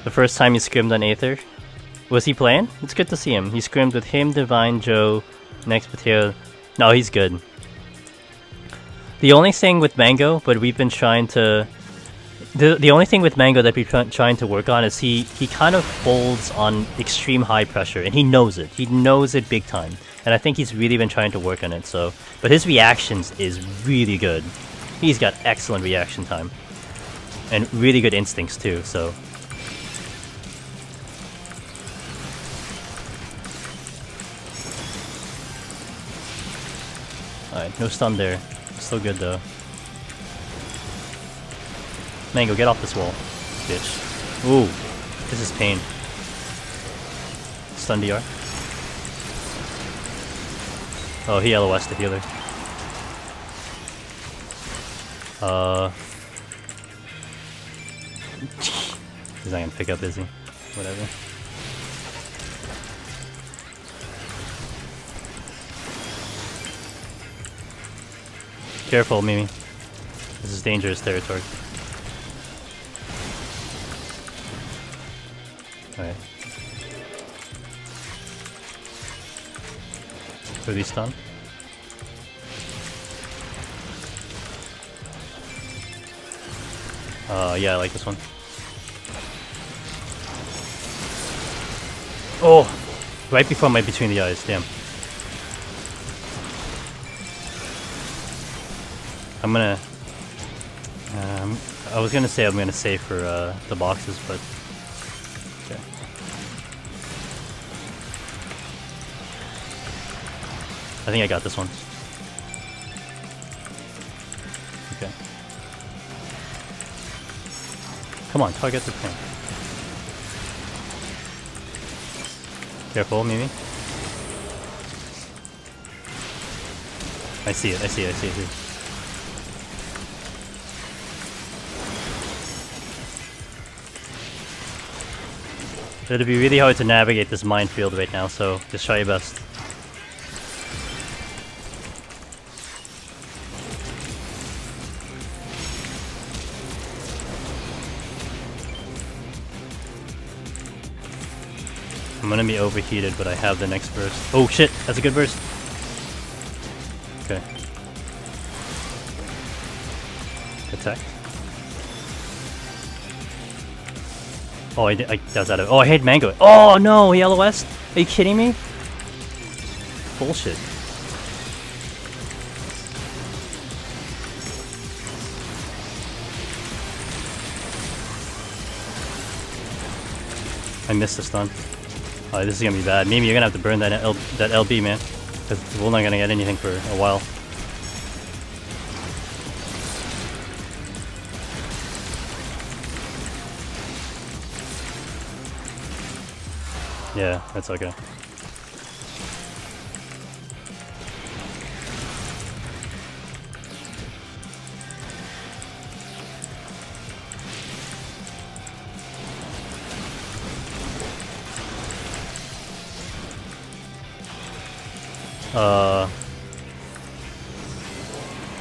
first time he scrimmed on Aether. Was he playing? It's good to see him. He scrimmed with him, Divine, Joe, next Potato. No, he's good. The only thing with Mango, but we've been trying to... The only thing with Mango that we've been trying to work on is he kind of folds on extreme high pressure, and he knows it. He knows it big time. And I think he's really been trying to work on it, so... But his reactions is really good. He's got excellent reaction time. And really good instincts too, so... Alright, no stun there. Still good though. Mango, get off this wall, bitch. Ooh, this is pain. Stun DR. Oh, he LOS'd the healer. He's not gonna pick up, is he? Whatever. Careful, Mimi. This is dangerous territory. Alright. Really stun. Yeah, I like this one. Oh! Right before my between the eyes, damn. I'm gonna... I was gonna say I'm gonna save for the boxes, but... Okay. I think I got this one. Okay. Come on, target the thing. Careful, Mimi. I see it, I see it, I see it. It'll be really hard to navigate this minefield right now, so just try your best. I'm gonna be overheated, but I have the next burst. Oh shit, that's a good burst. Okay. Attack. Oh, I was out of. Oh, I hate mango. Oh no, he LOS? Are you kidding me? Bullshit. I missed the stun. Oh, this is gonna be bad. Mimi, you're gonna have to burn that that LB, man. Because we're not gonna get anything for a while. Yeah, that's okay.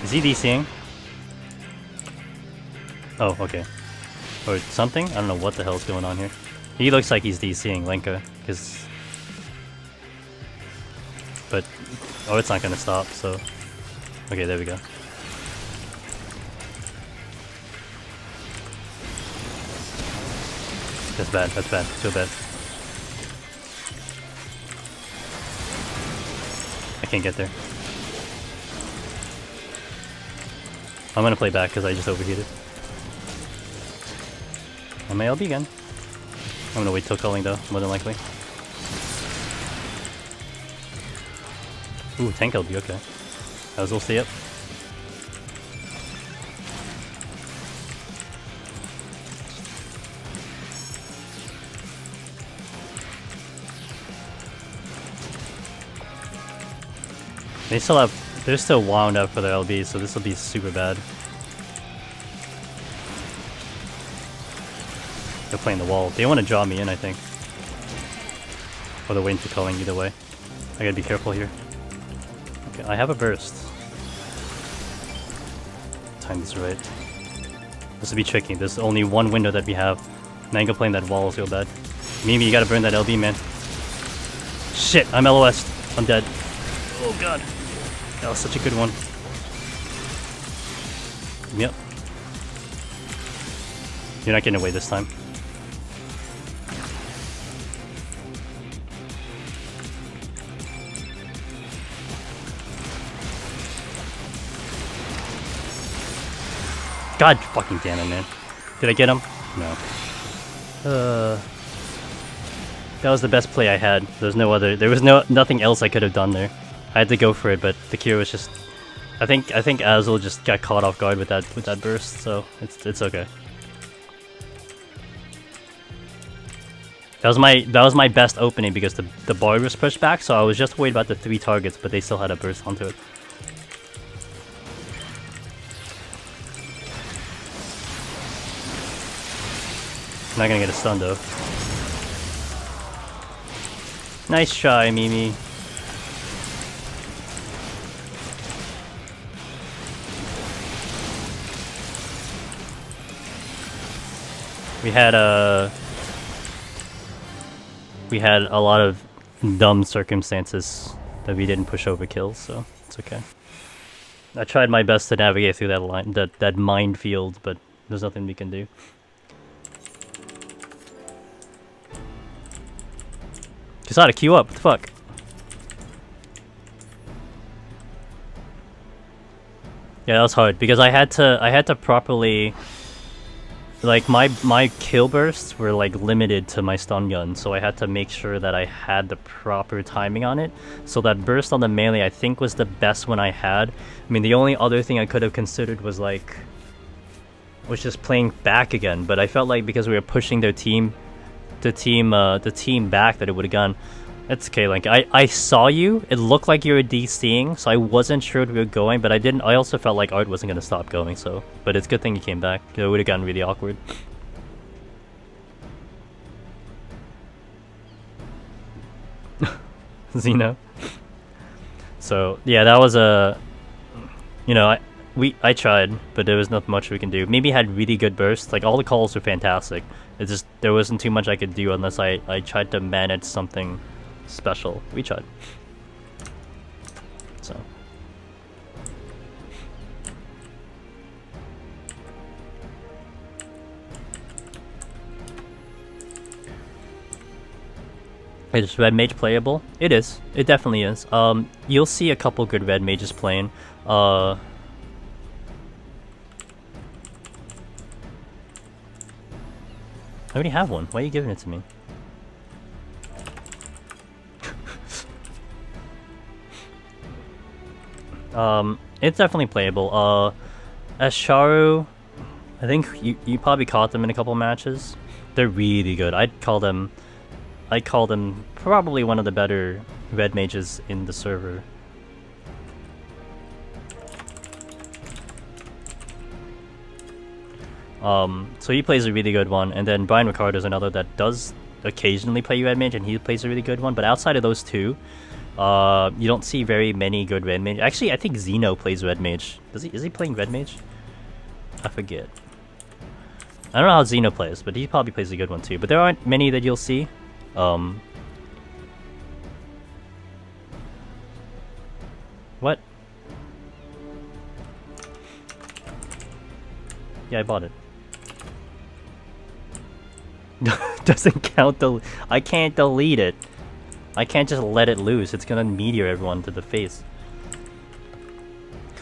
Is he DCing? Oh, okay. Or something? I don't know what the hell's going on here. He looks like he's DCing Lenka, because... But... Oh, it's not gonna stop, so... Okay, there we go. That's bad, that's bad, so bad. I can't get there. I'm gonna play back because I just overheated. On my LB again. I'm gonna wait till culling though, more than likely. Ooh, tank LB, okay. As we'll stay up. They still have, they're still wound up for their LB, so this will be super bad. They're playing the wall. They want to draw me in, I think. Or they're waiting for culling either way. I gotta be careful here. Okay, I have a burst. Time this right. This will be tricky. There's only one window that we have. Mango playing that wall is real bad. Mimi, you gotta burn that LB, man. Shit, I'm LOS'd. I'm dead. Oh god. That was such a good one. Yep. You're not getting away this time. God fucking damn it, man. Did I get him? No. That was the best play I had. There's no other. There was nothing else I could have done there. I had to go for it, but the Kira was just. I think Azul just got caught off guard with that burst, so it's okay. That was my best opening because the bar was pushed back, so I was just worried about the 3 targets, but they still had a burst onto it. I'm not gonna get a stun though. Nice try, Mimi. We had a lot of dumb circumstances that we didn't push over kills, so it's okay. I tried my best to navigate through that minefield, but there's nothing we can do. Just had to queue up. What the fuck? Yeah, that was hard because I had to properly, like, my kill bursts were like limited to my stun gun, so I had to make sure that I had the proper timing on it. So that burst on the melee I think was the best one I had. I mean, the only other thing I could have considered was just playing back again, but I felt like because we were pushing the team back that it would have gone. It's okay, like I saw you, it looked like you were DCing, so I wasn't sure if we were going, but I also felt like Art wasn't gonna stop going, so but it's a good thing you came back. It would have gotten really awkward. Xeno. So yeah, that was a I tried, but there was not much we can do. Maybe had really good bursts, like all the calls were fantastic. It's just there wasn't too much I could do unless I tried to manage something special. We tried. So is red mage playable? It is. It definitely is. You'll see a couple good red mages playing. I already have one. Why are you giving it to me? It's definitely playable. Asharu, I think you probably caught them in a couple matches. They're really good. I'd call them probably one of the better red mages in the server. So he plays a really good one, and then Brian Ricardo is another that does occasionally play red mage, and he plays a really good one. But outside of those two, you don't see very many good red mage. Actually, I think Xeno plays red mage. Is he playing red mage? I forget. I don't know how Xeno plays, but he probably plays a good one too. But there aren't many that you'll see. What? Yeah, I bought it. Doesn't count I can't delete it. I can't just let it loose. It's gonna meteor everyone to the face.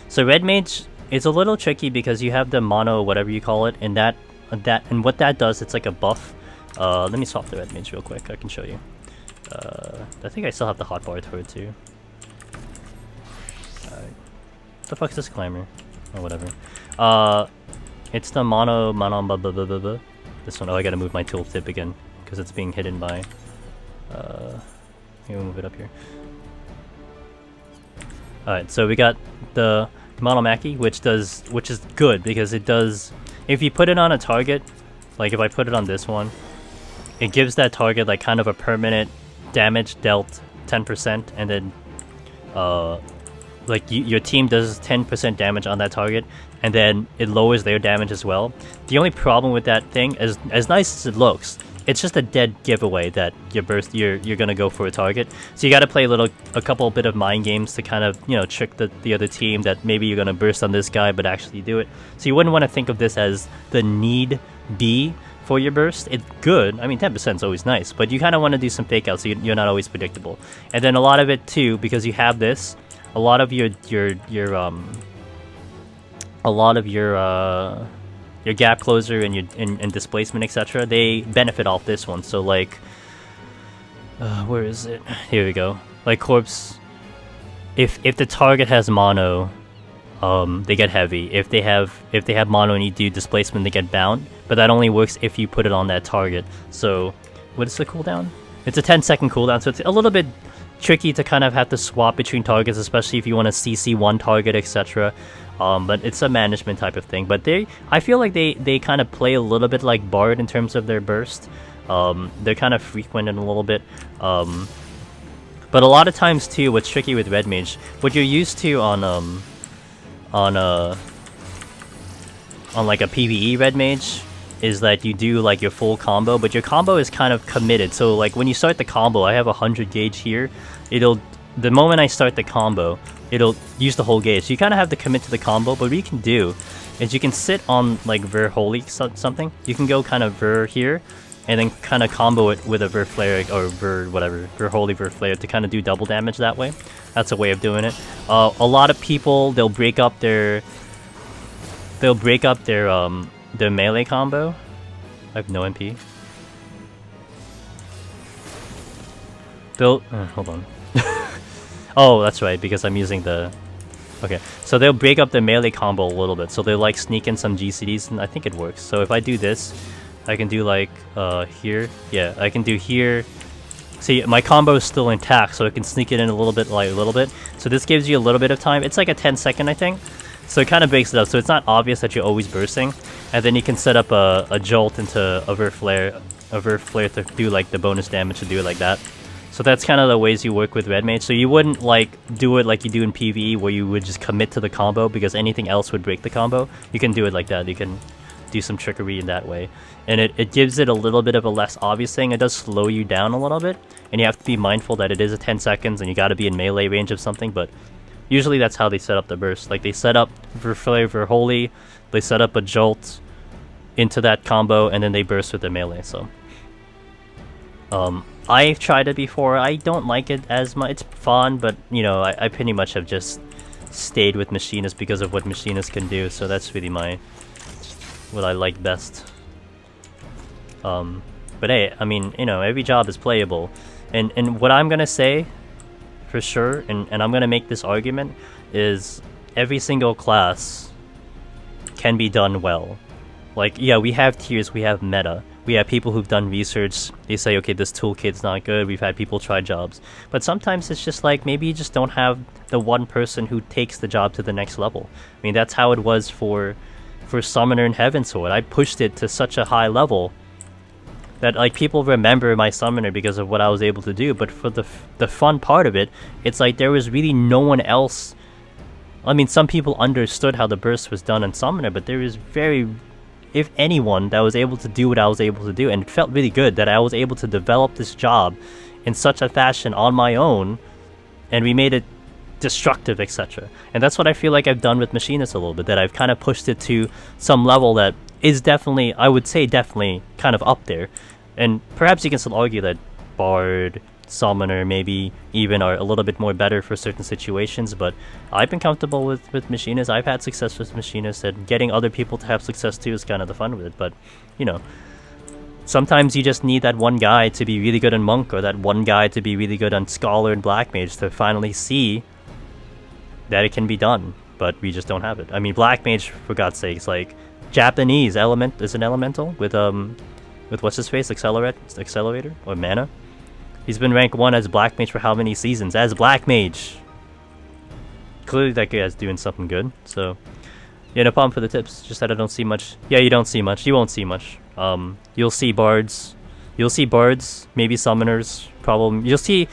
So red mage, it's a little tricky because you have the mono, whatever you call it, and and what that does, it's like a buff. Let me swap the red mage real quick. I can show you. I think I still have the hotbar for it too. Alright. What the fuck is this climber? Or whatever. It's the mono blah blah blah blah blah. This one. Oh, I gotta move my tooltip again because it's being hidden by. We'll move it up here. Alright, so we got the Monomaki, which is good because it does. If you put it on a target, like if I put it on this one, it gives that target like kind of a permanent damage dealt 10%, and then like your team does 10% damage on that target, and then it lowers their damage as well. The only problem with that thing is, as nice as it looks, it's just a dead giveaway that you're gonna go for a target. So you got to play a couple bit of mind games to kind of trick the other team that maybe you're gonna burst on this guy, but actually do it. So you wouldn't want to think of this as the need be for your burst. It's good. I mean, 10% is always nice, but you kind of want to do some fake outs so you're not always predictable. And then a lot of it too, because you have this, a lot of your gap closer and your displacement, etc., they benefit off this one. So like, where is it? Here we go. Like corpse, if the target has mono, they get heavy. If they have mono and you do displacement, they get bound. But that only works if you put it on that target. So what is the cooldown? It's a 10-second cooldown, so it's a little bit tricky to kind of have to swap between targets, especially if you want to CC one target, etc. But it's a management type of thing. But I feel like they kind of play a little bit like Bard in terms of their burst. They're kind of frequent in a little bit. But a lot of times too, what's tricky with Red Mage, what you're used to on like a PvE Red Mage, is that you do like your full combo, but your combo is kind of committed. So like when you start the combo, I have 100 gauge here. The moment I start the combo, it'll use the whole gauge. So you kind of have to commit to the combo, but what you can do is you can sit on like Ver Holy something. You can go kind of Ver here, and then kind of combo it with a Ver Flare or Ver whatever, Ver Holy, Ver Flare to kind of do double damage that way. That's a way of doing it. A lot of people, they'll break up their melee combo. I have no MP. Hold on. Oh, that's right, because I'm using the... Okay, so they'll break up the melee combo a little bit. So they'll like sneak in some GCDs, and I think it works. So if I do this, I can do like here. Yeah, I can do here. See, my combo is still intact, so I can sneak it in a little bit. So this gives you a little bit of time. It's like a 10-second, I think. So it kind of breaks it up, so it's not obvious that you're always bursting. And then you can set up a jolt into a Ver Flare to do like the bonus damage to do it like that. So that's kind of the ways you work with Red Mage. So you wouldn't like do it like you do in PvE, where you would just commit to the combo because anything else would break the combo. You can do it like that. You can do some trickery in that way. And it gives it a little bit of a less obvious thing. It does slow you down a little bit. And you have to be mindful that it is a 10 seconds and you gotta be in melee range of something, but usually that's how they set up the burst. Like they set up Ver Flare, Ver Holy, they set up a jolt into that combo, and then they burst with the melee. So I've tried it before. I don't like it as much. It's fun, but you know, I pretty much have just stayed with Machinist because of what Machinist can do. So that's really what I like best. But hey, I mean, you know, every job is playable, and what I'm gonna say for sure, and I'm gonna make this argument, is every single class can be done well. Like, yeah, we have tiers, we have meta, we have people who've done research, they say, okay, this toolkit's not good, we've had people try jobs. But sometimes it's just like, maybe you just don't have the one person who takes the job to the next level. I mean, that's how it was for Summoner and Heavensward. I pushed it to such a high level that like people remember my Summoner because of what I was able to do, but for the fun part of it, it's like there was really no one else. I mean, some people understood how the burst was done in Summoner, but there is very, if anyone, that was able to do what I was able to do, and it felt really good that I was able to develop this job in such a fashion on my own, and we made it destructive, etc. And that's what I feel like I've done with Machinist a little bit, that I've kind of pushed it to some level that is definitely, I would say definitely, kind of up there. And perhaps you can still argue that Bard, Summoner, maybe even are a little bit more better for certain situations, but I've been comfortable with Machinist. I've had success with Machinist, and getting other people to have success too is kind of the fun with it. But, you know, sometimes you just need that one guy to be really good on Monk, or that one guy to be really good on Scholar and Black Mage to finally see that it can be done, but we just don't have it. I mean, Black Mage, for God's sakes, like, Japanese element is an elemental with what's his face, accelerator or mana. He's been rank 1 as Black Mage for how many seasons? As Black Mage. Clearly that guy's doing something good. So yeah, no problem for the tips. Just that I don't see much. Yeah, you don't see much. You won't see much. You'll see bards. You'll see bards. Maybe summoners. Probably you'll see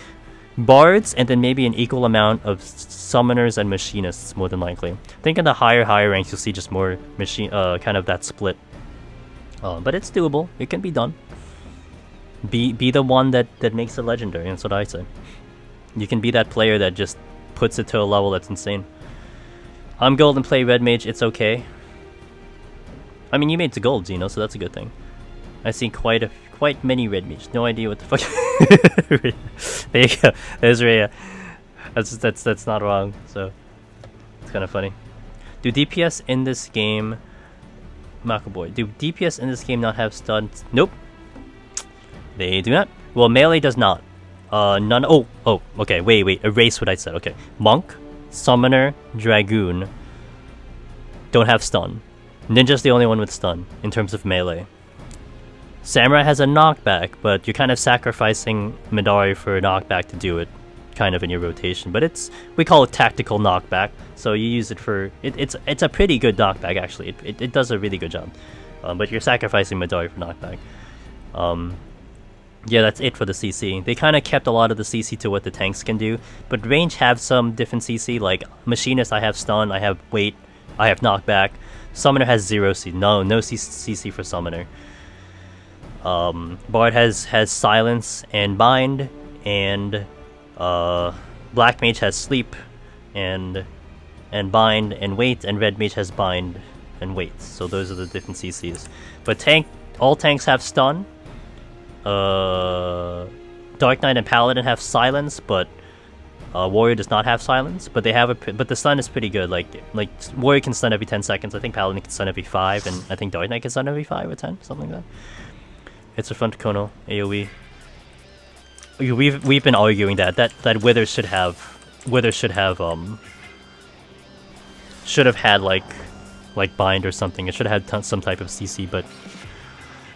bards, and then maybe an equal amount of summoners and machinists, more than likely. I think in the higher ranks you'll see just more machine, kind of that split. But it's doable. It can be done. Be the one that makes it legendary. That's what I say. You can be that player that just puts it to a level that's insane. I'm gold and play red mage. It's okay. I mean, you made it to gold, Zeno, so that's a good thing. I see quite many red mage. No idea what the fuck. There you go. There's Rhea. That's not wrong. So it's kind of funny. Do DPS in this game, Macaboy? Do DPS in this game not have stuns? Nope. They do not. Well, melee does not. None. Oh. Okay. Wait. Erase what I said. Okay. Monk, Summoner, Dragoon don't have stun. Ninja's the only one with stun in terms of melee. Samurai has a knockback, but you're kind of sacrificing Midori for a knockback to do it, kind of in your rotation. But we call it tactical knockback, so you use it for it's a pretty good knockback actually. It does a really good job, but you're sacrificing Midori for knockback. Yeah, that's it for the CC. They kind of kept a lot of the CC to what the tanks can do, but range have some different CC. Like Machinist, I have stun, I have weight, I have knockback. Summoner has 0 CC. No CC for Summoner. Bard has silence and bind, and Black Mage has sleep and bind and wait, and Red Mage has bind and wait. So those are the different CCs. But all tanks have stun. Dark Knight and Paladin have silence, but Warrior does not have silence. But the stun is pretty good. Like Warrior can stun every 10 seconds. I think Paladin can stun every 5, and I think Dark Knight can stun every 5 or 10, something like that. It's a front Kono AoE. We've been arguing that Wither should have had like bind or something. It should have had some type of CC, but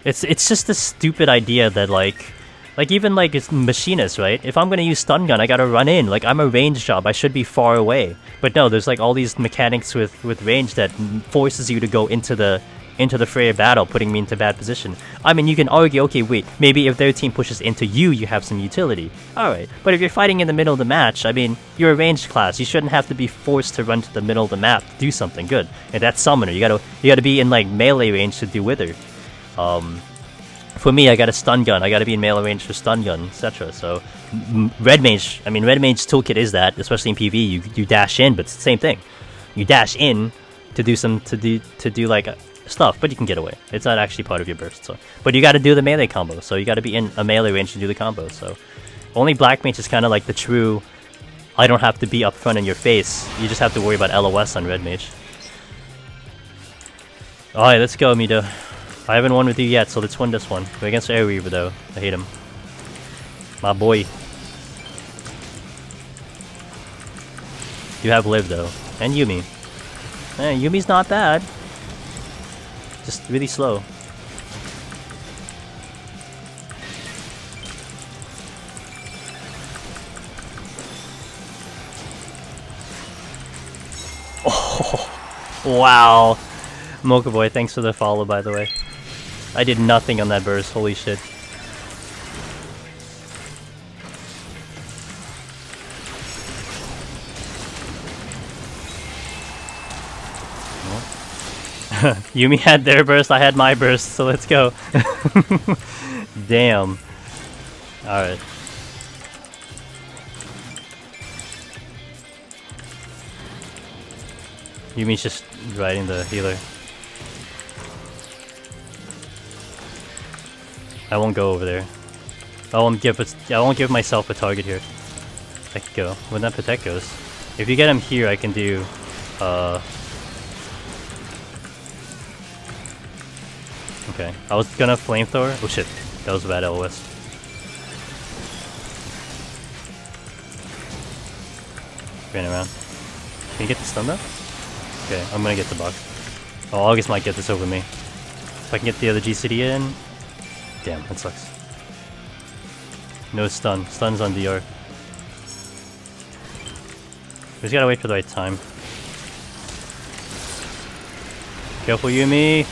it's just a stupid idea that like even like it's Machinist, right? If I'm gonna use stun gun, I gotta run in. Like I'm a range job, I should be far away. But no, there's like all these mechanics with range that forces you to go into the fray of battle, putting me into bad position. I mean, you can argue, okay, wait, maybe if their team pushes into you, you have some utility. Alright, but if you're fighting in the middle of the match, I mean, you're a ranged class. You shouldn't have to be forced to run to the middle of the map to do something good. And that's Summoner. You gotta be in like melee range to do Wither. For me, I got a stun gun. I gotta be in melee range for stun gun, etc. So, Red Mage's toolkit is that, especially in PvE. You dash in, but it's the same thing. You dash in to do like stuff, but you can get away. It's not actually part of your burst. So, but you got to do the melee combo. So you got to be in a melee range to do the combo. So, only Black Mage is kind of like the true. I don't have to be up front in your face. You just have to worry about LOS on Red Mage. Alright, let's go, Mido. I haven't won with you yet, so let's win this one. We're against Air Reaver though. I hate him. My boy. You have Liv though, and Yumi. Yumi's not bad. Just really slow. Oh, wow. Mocha Boy, thanks for the follow, by the way. I did nothing on that burst, holy shit. Yumi had their burst, I had my burst, so let's go. Damn. Alright. Yumi's just riding the healer. I won't go over there. I won't give myself a target here. I could go. When that protect goes. If you get him here, I can do okay, I was gonna flamethrower. Oh shit, that was a bad LOS. Ran around. Can you get the stun though? Okay, I'm gonna get the box. Oh, August might get this over me. If I can get the other GCD in. Damn, that sucks. No stun. Stun's on DR. We just gotta wait for the right time. Careful, Yumi!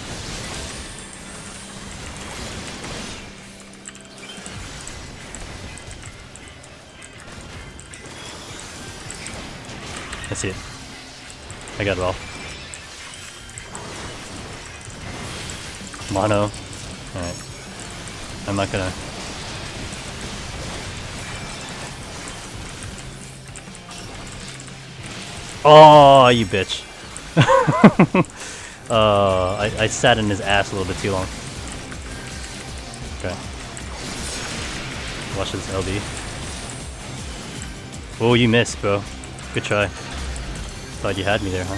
I see it. I got it all. Mono. Alright. I'm not gonna... Oh, you bitch. I sat in his ass a little bit too long. Okay. Watch this LB. Oh, you missed, bro. Good try. Thought you had me there, huh?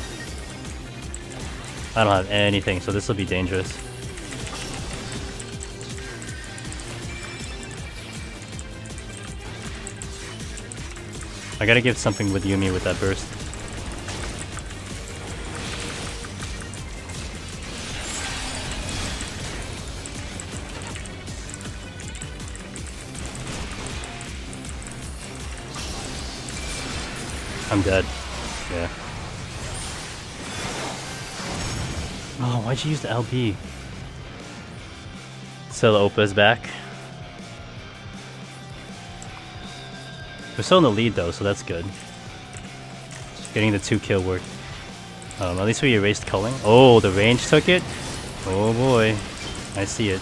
I don't have anything, so this will be dangerous. I gotta give something with Yumi with that burst. I'm dead. Yeah. Oh, why'd you use the LB? So the Opa's back. We're still in the lead though, so that's good. Just getting the 2-kill work. At least we erased culling. Oh, the range took it? Oh boy. I see it.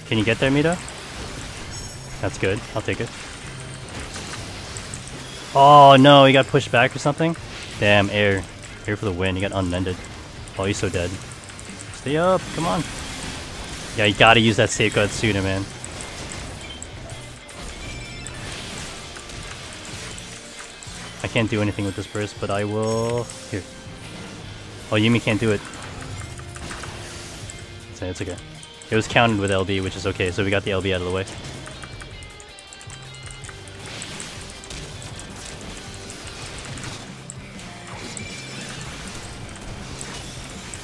Can you get there, Mita? That's good. I'll take it. Oh no, he got pushed back or something? Damn, air. Air for the win. He got unmended. Oh, he's so dead. Stay up. Come on. Yeah, you gotta use that safeguard sooner, man. I can't do anything with this burst, but I will... Here. Oh, Yuumi can't do it. It's okay. It was counted with LB, which is okay, so we got the LB out of the way.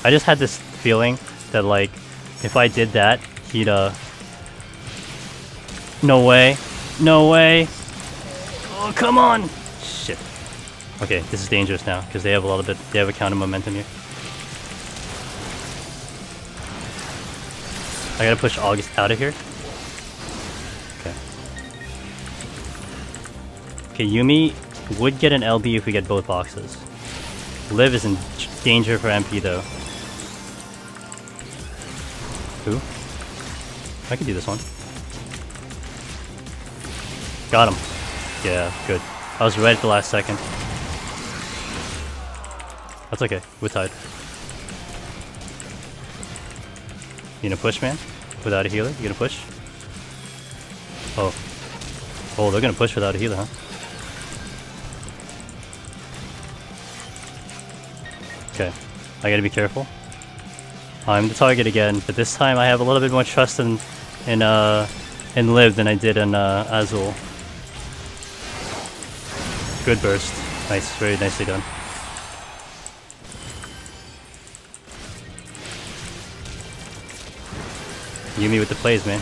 I just had this feeling that, like, if I did that, he'd, No way. No way. Oh, come on! Shit. Okay, this is dangerous now, because they have they have a counter momentum here. I gotta push August out of here. Okay. Okay, Yuumi would get an LB if we get both boxes. Liv is in danger for MP though. Who? I can do this one. Got him. Yeah, good. I was right at the last second. That's okay. We're tied. You gonna push, man? Without a healer? You gonna push? Oh. Oh, they're gonna push without a healer, huh? Okay. I gotta be careful. I'm the target again, but this time I have a little bit more trust in Liv than I did in Azul. Good burst. Nice, very nicely done. Yuumi with the plays, man.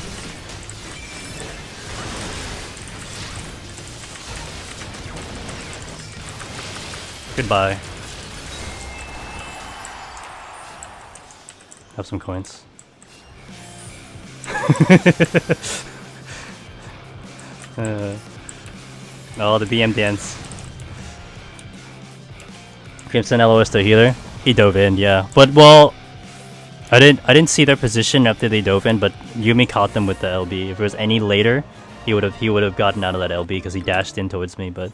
Goodbye. Have some coins. Oh, the BM dance. Crimson LOS the healer. He dove in, yeah. But well, I didn't see their position after they dove in, but Yuumi caught them with the LB. If it was any later, he would have gotten out of that LB because he dashed in towards me. But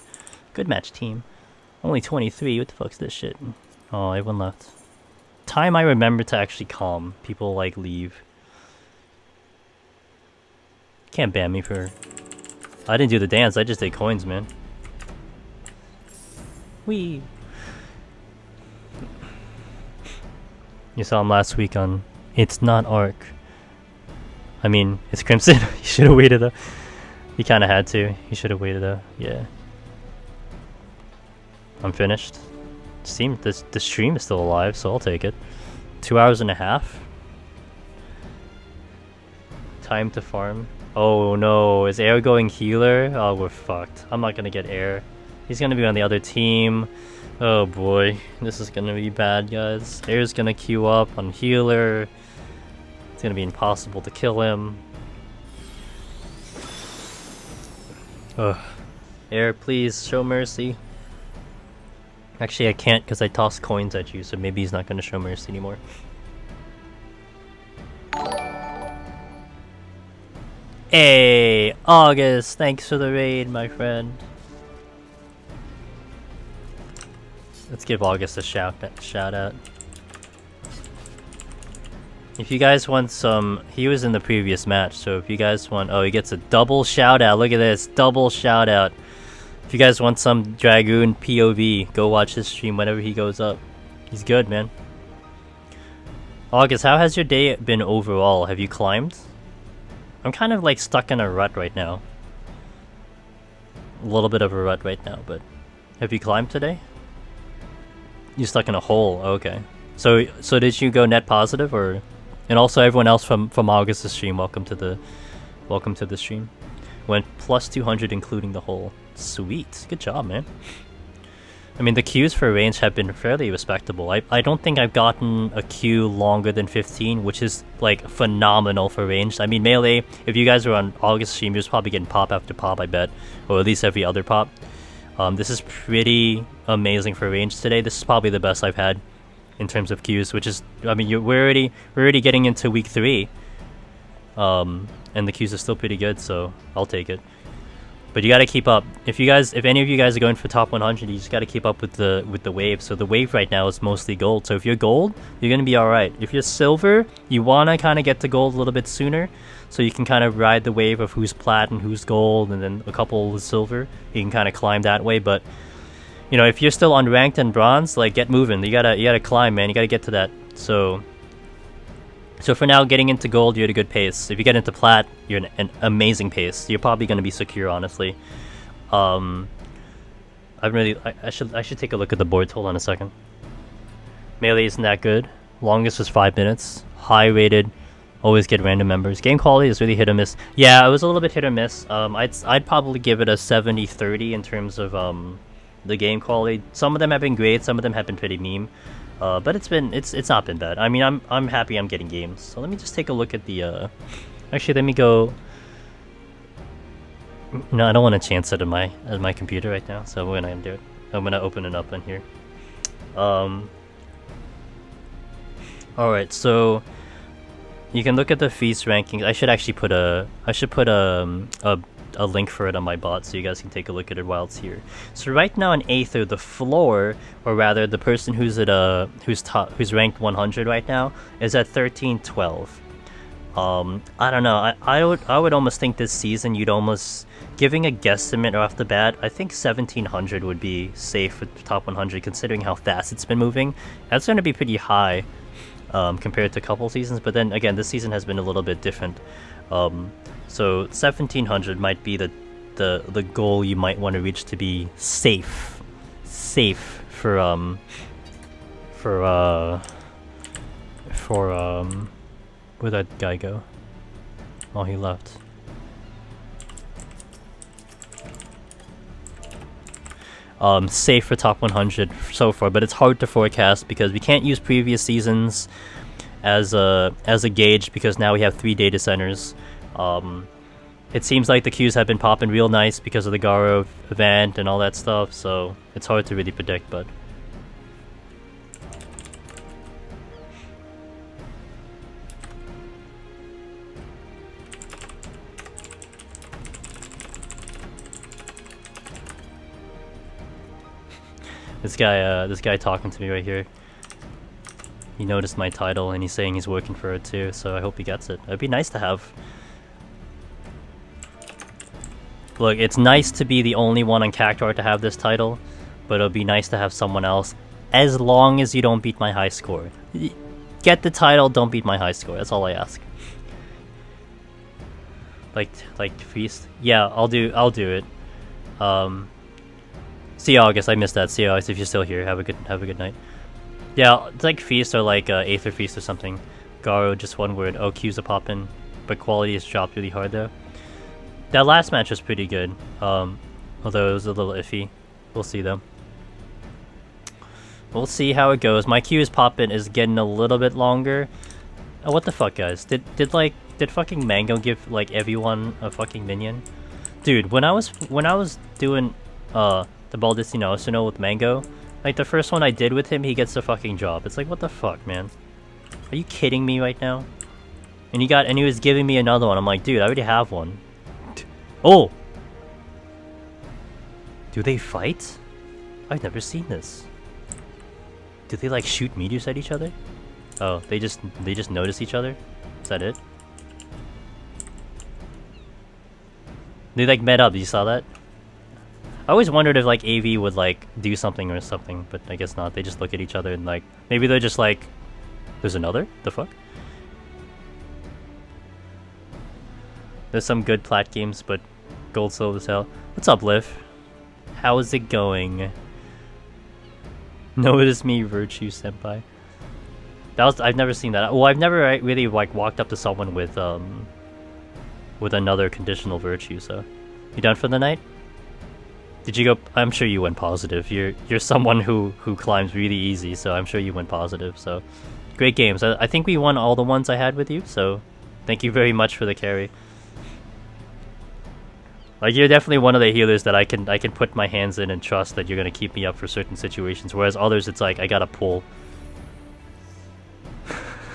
good match, team. Only 23. What the fuck's this shit? Oh, everyone left. Time I remember to actually calm. People like leave. Can't ban me for... I didn't do the dance, I just did coins, man. Wee. You saw him last week on It's Not Arc. I mean, it's Crimson. He should have waited though. He kind of had to. He should have waited though. Yeah. I'm finished. The stream is still alive, so I'll take it. 2 hours and a half. Time to farm. Oh no, is Air going healer? Oh, we're fucked. I'm not gonna get Air. He's gonna be on the other team. Oh boy, this is gonna be bad, guys. Air's gonna queue up on healer. It's gonna be impossible to kill him. Ugh. Air, please show mercy. Actually, I can't because I tossed coins at you, so maybe he's not going to show mercy anymore. Hey, August, thanks for the raid, my friend. Let's give August a shout out. If you guys want some, he was in the previous match, so if you guys want, oh, he gets a double shout out. Look at this, double shout out. If you guys want some Dragoon POV, go watch his stream whenever he goes up. He's good, man. August, how has your day been overall? Have you climbed? I'm kind of like stuck in a rut right now. A little bit of a rut right now, but have you climbed today? You're stuck in a hole. Okay. So did you go net positive or And also everyone else from August's stream, welcome to the stream. Went plus 200 including the hole. Sweet, good job, man. I mean, the queues for range have been fairly respectable. I don't think I've gotten a queue longer than 15, which is like phenomenal for range. I mean, melee, if you guys were on August stream, you're probably getting pop after pop, I bet, or at least every other pop. This is pretty amazing for range today. This is probably the best I've had in terms of queues, which is, I mean, we're already getting into week 3, and the queues are still pretty good, so I'll take it. But you gotta keep up. If any of you guys are going for top 100, you just gotta keep up with the wave. So the wave right now is mostly gold. So if you're gold, you're gonna be all right. If you're silver, you wanna kind of get to gold a little bit sooner, so you can kind of ride the wave of who's plat and who's gold, and then a couple with silver. You can kind of climb that way. But you know, if you're still unranked and bronze, like, get moving. You gotta climb, man. You gotta get to that. So for now, getting into gold, you're at a good pace. If you get into plat, you're an amazing pace. You're probably going to be secure, honestly. I should take a look at the boards. Hold on a second. Melee isn't that good. Longest was 5 minutes. High rated. Always get random members. Game quality is really hit or miss. Yeah, it was a little bit hit or miss. I'd probably give it a 70-30 in terms of the game quality. Some of them have been great. Some of them have been pretty meme. But it's not been bad. I mean, I'm happy I'm getting games. So let me just take a look at the actually, let me go. No, I don't want to chance it at my computer right now. So we're not gonna do it. I'm gonna open it up in here. All right, so you can look at the feast rankings. I should actually put a link for it on my bot so you guys can take a look at it while it's here. So right now in Aether, the floor, or rather the person who's at who's ranked 100 right now, is at 1312. I don't know. I would almost think this season you'd almost, giving a guesstimate off the bat, I think 1700 would be safe with top 100 considering how fast it's been moving. That's going to be pretty high compared to a couple seasons, but then again, this season has been a little bit different. So 1700 might be the goal you might want to reach to be safe for where'd that guy go? Oh, he left. Safe for top 100 so far, but it's hard to forecast because we can't use previous seasons as a gauge because now we have 3 data centers. It seems like the queues have been popping real nice because of the Garo event and all that stuff, so it's hard to really predict, but this guy talking to me right here. He noticed my title and he's saying he's working for it too, so I hope he gets it. It'd be nice to have. Look, it's nice to be the only one on Cactuar to have this title, but it'll be nice to have someone else, as long as you don't beat my high score. Get the title, don't beat my high score, that's all I ask. Like Feast? Yeah, I'll do it. See you, August, I missed that. See you, August, if you're still here. Have a good night. Yeah, it's like Feast or like Aether Feast or something. Garo, just one word. Oh, Q's are popping, but quality has dropped really hard though. That last match was pretty good, although it was a little iffy. We'll see though. We'll see how it goes. My Q's poppin' is getting a little bit longer. Oh, what the fuck, guys? Did fucking Mango give like everyone a fucking minion? Dude, when I was doing the Baldissimo Arsenal with Mango, like the first one I did with him, he gets the fucking job. It's like, what the fuck, man? Are you kidding me right now? And he was giving me another one. I'm like, dude, I already have one. Oh! Do they fight? I've never seen this. Do they like shoot meteors at each other? Oh, they just notice each other? Is that it? They like met up, you saw that? I always wondered if like AV would like do something or something, but I guess not. They just look at each other and like, maybe they're just like, there's another? The fuck? There's some good plat games, but gold, silver as hell. What's up, Liv? How is it going? Notice me, Virtue Senpai. I've never seen that. Well, I've never really like walked up to someone with another conditional virtue. So, you done for the night? Did you go? I'm sure you went positive. You're someone who climbs really easy, so I'm sure you went positive. So, great games. I think we won all the ones I had with you. So, thank you very much for the carry. Like, you're definitely one of the healers that I can put my hands in and trust that you're gonna keep me up for certain situations. Whereas others, it's like I gotta pull.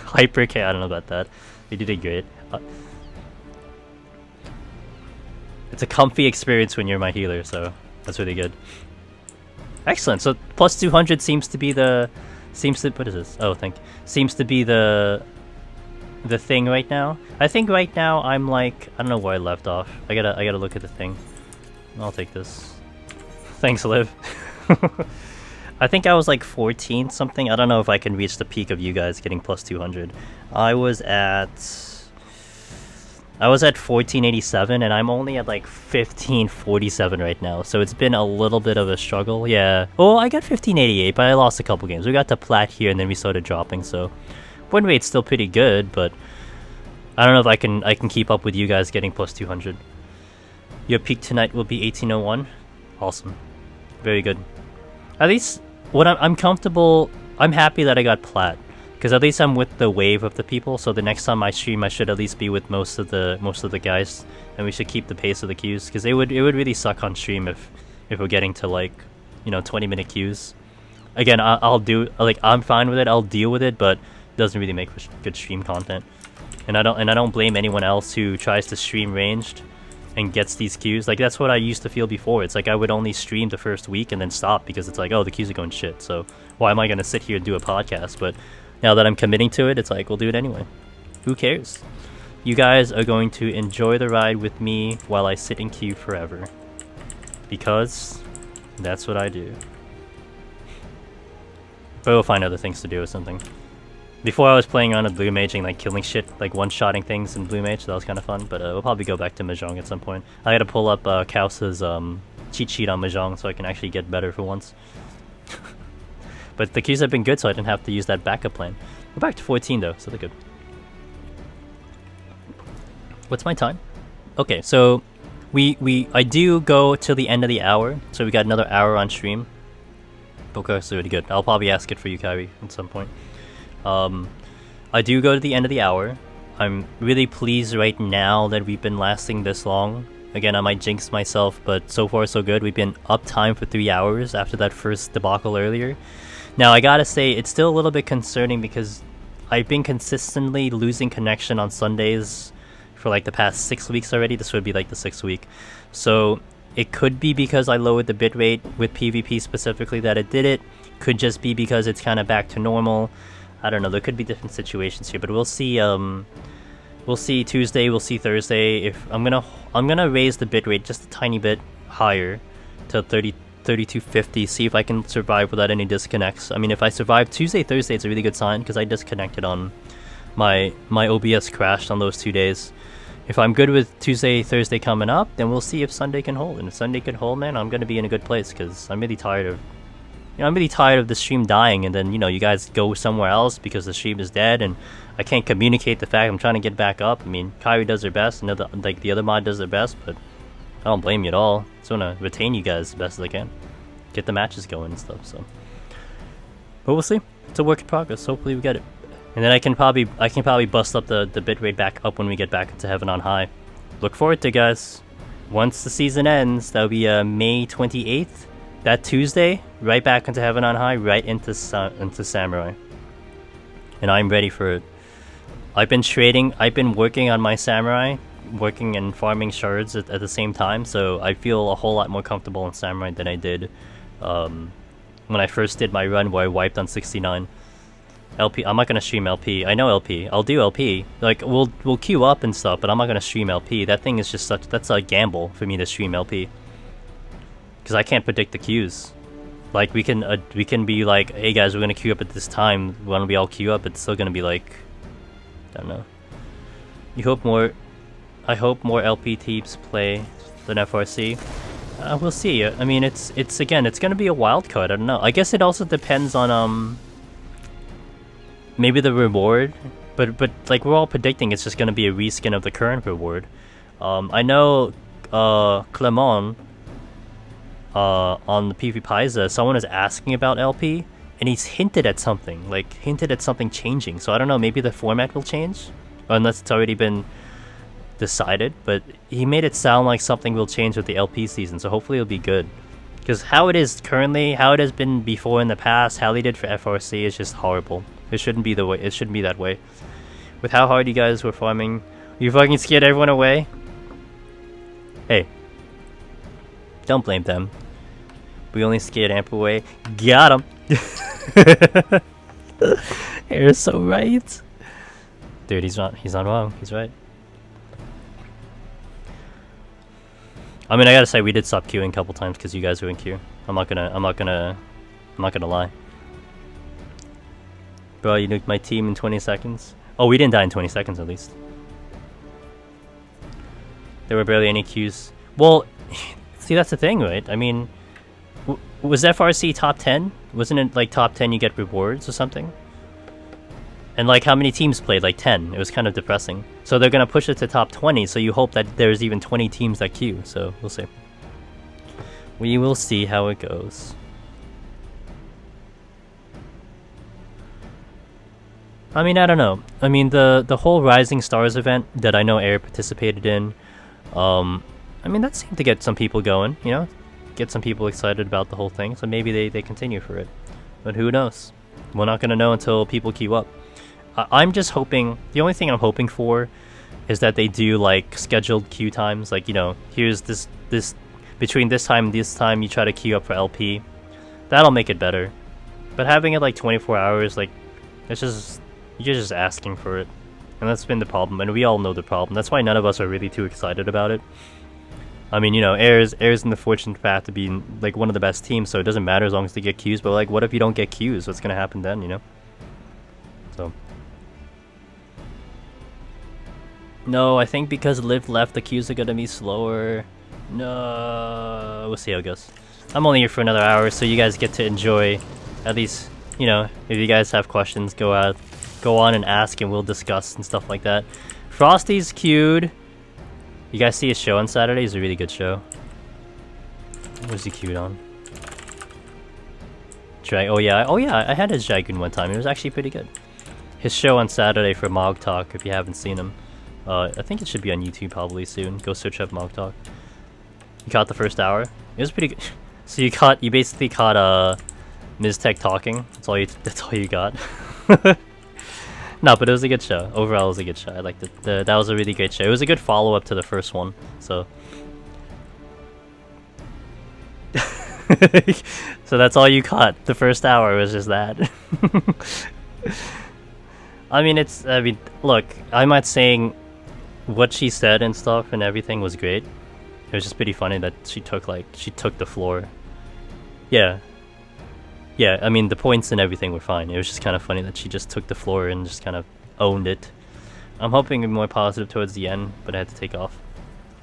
Hyper K, I don't know about that. You did great. It's a comfy experience when you're my healer, so that's really good. Excellent. So plus 200 seems to be the what is this? Oh, seems to be the thing right now. I think right now I'm like, I don't know where I left off. I gotta look at the thing. I'll take this. Thanks, Liv. I think I was like 14 something. I don't know if I can reach the peak of you guys getting plus 200. I was at 1487 and I'm only at like 1547 right now. So it's been a little bit of a struggle. Yeah. Oh, I got 1588, but I lost a couple games. We got to plat here and then we started dropping. So win rate's still pretty good, but I don't know if I can keep up with you guys getting plus 200. Your peak tonight will be 1801. Awesome. Very good. At least what I'm comfortable. I'm happy that I got plat because at least I'm with the wave of the people. So the next time I stream, I should at least be with most of the guys, and we should keep the pace of the queues because it would really suck on stream if we're getting to like 20-minute queues. Again, I'll do like I'm fine with it. I'll deal with it, but it doesn't really make for good stream content. And I don't blame anyone else who tries to stream ranged and gets these queues. Like, that's what I used to feel before. It's like I would only stream the first week and then stop because it's like, oh, the queues are going shit, so why am I going to sit here and do a podcast? But now that I'm committing to it, it's like, we'll do it anyway. Who cares? You guys are going to enjoy the ride with me while I sit in queue forever. Because that's what I do. But we'll find other things to do or something. Before I was playing on a blue mage and like killing shit, like one-shotting things in blue mage, so that was kind of fun. But we'll probably go back to Mahjong at some point. I gotta pull up Kaus's cheat sheet on Mahjong so I can actually get better for once. But the queues have been good, so I didn't have to use that backup plan. We're back to 14 though, so they're good. What's my time? Okay, so I do go till the end of the hour, so we got another hour on stream. Okay, so really good. I'll probably ask it for you, Kyrie, at some point. I do go to the end of the hour. I'm really pleased right now that we've been lasting this long. Again, I might jinx myself, but so far so good. We've been up time for 3 hours after that first debacle earlier. Now, I gotta say, it's still a little bit concerning because I've been consistently losing connection on Sundays for like the past 6 weeks already. This would be like the 6th week. So it could be because I lowered the bitrate with PvP specifically that it did it. Could just be because it's kind of back to normal. I don't know, there could be different situations here, but we'll see. We'll see Tuesday, we'll see Thursday. If I'm gonna raise the bitrate just a tiny bit higher to 3250, see if I can survive without any disconnects. I mean, if I survive Tuesday, Thursday, it's a really good sign because I disconnected on my OBS crashed on those 2 days. If I'm good with Tuesday, Thursday coming up, then we'll see if Sunday can hold. And if Sunday can hold, man, I'm gonna be in a good place because I'm really tired of. I'm really tired of the stream dying and then, you guys go somewhere else because the stream is dead and I can't communicate the fact I'm trying to get back up. I mean, Kyrie does their best and the other mod does their best, but I don't blame you at all. I just want to retain you guys as best as I can. Get the matches going and stuff, so. But we'll see. It's a work in progress. Hopefully we get it. And then I can probably bust up the bitrate back up when we get back into Heaven on High. Look forward to it, guys. Once the season ends, that'll be May 28th. That Tuesday, right back into Heaven on High, right into Samurai. And I'm ready for it. I've been working on my Samurai, working and farming shards at the same time, so I feel a whole lot more comfortable in Samurai than I did when I first did my run where I wiped on 69. LP, I'm not gonna stream LP. I know LP. I'll do LP. Like, we'll queue up and stuff, but I'm not gonna stream LP. That thing is just that's a gamble for me to stream LP. Because I can't predict the queues. Like, we can be like, hey guys, we're gonna queue up at this time. When we all queue up, it's still gonna be like, I don't know. I hope more LP teams play than FRC. We'll see. I mean, it's gonna be a wild card. I don't know. I guess it also depends on maybe the reward, but like we're all predicting it's just gonna be a reskin of the current reward. I know Clement on the PvP, someone is asking about LP, and he's hinted at something changing. So I don't know, maybe the format will change, unless it's already been decided. But he made it sound like something will change with the LP season, so hopefully it'll be good. Because how it is currently, how it has been before in the past, how they did for FRC is just horrible. It shouldn't be the way. It shouldn't be that way. With how hard you guys were farming, you fucking scared everyone away. Hey, don't blame them. We only scared Amp away. Got him. You're so right, dude. He's not wrong. He's right. I mean, I gotta say, we did stop queuing a couple times because you guys were in queue. I'm not gonna lie. Bro, you nuked my team in 20 seconds. Oh, we didn't die in 20 seconds at least. There were barely any queues. Well, see, that's the thing, right? I mean, was FRC top 10? Wasn't it like top 10 you get rewards or something? And like how many teams played? Like 10. It was kind of depressing. So they're gonna push it to top 20, so you hope that there's even 20 teams that queue. So we'll see. We will see how it goes. I mean, I don't know. I mean, the whole Rising Stars event that I know Air participated in, I mean, that seemed to get some people going, you know? Get some people excited about the whole thing, so maybe they continue for it. But who knows? We're not gonna know until people queue up. I'm just hoping, the only thing I'm hoping for is that they do like scheduled queue times, like, you know, here's this between this time and this time you try to queue up for LP. That'll make it better. But having it like 24 hours, like, it's just, you're just asking for it. And that's been the problem, and we all know the problem. That's why none of us are really too excited about it. I mean, you know, Air's in the fortunate path to be like one of the best teams, so it doesn't matter as long as they get queues. But like, what if you don't get queues? What's gonna happen then, you know? So no, I think because Liv left, the queues are gonna be slower. No, we'll see how it goes. I'm only here for another hour, so you guys get to enjoy. At least, you know, if you guys have questions, go on and ask, and we'll discuss and stuff like that. Frosty's queued. You guys see his show on Saturday? It's a really good show. What was he queued on? Oh yeah, I had his Dragoon one time. It was actually pretty good. His show on Saturday for Mog Talk, if you haven't seen him. I think it should be on YouTube probably soon. Go search up Mog Talk. You caught the first hour? It was pretty good. So you basically caught Ms. Tech talking. That's all you got. No, but it was a good show. Overall, it was a good show. I liked it. That was a really great show. It was a good follow-up to the first one, so... So that's all you caught. The first hour was just that. I mean, look, I'm not saying what she said and stuff and everything was great. It was just pretty funny that she took the floor. Yeah. Yeah, I mean, the points and everything were fine. It was just kind of funny that she just took the floor and just kind of owned it. I'm hoping to be more positive towards the end, but I had to take off.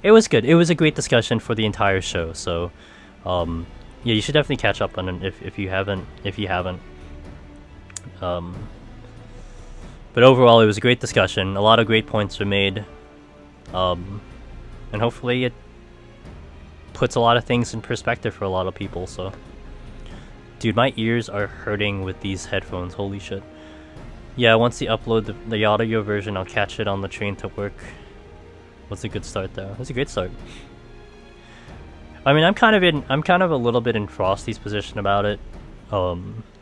It was good. It was a great discussion for the entire show, so yeah, you should definitely catch up on it if you haven't. But overall, it was a great discussion. A lot of great points were made, and hopefully it puts a lot of things in perspective for a lot of people, so... Dude, my ears are hurting with these headphones, holy shit. Yeah, once you upload the audio version, I'll catch it on the train to work. What's a good start though? That's a great start. I mean, I'm kind of a little bit in Frosty's position about it. I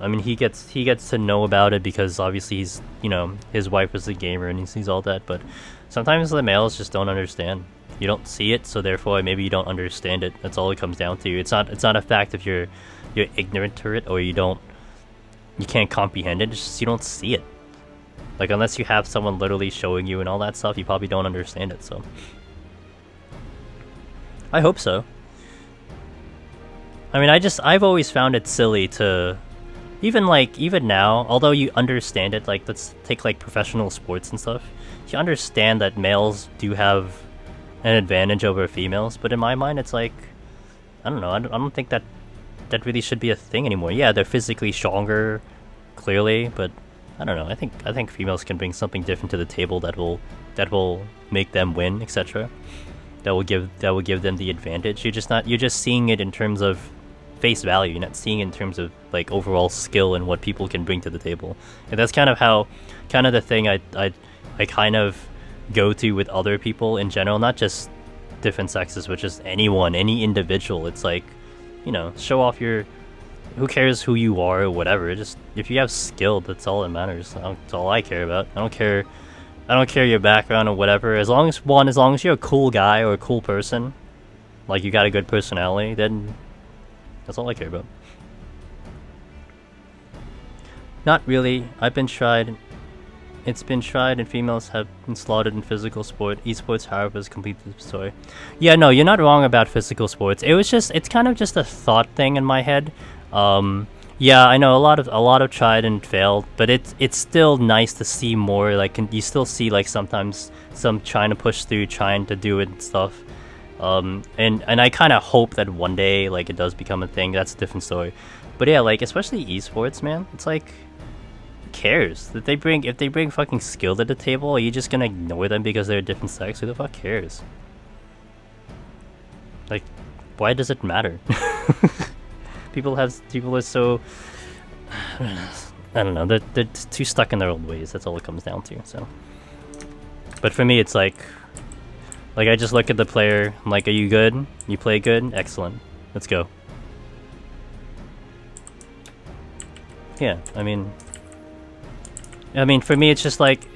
mean, he gets to know about it because obviously he's, you know, his wife is a gamer and he sees all that, but sometimes the males just don't understand. You don't see it, so therefore maybe you don't understand it. That's all it comes down to. It's not a fact if you're ignorant to it or you can't comprehend it. It's just you don't see it. Like, unless you have someone literally showing you and all that stuff, you probably don't understand it. So I hope so. I mean, I've always found it silly to even now, although you understand it, like, let's take like professional sports and stuff, you understand that males do have an advantage over females, but in my mind it's like, I don't know, I don't think that really should be a thing anymore. Yeah, they're physically stronger, clearly, but I don't know. I think females can bring something different to the table that will make them win, etc. That will give them the advantage. You're just seeing it in terms of face value. You're not seeing it in terms of like overall skill and what people can bring to the table. And that's kind of the thing I kind of go to with other people in general, not just different sexes, but just anyone, any individual. It's like, you know, show off your. Who cares who you are or whatever? Just if you have skill, that's all that matters. That's all I care about. I don't care your background or whatever. As long as you're a cool guy or a cool person, like you got a good personality, then that's all I care about. Not really. It's been tried and females have been slaughtered in physical sport. Esports, however, is completely the story. Yeah, no, you're not wrong about physical sports. It's kind of just a thought thing in my head. Yeah, I know a lot of tried and failed, but it's still nice to see more. Like, you still see like sometimes some trying to push through, trying to do it and stuff. And I kind of hope that one day like it does become a thing. That's a different story. But yeah, like especially esports, man. It's like, who cares if they bring fucking skill to the table? Are you just gonna ignore them because they're a different sex? Who the fuck cares? Like, why does it matter? People are so, I don't know, they're too stuck in their old ways. That's all it comes down to. So, but for me, it's like I just look at the player. I'm like, are you good? You play good? Excellent. Let's go. Yeah, I mean, for me, it's just like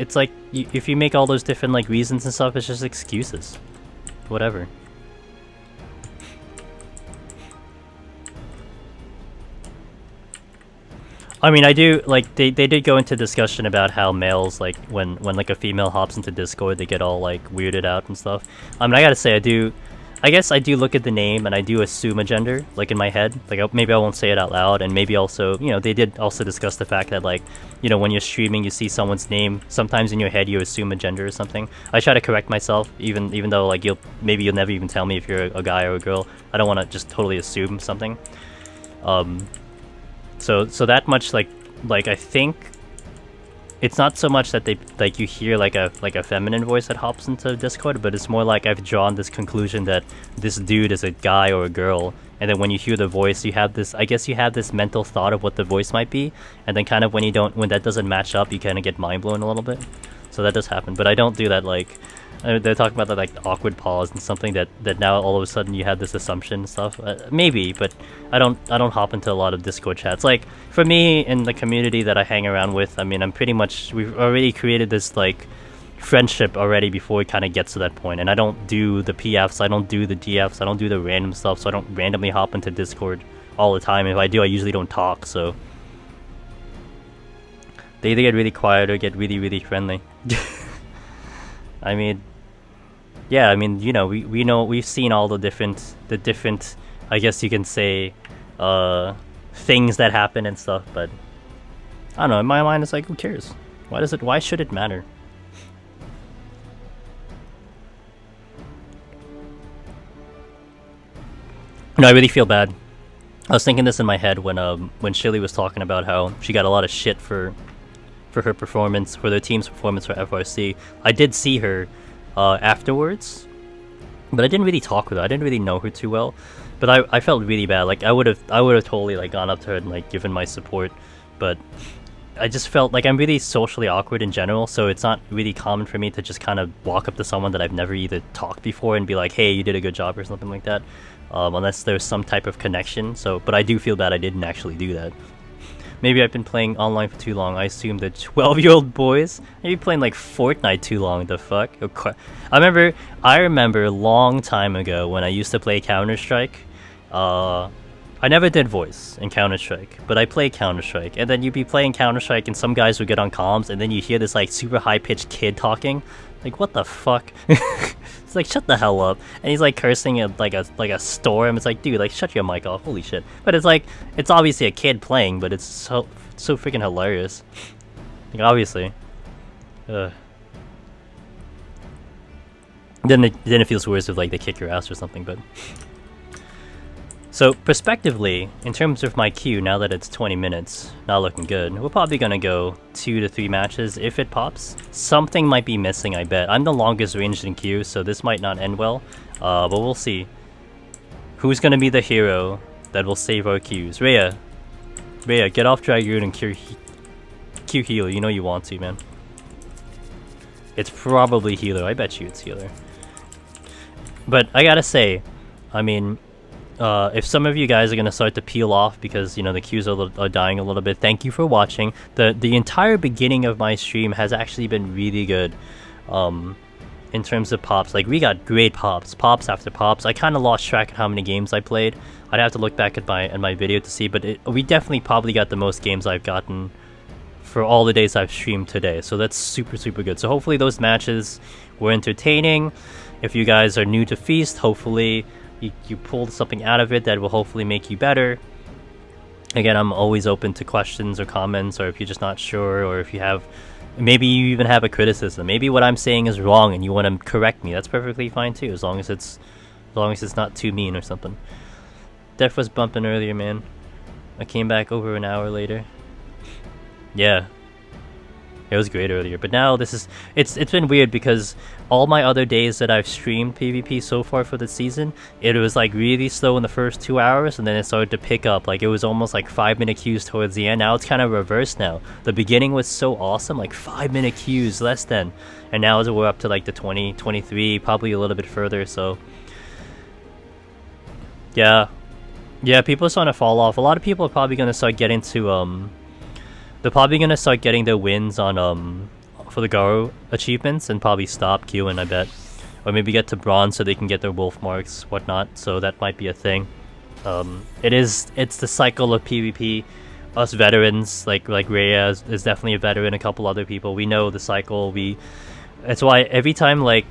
if you make all those different like reasons and stuff, it's just excuses. Whatever. I mean, I do like they did go into discussion about how males, like when like a female hops into Discord, they get all like weirded out and stuff. I mean, I gotta say, I guess I do look at the name and I do assume a gender, like in my head. Like maybe I won't say it out loud, and maybe also, you know, they did also discuss the fact that, like, you know, when you're streaming, you see someone's name, sometimes in your head you assume a gender or something. I try to correct myself, even though like you'll never even tell me if you're a guy or a girl. I don't want to just totally assume something. So that much, like I think it's not so much that they like you hear like a feminine voice that hops into Discord, but it's more like I've drawn this conclusion that this dude is a guy or a girl, and then when you hear the voice, you have this mental thought of what the voice might be, and then kind of when that doesn't match up, you kind of get mind blown a little bit. So that does happen, but I don't do that. Like they're talking about that like awkward pause and something that now all of a sudden you have this assumption and stuff. Maybe, but I don't hop into a lot of Discord chats. Like for me in the community that I hang around with, I mean, we've already created this like friendship already before it kind of gets to that point. And I don't do the PFs, I don't do the DFs, I don't do the random stuff. So I don't randomly hop into Discord all the time. If I do, I usually don't talk. So they either get really quiet or get really, really friendly. I mean, yeah, I mean, you know, we've seen all the different, I guess you can say, things that happen and stuff, but I don't know, in my mind it's like, who cares? Why should it matter? No, I really feel bad. I was thinking this in my head when Shilly was talking about how she got a lot of shit for her performance, for their team's performance for FRC. I did see her afterwards, but I didn't really talk with her. I didn't really know her too well, but I felt really bad. Like I would have totally like gone up to her and like given my support, but I just felt like I'm really socially awkward in general, so it's not really common for me to just kind of walk up to someone that I've never either talked before and be like, hey, you did a good job or something like that, unless there's some type of connection. So, but I do feel bad I didn't actually do that. Maybe I've been playing online for too long. I assume the 12-year-old boys. Maybe playing like Fortnite too long. The fuck? I remember a long time ago when I used to play Counter-Strike. I never did voice in Counter-Strike, but I played Counter-Strike. And then you'd be playing Counter-Strike and some guys would get on comms and then you hear this like super high-pitched kid talking. Like, what the fuck? It's like, shut the hell up. And he's like cursing at like a storm. It's like, dude, like shut your mic off. Holy shit. But it's like, it's obviously a kid playing, but it's so freaking hilarious. Like, obviously. Then it feels worse if like they kick your ass or something, but So, prospectively, in terms of my queue, now that it's 20 minutes, not looking good, we're probably gonna go 2 to 3 matches if it pops. Something might be missing, I bet. I'm the longest ranged in queue, so this might not end well, but we'll see. Who's gonna be the hero that will save our queues? Rhea, get off Dragoon and Q heal. You know you want to, man. It's probably healer. I bet you it's healer. But I gotta say, I mean, if some of you guys are gonna start to peel off because, you know, the queues are dying a little bit, thank you for watching. The entire beginning of my stream has actually been really good. In terms of pops, like we got great pops after pops. I kind of lost track of how many games I played. I'd have to look back at my video to see, but we definitely probably got the most games I've gotten for all the days I've streamed today. So that's super good. So hopefully those matches were entertaining. If you guys are new to Feast, hopefully you pulled something out of it that will hopefully make you better. Again, I'm always open to questions or comments, or if you're just not sure, or if you have, maybe you even have a criticism. Maybe what I'm saying is wrong and you want to correct me. That's perfectly fine too, as long as it's not too mean or something. Def was bumping earlier, man. I came back over an hour later. Yeah. It was great earlier, but now it's been weird because all my other days that I've streamed PvP so far for the season, it was like really slow in the first 2 hours and then it started to pick up. Like it was almost like 5-minute queues towards the end. Now it's kind of reversed now. The beginning was so awesome, like 5-minute queues less than, and now as we're up to like the 20, 23, probably a little bit further. So yeah, people are starting to fall off. A lot of people are probably gonna start getting to they're probably gonna start getting their wins on for the Garo achievements and probably stop queuing, I bet, or maybe get to bronze so they can get their wolf marks, whatnot. So that might be a thing. It's the cycle of PvP. Us veterans, like Rhea is definitely a veteran. A couple other people, we know the cycle. That's why every time like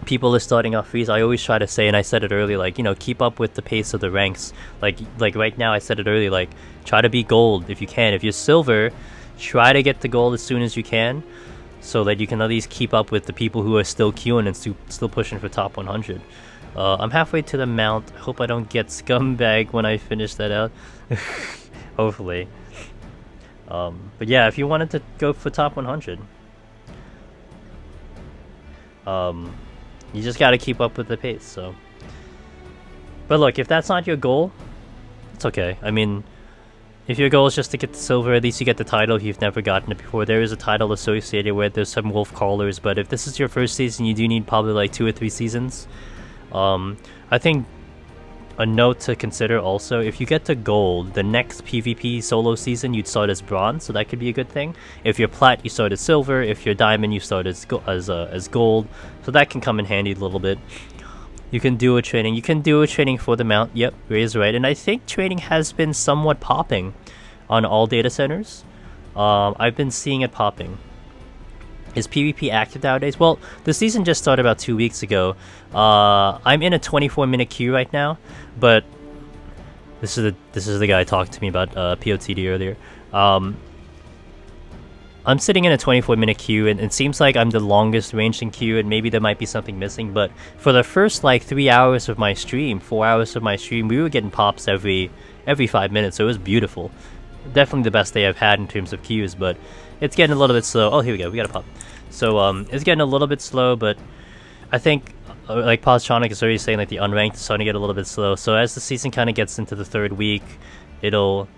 people are starting off Feast, I always try to say, and I said it earlier, like, you know, keep up with the pace of the ranks. Like right now, I said it earlier, like, try to be gold if you can. If you're silver, try to get to gold as soon as you can, so that you can at least keep up with the people who are still queuing and still pushing for top 100. I'm halfway to the mount. I hope I don't get scumbag when I finish that out. Hopefully. But yeah, if you wanted to go for top 100, you just gotta keep up with the pace, so. But look, if that's not your goal, it's okay. I mean, if your goal is just to get the silver, at least you get the title if you've never gotten it before. There is a title associated with it. There's some wolf callers, but if this is your first season, you do need probably like 2 or 3 seasons. I think a note to consider also, if you get to gold, the next PvP solo season you'd start as bronze, so that could be a good thing. If you're plat, you start as silver. If you're diamond, you start as gold, so that can come in handy a little bit. You can do a training. You can do a training for the mount. Yep, Ray is right, and I think training has been somewhat popping on all data centers. I've been seeing it popping. Is PvP active nowadays? Well, the season just started about 2 weeks ago. I'm in a 24-minute queue right now, but this is the guy talking to me about POTD earlier. I'm sitting in a 24-minute queue, and it seems like I'm the longest ranged in queue, and maybe there might be something missing. But for the first like 3 hours of my stream, 4 hours of my stream, we were getting pops every 5 minutes, so it was beautiful. Definitely the best day I've had in terms of queues, but it's getting a little bit slow. Oh, here we go. We got a pop. So it's getting a little bit slow, but I think like Positronic is already saying like the unranked is starting to get a little bit slow. So as the season kind of gets into the 3rd week, it'll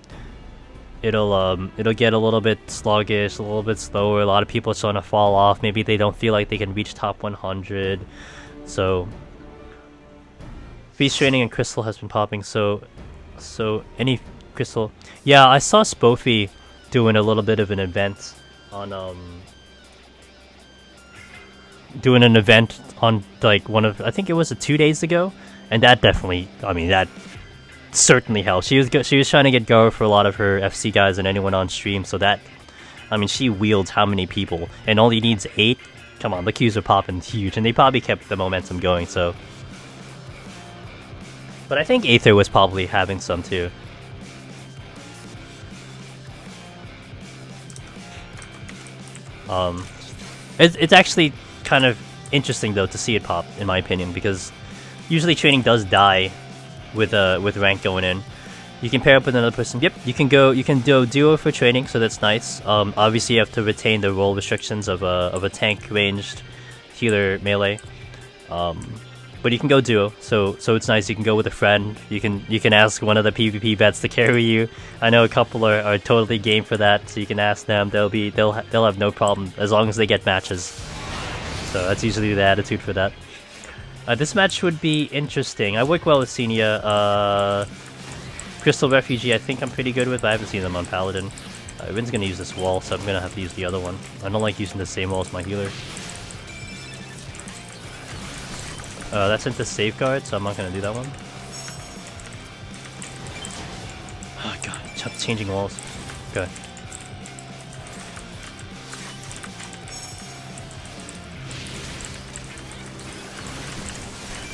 get a little bit sluggish, a little bit slower. A lot of people are starting to fall off. Maybe they don't feel like they can reach top 100. So Feast training and Crystal has been popping. So any Crystal, yeah, I saw Spoofy doing a little bit of an event on doing an event on like I think it was 2 days ago, and that definitely, I mean, that certainly helped. She was trying to get go for a lot of her FC guys and anyone on stream, so that, I mean, she wields how many people, and only needs 8. Come on, the queues are popping huge, and they probably kept the momentum going. So, but I think Aether was probably having some too. It's actually kind of interesting though to see it pop, in my opinion, because usually training does die with rank going in. You can pair up with another person. Yep, you can do duo for training, so that's nice. Obviously you have to retain the role restrictions of a tank ranged healer melee. But you can go duo, so it's nice. You can go with a friend. You can ask one of the PvP vets to carry you. I know a couple are totally game for that, so you can ask them. They'll have no problem as long as they get matches. So that's usually the attitude for that. This match would be interesting. I work well with Xenia. Crystal Refugee I think I'm pretty good with, but I haven't seen them on Paladin. Rin's gonna use this wall, so I'm gonna have to use the other one. I don't like using the same wall as my healer. That's into safeguard, so I'm not gonna do that one. Oh god, changing walls. Okay.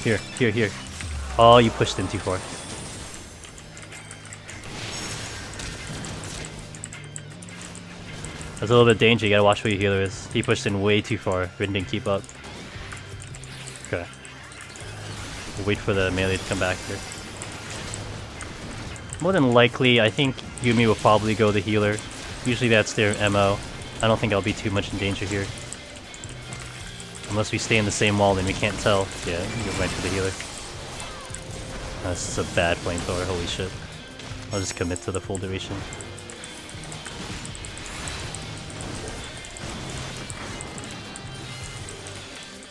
Here. Oh, you pushed in too far. That's a little bit of danger, you gotta watch where your healer is. He pushed in way too far, Rin didn't keep up. Okay. We'll wait for the melee to come back here. More than likely, I think Yumi will probably go the healer. Usually that's their MO. I don't think I'll be too much in danger here. Unless we stay in the same wall, then we can't tell. Yeah, you go right for the healer. This is a bad flamethrower, holy shit. I'll just commit to the full duration.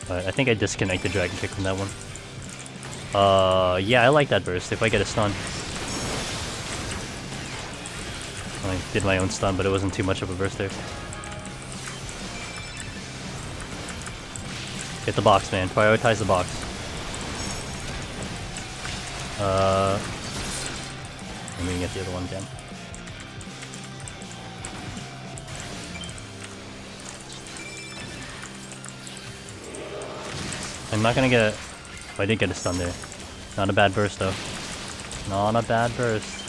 Alright, I think I disconnected Dragon Kick from that one. Yeah, I like that burst if I get a stun. I did my own stun, but it wasn't too much of a burst there. Hit the box, man. Prioritize the box. I'm gonna get the other one again. I'm not gonna get a... Oh, I did get a stun there. Not a bad burst, though. Not a bad burst.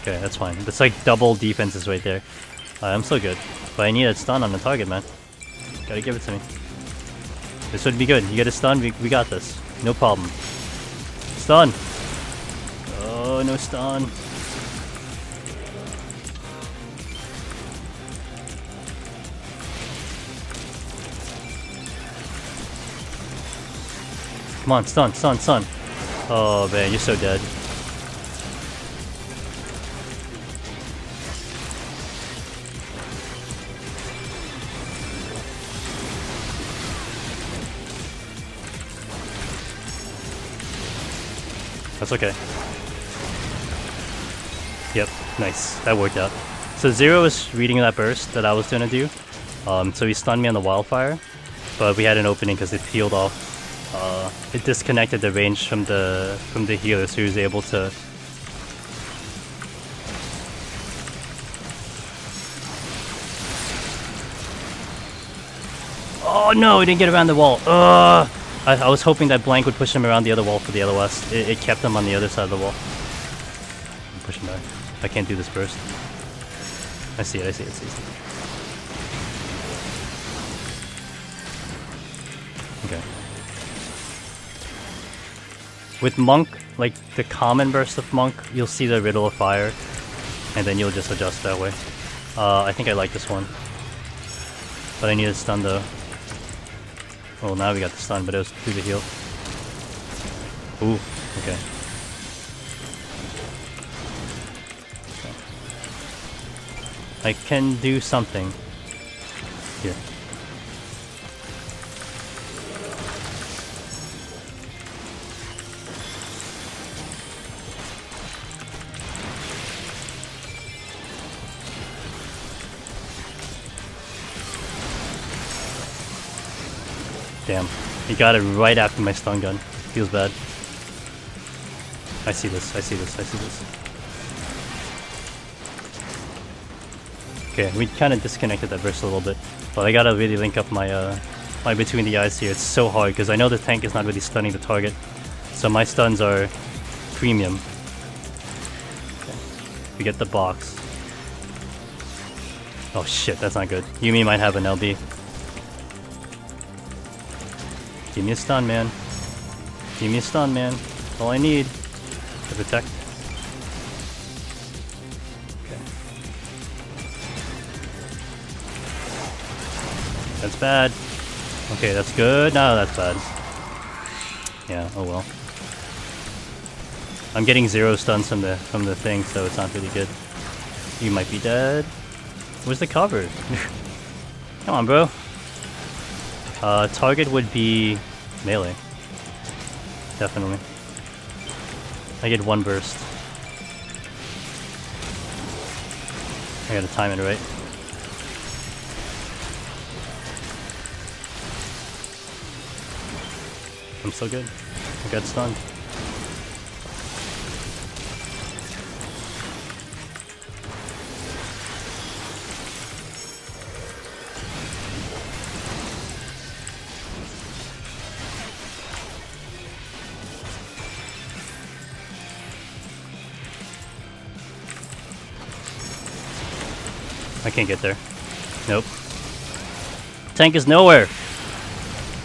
Okay, that's fine. That's like double defenses right there. I'm still good. But I need a stun on the target, man. Gotta give it to me. This would be good. You get a stun, we got this. No problem. Stun! Oh, no stun. Come on, stun, stun, stun. Oh man, you're so dead. That's okay. Yep, nice. That worked out. So Zero was reading that burst that I was gonna do. So he stunned me on the wildfire, but we had an opening because it peeled off. It disconnected the range from the healer, so he was able to. Oh no, he didn't get around the wall. I was hoping that blank would push him around the other wall for the LOS. It kept him on the other side of the wall. I'm pushing back. I can't do this burst. I see it, it's easy. Okay. With Monk, like the common burst of Monk, you'll see the Riddle of Fire, and then you'll just adjust that way. I think I like this one. But I need a stun though. Well, now we got the stun, but it was through the heal. Ooh, okay. I can do something. Here. Damn. He got it right after my stun gun. Feels bad. I see this, I see this, I see this. Okay, we kind of disconnected that burst a little bit. But I gotta really link up my my between the eyes here. It's so hard because I know the tank is not really stunning the target. So my stuns are premium. Okay. We get the box. Oh shit, that's not good. Yumi might have an LB. Give me a stun, man. Give me a stun, man. All I need to protect. Okay. That's bad. Okay, that's good. No, that's bad. Yeah, oh well. I'm getting 0 stuns from the thing, so it's not really good. You might be dead. Where's the cover? Come on, bro. Target would be melee. Definitely. I get 1 burst. I gotta time it right. I'm so good. I got stunned. I can't get there. Nope. Tank is nowhere!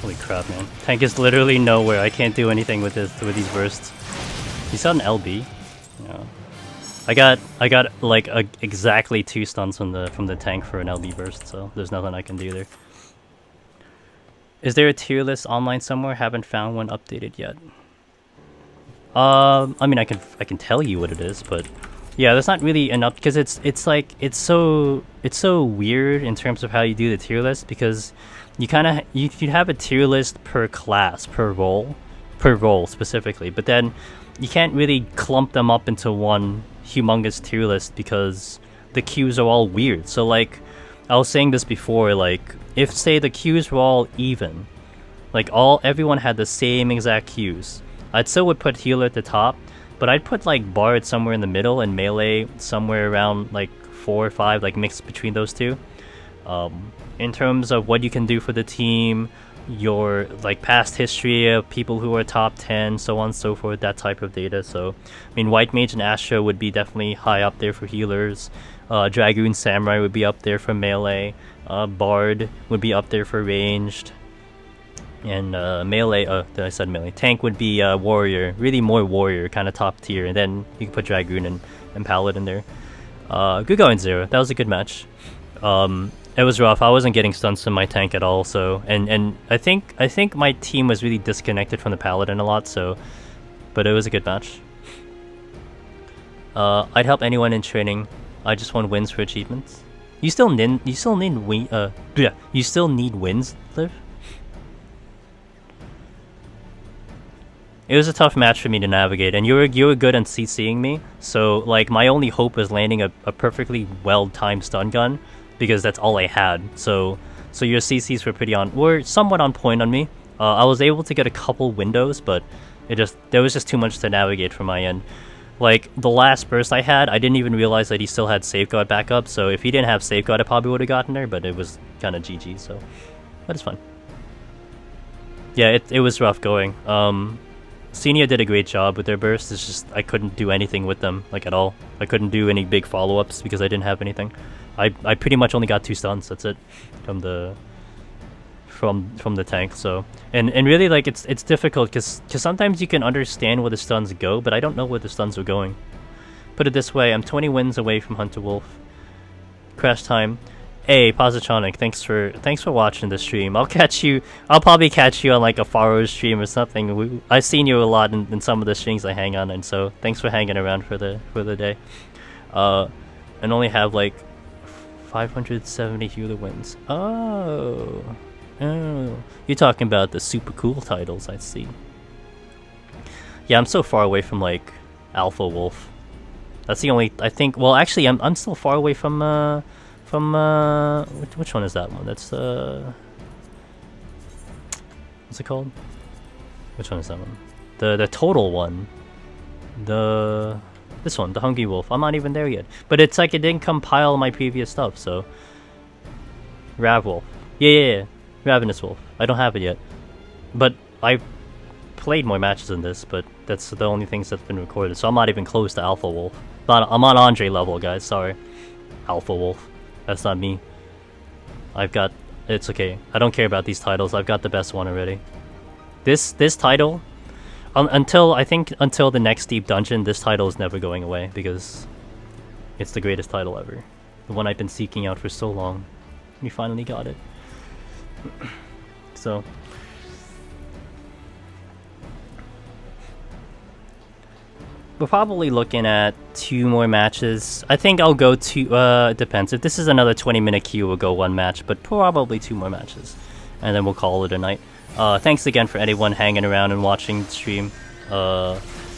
Holy crap, man. Tank is literally nowhere. I can't do anything with this with these bursts. You saw an LB? Yeah. I got like exactly 2 stuns from the tank for an LB burst, so there's nothing I can do there. Is there a tier list online somewhere? Haven't found one updated yet. I mean I can tell you what it is, but yeah, there's not really enough because it's so weird in terms of how you do the tier list, because you have a tier list per class, per role specifically, but then you can't really clump them up into one humongous tier list because the queues are all weird. So like I was saying this before, like if say the queues were all even, like everyone had the same exact queues, I'd still would put healer at the top, but I'd put like Bard somewhere in the middle and melee somewhere around like 4 or 5, like mixed between those two. In terms of what you can do for the team, your like past history of people who are top 10, so on and so forth, that type of data. So I mean White Mage and Astra would be definitely high up there for healers. Dragoon Samurai would be up there for melee. Bard would be up there for ranged. And melee, I said melee. Tank would be warrior, really more warrior, kind of top tier. And then you can put Dragoon and Paladin there. Good going, Zero. That was a good match. It was rough. I wasn't getting stuns from my tank at all. So and I think my team was really disconnected from the Paladin a lot. So, but it was a good match. I'd help anyone in training. I just want wins for achievements. You still need wins, Liv. It was a tough match for me to navigate, and you were good on CCing me, so like my only hope was landing a perfectly well-timed stun gun, because that's all I had. So your CCs were somewhat on point on me. I was able to get a couple windows, but there was just too much to navigate from my end. Like the last burst I had, I didn't even realize that he still had safeguard backup, so if he didn't have safeguard I probably would have gotten there, but it was kind of GG, so but it's fun. Yeah, it was rough going. Senia did a great job with their bursts. It's just I couldn't do anything with them, like at all. I couldn't do any big follow-ups because I didn't have anything. I pretty much only got 2 stuns. That's it from the tank. So and really like it's difficult because sometimes you can understand where the stuns go, but I don't know where the stuns are going. Put it this way: I'm 20 wins away from Hunter Wolf. Crash time. Hey, Positronic, thanks for watching the stream. I'll probably catch you on like a Faro stream or something. I've seen you a lot in some of the streams I hang on, and so thanks for hanging around for the day. And only have like 570 healer wins. Oh, you're talking about the super cool titles, I see. Yeah, I'm so far away from like Alpha Wolf. That's the only, I think. Well, actually, I'm still far away from which one is that one? That's what's it called? Which one is that one? The total one. This one, the Hungry Wolf. I'm not even there yet. But it's like it didn't compile my previous stuff, so Rav Wolf. Yeah. Ravenous Wolf. I don't have it yet. But I played more matches than this, but that's the only things that's been recorded. So I'm not even close to Alpha Wolf. I'm on Andre level, guys, sorry. Alpha Wolf. That's not me. It's okay. I don't care about these titles. I've got the best one already. This title, until the next deep dungeon, this title is never going away because it's the greatest title ever. The one I've been seeking out for so long. We finally got it. So we're probably looking at 2 more matches. I think I'll go to, it depends. If this is another 20-minute queue, we'll go 1 match, but probably 2 more matches. And then we'll call it a night. Thanks again for anyone hanging around and watching the stream.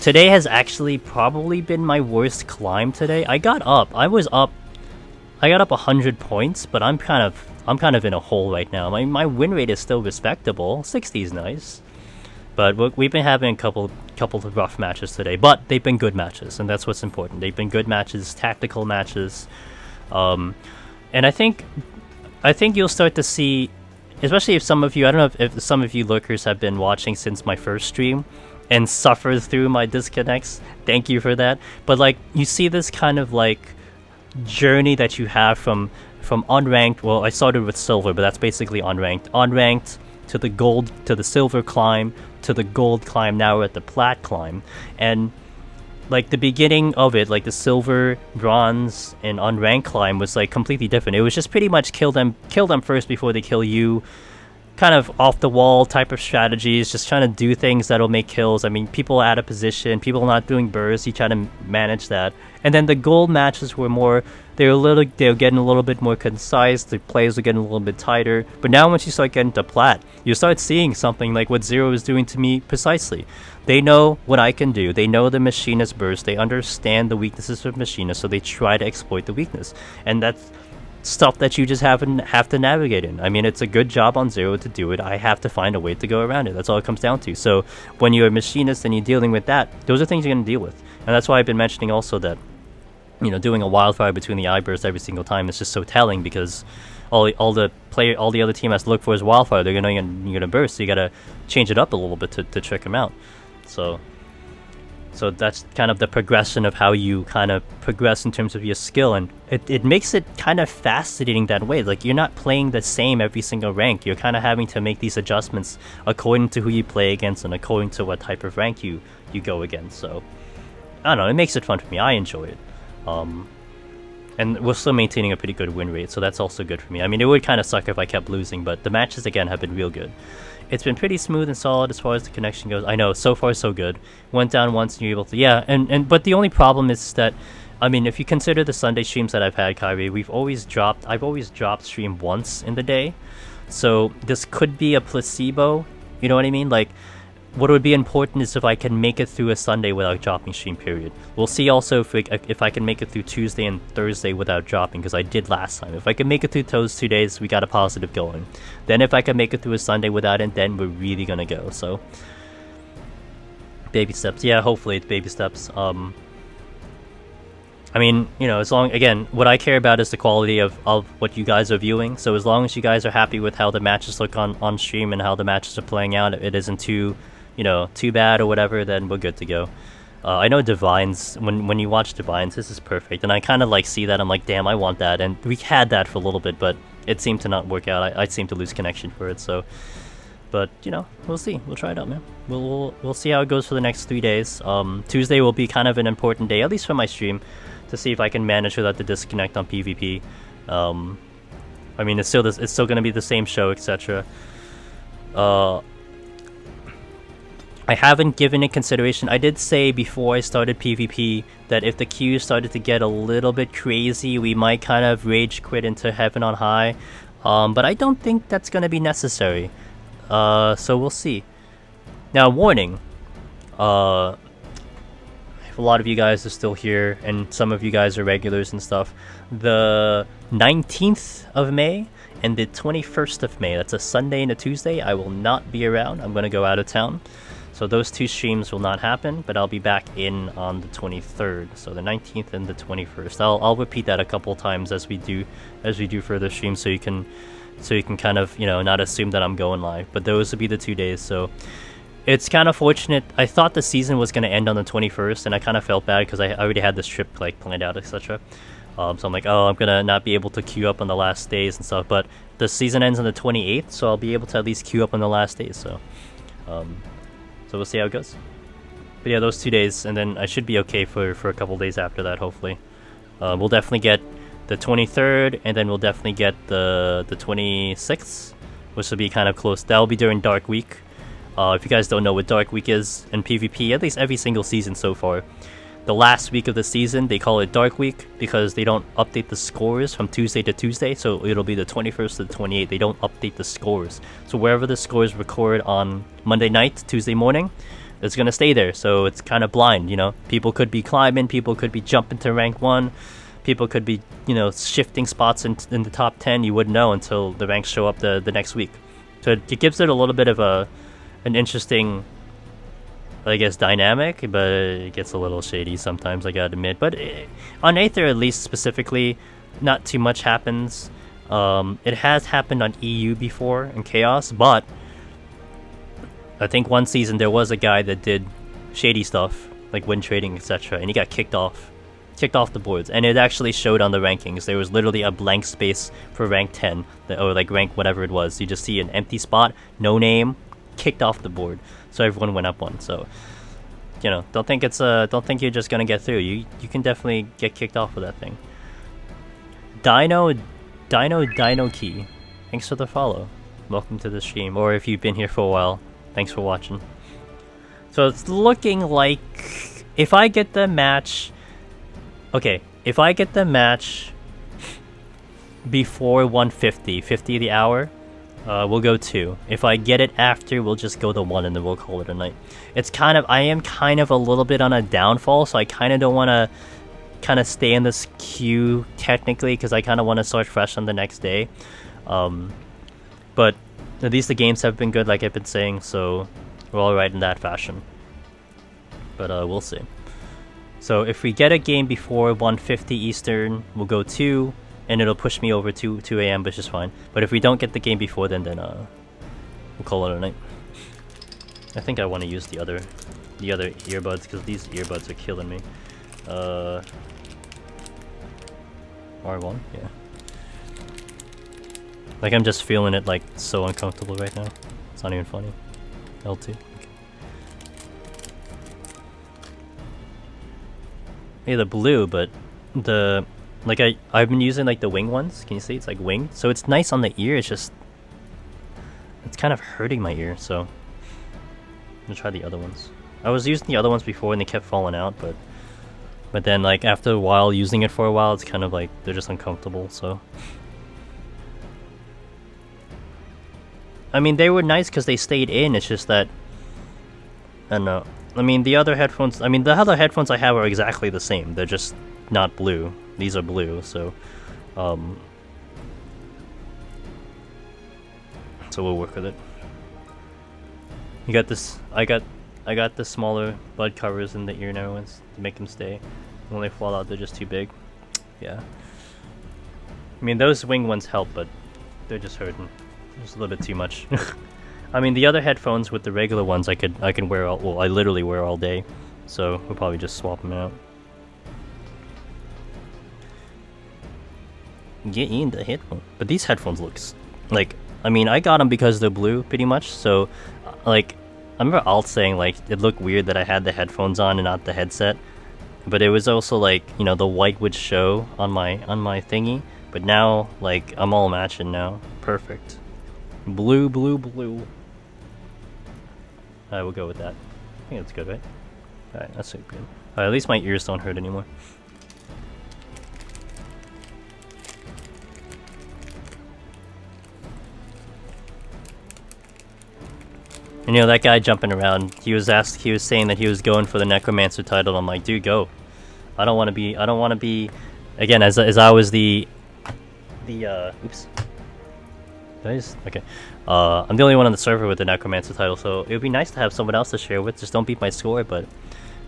Today has actually probably been my worst climb today. I got up 100 points, but I'm kind of in a hole right now. My win rate is still respectable. 60 is nice. But we've been having a couple of rough matches today, but they've been good matches, and that's what's important. They've been good matches, tactical matches, and I think you'll start to see, especially if some of you, I don't know if some of you lurkers have been watching since my first stream and suffered through my disconnects. Thank you for that. But like, you see this kind of like journey that you have from unranked. Well, I started with silver, but that's basically unranked to the gold, to the silver climb, to the gold climb. Now we're at the plat climb, and like the beginning of it, like the silver, bronze, and unranked climb was like completely different. It was just pretty much kill them first before they kill you, kind of off the wall type of strategies, just trying to do things that'll make kills. I mean, people out of position, people not doing bursts, you try to manage that. And then the gold matches were more, they were getting a little bit more concise, the plays were getting a little bit tighter. But now once you start getting to plat, you start seeing something like what Zero is doing to me precisely. They know what I can do, they know the machinist burst, they understand the weaknesses of machinist, so they try to exploit the weakness. And that's stuff that you just have to navigate in. I mean, it's a good job on Zero to do it. I have to find a way to go around it. That's all it comes down to. So when you're a machinist and you're dealing with that, those are things you're going to deal with. And that's why I've been mentioning also that, you know, doing a wildfire between the eye bursts every single time is just so telling, because all the other team has to look for is wildfire. They're gonna burst, so you gotta change it up a little bit to trick them out. So that's kind of the progression of how you kind of progress in terms of your skill, and it makes it kind of fascinating that way. Like, you're not playing the same every single rank. You're kind of having to make these adjustments according to who you play against and according to what type of rank you go against. So I don't know, it makes it fun for me. I enjoy it. And we're still maintaining a pretty good win rate, so that's also good for me. I mean, it would kind of suck if I kept losing, but the matches again have been real good. It's been pretty smooth and solid as far as the connection goes. I know, so far so good. Went down once and you're able to, yeah, but the only problem is that, I mean, if you consider the Sunday streams that I've had, Kyrie, I've always dropped stream once in the day. So this could be a placebo, you know what I mean? Like, what would be important is if I can make it through a Sunday without dropping stream, period. We'll see also if I can make it through Tuesday and Thursday without dropping, because I did last time. If I can make it through those 2 days, we got a positive going. Then if I can make it through a Sunday without it, then we're really gonna go. So, baby steps. Yeah, hopefully it's baby steps. I mean, you know, again, what I care about is the quality of what you guys are viewing. So as long as you guys are happy with how the matches look on stream and how the matches are playing out, it isn't too bad or whatever, then we're good to go. I know Divines, when you watch Divines, this is perfect, and I kind of like see that, I'm like, damn, I want that, and we had that for a little bit, but it seemed to not work out. I seem to lose connection for it, so, but, you know, we'll see. We'll try it out, man. We'll see how it goes for the next 3 days. Tuesday will be kind of an important day, at least for my stream, to see if I can manage without the disconnect on PvP. I mean, it's still going to be the same show, etc. I haven't given it consideration. I did say before I started PvP that if the queue started to get a little bit crazy, we might kind of rage quit into Heaven on High. But I don't think that's going to be necessary. So we'll see. Now, warning. If a lot of you guys are still here, and some of you guys are regulars and stuff, the 19th of May and the 21st of May, that's a Sunday and a Tuesday, I will not be around. I'm going to go out of town. So those 2 streams will not happen, but I'll be back in on the 23rd. So the 19th and the 21st. I'll repeat that a couple times as we do further streams, so you can kind of, you know, not assume that I'm going live. But those will be the 2 days. So it's kind of fortunate. I thought the season was going to end on the 21st, and I kind of felt bad because I already had this trip like planned out, etc. So I'm like, oh, I'm gonna not be able to queue up on the last days and stuff. But the season ends on the 28th, so I'll be able to at least queue up on the last days. So we'll see how it goes. But yeah, those 2 days, and then I should be okay for a couple days after that, hopefully. We'll definitely get the 23rd, and then we'll definitely get the 26th, which will be kind of close. That'll be during Dark Week. If you guys don't know what Dark Week is in PvP, at least every single season so far, the last week of the season, they call it Dark Week because they don't update the scores from Tuesday to Tuesday, so it'll be the 21st to the 28th. They don't update the scores. So wherever the scores record on Monday night, Tuesday morning, it's going to stay there. So it's kind of blind, you know. People could be climbing, people could be jumping to rank 1, people could be, you know, shifting spots in the top 10. You wouldn't know until the ranks show up the next week. So it gives it a little bit of an interesting, I guess, dynamic, but it gets a little shady sometimes, I gotta admit. But on Aether, at least specifically, not too much happens. It has happened on EU before in Chaos, but I think one season there was a guy that did shady stuff, like win trading, etc., and he got kicked off the boards, and it actually showed on the rankings. There was literally a blank space for rank 10, or like rank whatever it was. You just see an empty spot, no name, kicked off the board, so everyone went up one. So, you know, don't think you're just gonna get through. You can definitely get kicked off with that thing. Dino Key, thanks for the follow. Welcome to the stream, or if you've been here for a while, thanks for watching. So it's looking like if I get the match, if I get the match before 150, 50 the hour, we'll go 2. If I get it after, we'll just go to 1, and then we'll call it a night. I am kind of a little bit on a downfall, so I kind of don't want to kind of stay in this queue technically, because I kind of want to start fresh on the next day. But at least the games have been good, like I've been saying, so we're alright in that fashion. But we'll see. So if we get a game before 150 Eastern, we'll go 2, and it'll push me over to 2 AM, which is fine. But if we don't get the game before then we'll call it a night. I think I want to use the other earbuds, because these earbuds are killing me. R1, yeah. Like, I'm just feeling it, like, so uncomfortable right now. It's not even funny. L2. Okay. Yeah, the blue, but I've been using, like, the wing ones. Can you see? It's, like, winged. So it's nice on the ear, it's kind of hurting my ear, so I'm gonna try the other ones. I was using the other ones before and they kept falling out, but then, like, after a while, using it for a while, it's kind of like, they're just uncomfortable, so. I mean, they were nice because they stayed in, it's just that, I don't know. I mean, the other headphones I have are exactly the same, they're just not blue. These are blue, so, so we'll work with it. You got this, I got the smaller bud covers in the ear narrow ones to make them stay. When they fall out, they're just too big. Yeah. I mean, those wing ones help, but they're just hurting. Just a little bit too much. I mean, the other headphones with the regular ones, I can wear all. Well, I literally wear all day, so we'll probably just swap them out. Get in the headphone. But these headphones looks like, I mean, I got them because they're blue, pretty much. So, like, I remember Alt saying, like, it looked weird that I had the headphones on and not the headset. But it was also, like, you know, the white would show on my thingy. But now, like, I'm all matching now. Perfect. Blue, blue, blue. Alright, we'll go with that. I think that's good, right? Alright, that's good. At least my ears don't hurt anymore. And, you know, that guy jumping around, he was saying that he was going for the Necromancer title. I'm like, dude, go. I don't want to be, again, as I was the oops. Okay. I'm the only one on the server with the Necromancer title, so it would be nice to have someone else to share with. Just don't beat my score, but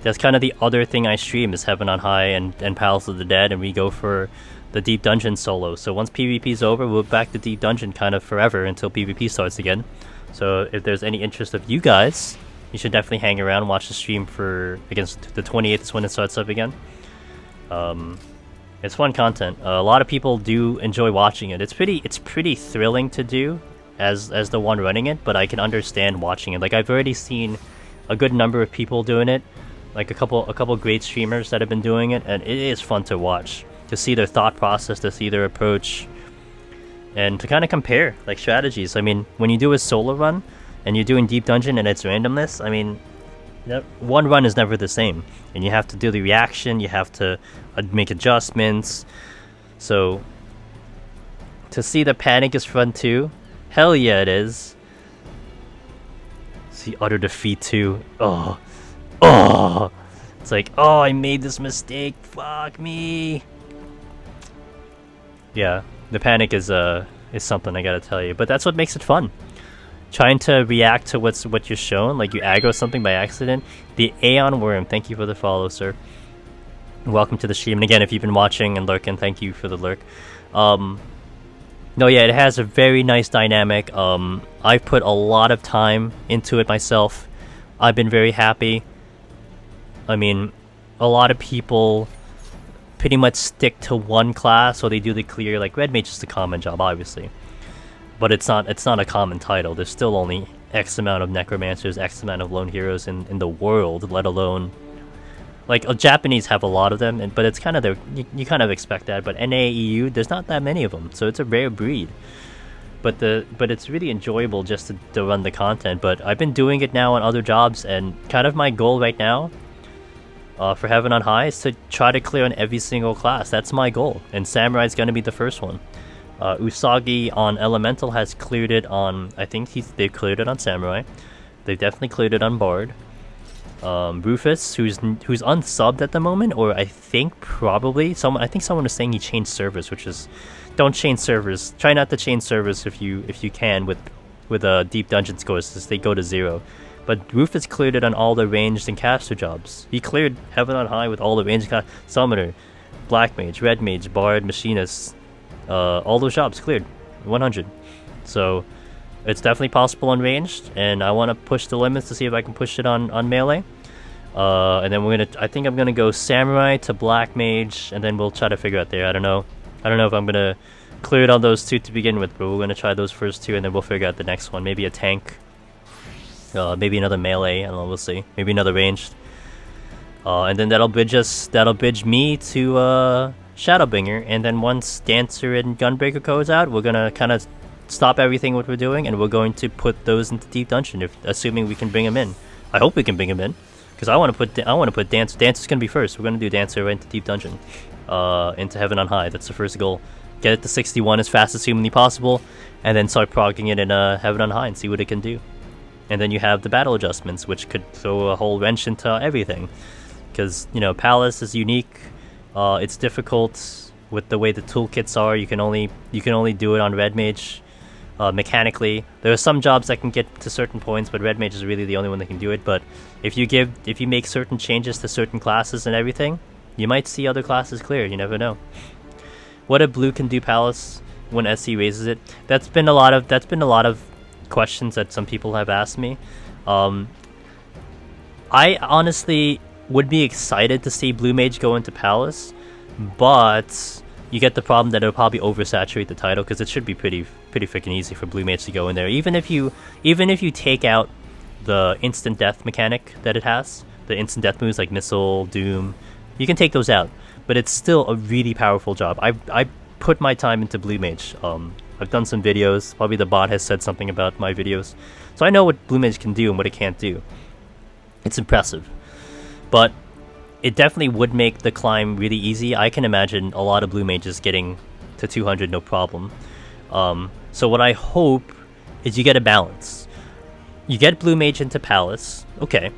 that's kind of the other thing I stream is Heaven on High and Palace of the Dead, and we go for the Deep Dungeon solo. So once PvP is over, we'll back to Deep Dungeon kind of forever until PvP starts again. So if there's any interest of you guys, you should definitely hang around and watch the stream for against the 28th is when it starts up again. And It's fun content. A lot of people do enjoy watching it. It's pretty thrilling to do as the one running it, but I can understand watching it. Like I've already seen a good number of people doing it, like a couple great streamers that have been doing it, and it is fun to watch, to see their thought process, to see their approach, and to kind of compare like strategies. I mean, when you do a solo run and you're doing deep dungeon and it's randomness, I mean, one run is never the same, and you have to do the reaction, you have to make adjustments. So to see the panic is fun too. Hell yeah, it is. See utter defeat too. Oh, it's like, oh, I made this mistake, fuck me. Yeah, the panic is something I gotta tell you, but that's what makes it fun. Trying to react to what you're shown, like you aggro something by accident. The Aeon Worm, thank you for the follow, sir. Welcome to the stream, and again, if you've been watching and lurking, thank you for the lurk. No, yeah, it has a very nice dynamic. I've put a lot of time into it myself. I've been very happy. I mean, a lot of people pretty much stick to one class, or they do the clear, like Red Mage is the common job, obviously. But it's not a common title. There's still only X amount of Necromancers, X amount of lone heroes in the world, let alone... Like, Japanese have a lot of them, but it's kind of you kind of expect that, but NAEU, there's not that many of them, so it's a rare breed. But it's really enjoyable just to run the content, but I've been doing it now on other jobs, and kind of my goal right now for Heaven on High is to try to clear on every single class. That's my goal, and Samurai's going to be the first one. Usagi on Elemental has cleared it on, I think they've cleared it on Samurai. They've definitely cleared it on Bard. Rufus, who's unsubbed at the moment, or I think probably I think someone was saying he changed servers, which is, don't change servers. Try not to change servers if you can with deep dungeon scores, as they go to 0. But Rufus cleared it on all the ranged and caster jobs. He cleared Heaven on High with all the ranged Summoner, Black Mage, Red Mage, Bard, Machinist. All those jobs cleared 100. So it's definitely possible on ranged, and I want to push the limits to see if I can push it on melee. And then I think I'm gonna go Samurai to Black Mage, and then we'll try to figure out there. I don't know if I'm gonna clear it on those two to begin with, but we're gonna try those first two, and then we'll figure out the next one. Maybe a tank, maybe another melee. I don't know. We'll see. Maybe another ranged. And then that'll bridge me to Shadowbringer, and then once Dancer and Gunbreaker goes out, we're gonna kind of stop everything what we're doing, and we're going to put those into Deep Dungeon, assuming we can bring them in. I hope we can bring them in, because I want to put Dancer. Dancer's gonna be first. We're gonna do Dancer right into Deep Dungeon, into Heaven on High. That's the first goal. Get it to 61 as fast as humanly possible, and then start progging it in Heaven on High and see what it can do. And then you have the battle adjustments, which could throw a whole wrench into everything, because Palace is unique. It's difficult with the way the toolkits are. You can only do it on Red Mage. Mechanically, there are some jobs that can get to certain points, but Red Mage is really the only one that can do it. But if you make certain changes to certain classes and everything, you might see other classes clear. You never know. What if Blue can do Palace when SC raises it? That's been a lot of questions that some people have asked me. I honestly would be excited to see Blue Mage go into Palace, but you get the problem that it'll probably oversaturate the title, because it should be pretty freaking easy for Blue Mage to go in there. Even if you take out the instant death mechanic that it has, the instant death moves like Missile, Doom, you can take those out, but it's still a really powerful job. I put my time into Blue Mage. I've done some videos. Probably the bot has said something about my videos, so I know what Blue Mage can do and what it can't do. It's impressive, but it definitely would make the climb really easy. I can imagine a lot of Blue Mages getting to 200 no problem. So what I hope is you get a balance. You get Blue Mage into Palace, okay,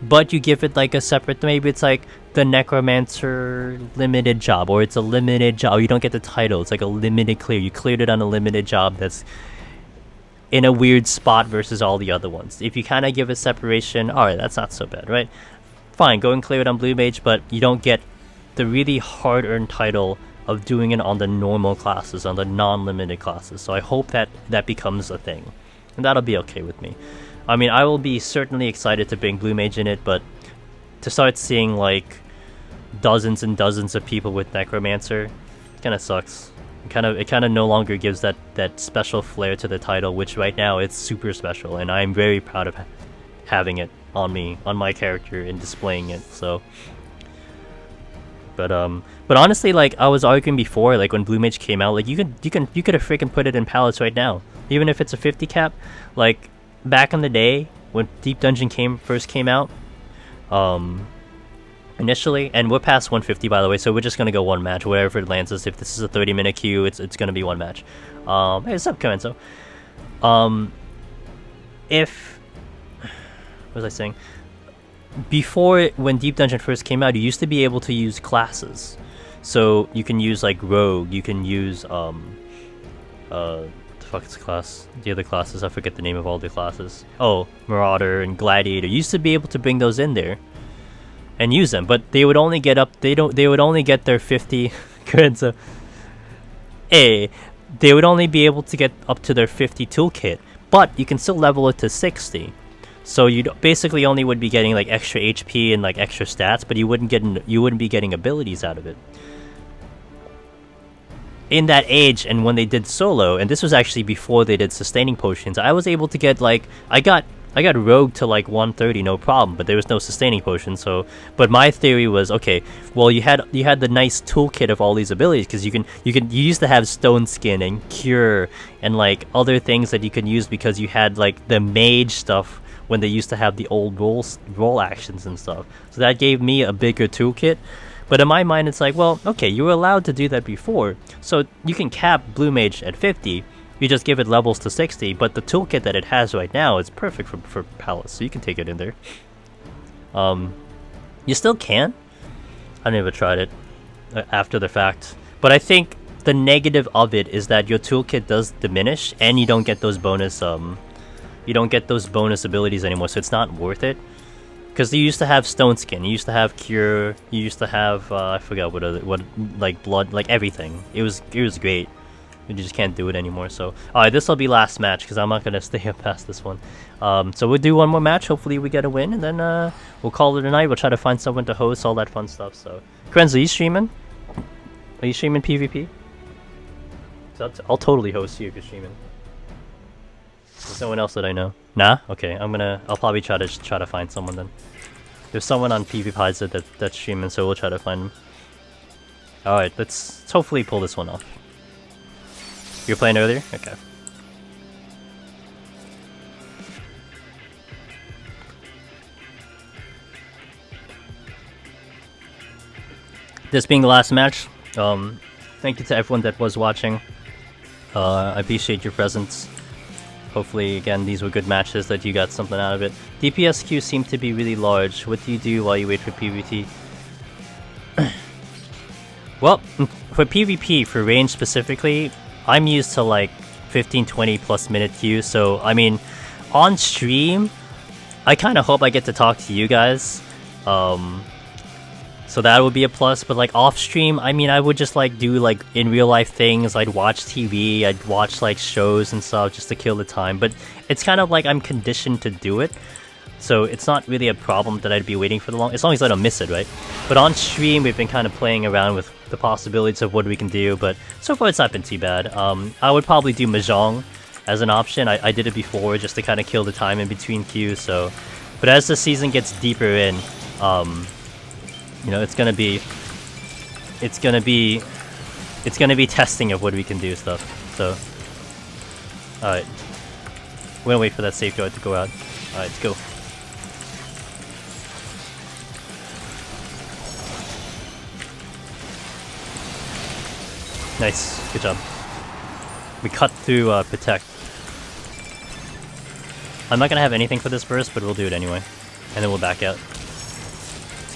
but you give it like a separate, maybe it's like the Necromancer limited job, or it's a limited job. You don't get the title, it's like a limited clear. You cleared it on a limited job that's in a weird spot versus all the other ones. If you kind of give a separation, alright, that's not so bad, right? Fine, go and clear it on Blue Mage, but you don't get the really hard-earned title of doing it on the normal classes, on the non-limited classes. So I hope that becomes a thing, and that'll be okay with me. I mean, I will be certainly excited to bring Blue Mage in it, but to start seeing like dozens and dozens of people with Necromancer. It kind of sucks. It kind of no longer gives that special flair to the title, which right now it's super special, and I'm very proud of having it on me, on my character, and displaying it. So, but honestly, like I was arguing before, like when Blue Mage came out, like you could have freaking put it in palettes right now, even if it's a 50 cap. Like back in the day when Deep Dungeon first came out, initially, and we're past 150 by the way, so we're just gonna go one match wherever it lands us. If this is a 30-minute queue, it's gonna be one match. Hey, what's up, Coenzo? What was I saying? Before, when Deep Dungeon first came out, you used to be able to use classes. So you can use like Rogue, you can use the fuck's class? The other classes, I forget the name of all the classes. Oh, Marauder and Gladiator. You used to be able to bring those in there and use them, but they would only get up. They would only get their 50. Good. So, they would only be able to get up to their 50 toolkit, but you can still level it to 60. So you basically only would be getting like extra HP and like extra stats, but you wouldn't be getting abilities out of it. In that age, and when they did solo, and this was actually before they did sustaining potions, I was able to get like I got Rogue to like 130 no problem, but there was no sustaining potion. So, but my theory was, okay, well you had the nice toolkit of all these abilities, because you used to have Stone Skin and Cure and like other things that you could use, because you had like the mage stuff when they used to have the old roll actions and stuff. So that gave me a bigger toolkit. But in my mind, it's like, well, okay, you were allowed to do that before, so you can cap Blue Mage at 50. You just give it levels to 60, but the toolkit that it has right now is perfect for Palace, so you can take it in there. You still can. I never tried it after the fact, but I think the negative of it is that your toolkit does diminish, and you don't get those bonus abilities anymore, so it's not worth it. Because you used to have Stone Skin, you used to have Cure, you used to have I forgot what like Blood, like everything. It was great. You just can't do it anymore. So alright, this will be last match, because I'm not gonna stay up past this one. So we'll do one more match. Hopefully we get a win, and then we'll call it a night. We'll try to find someone to host, all that fun stuff. So Krenz, are you streaming? Are you streaming PvP? I'll totally host you if you're streaming. There's no one else that I know. Nah? Okay, I'll probably try to find someone then. There's someone on PvPi that's streaming, so we'll try to find him. Alright, let's hopefully pull this one off. You were playing earlier? Okay. This being the last match, thank you to everyone that was watching. I appreciate your presence. Hopefully, again, these were good matches, that you got something out of it. DPS queues seem to be really large. What do you do while you wait for PvP? Well, for PvP, for range specifically, I'm used to like 15-20 plus minute queues. So, I mean, on stream, I kind of hope I get to talk to you guys. So that would be a plus, but like off stream, I mean, I would just like do like in real life things. I'd watch TV, I'd watch like shows and stuff just to kill the time, but it's kind of like I'm conditioned to do it. So it's not really a problem that I'd be waiting for as long as I don't miss it, right? But on stream, we've been kind of playing around with the possibilities of what we can do, but so far it's not been too bad. I would probably do Mahjong as an option. I did it before just to kind of kill the time in between queues, so. But as the season gets deeper in, you know, it's gonna be testing of what we can do stuff. So, alright, we're gonna wait for that safeguard to go out. Alright, let's go. Nice, good job. We cut through Protect. I'm not gonna have anything for this burst, but we'll do it anyway, and then we'll back out.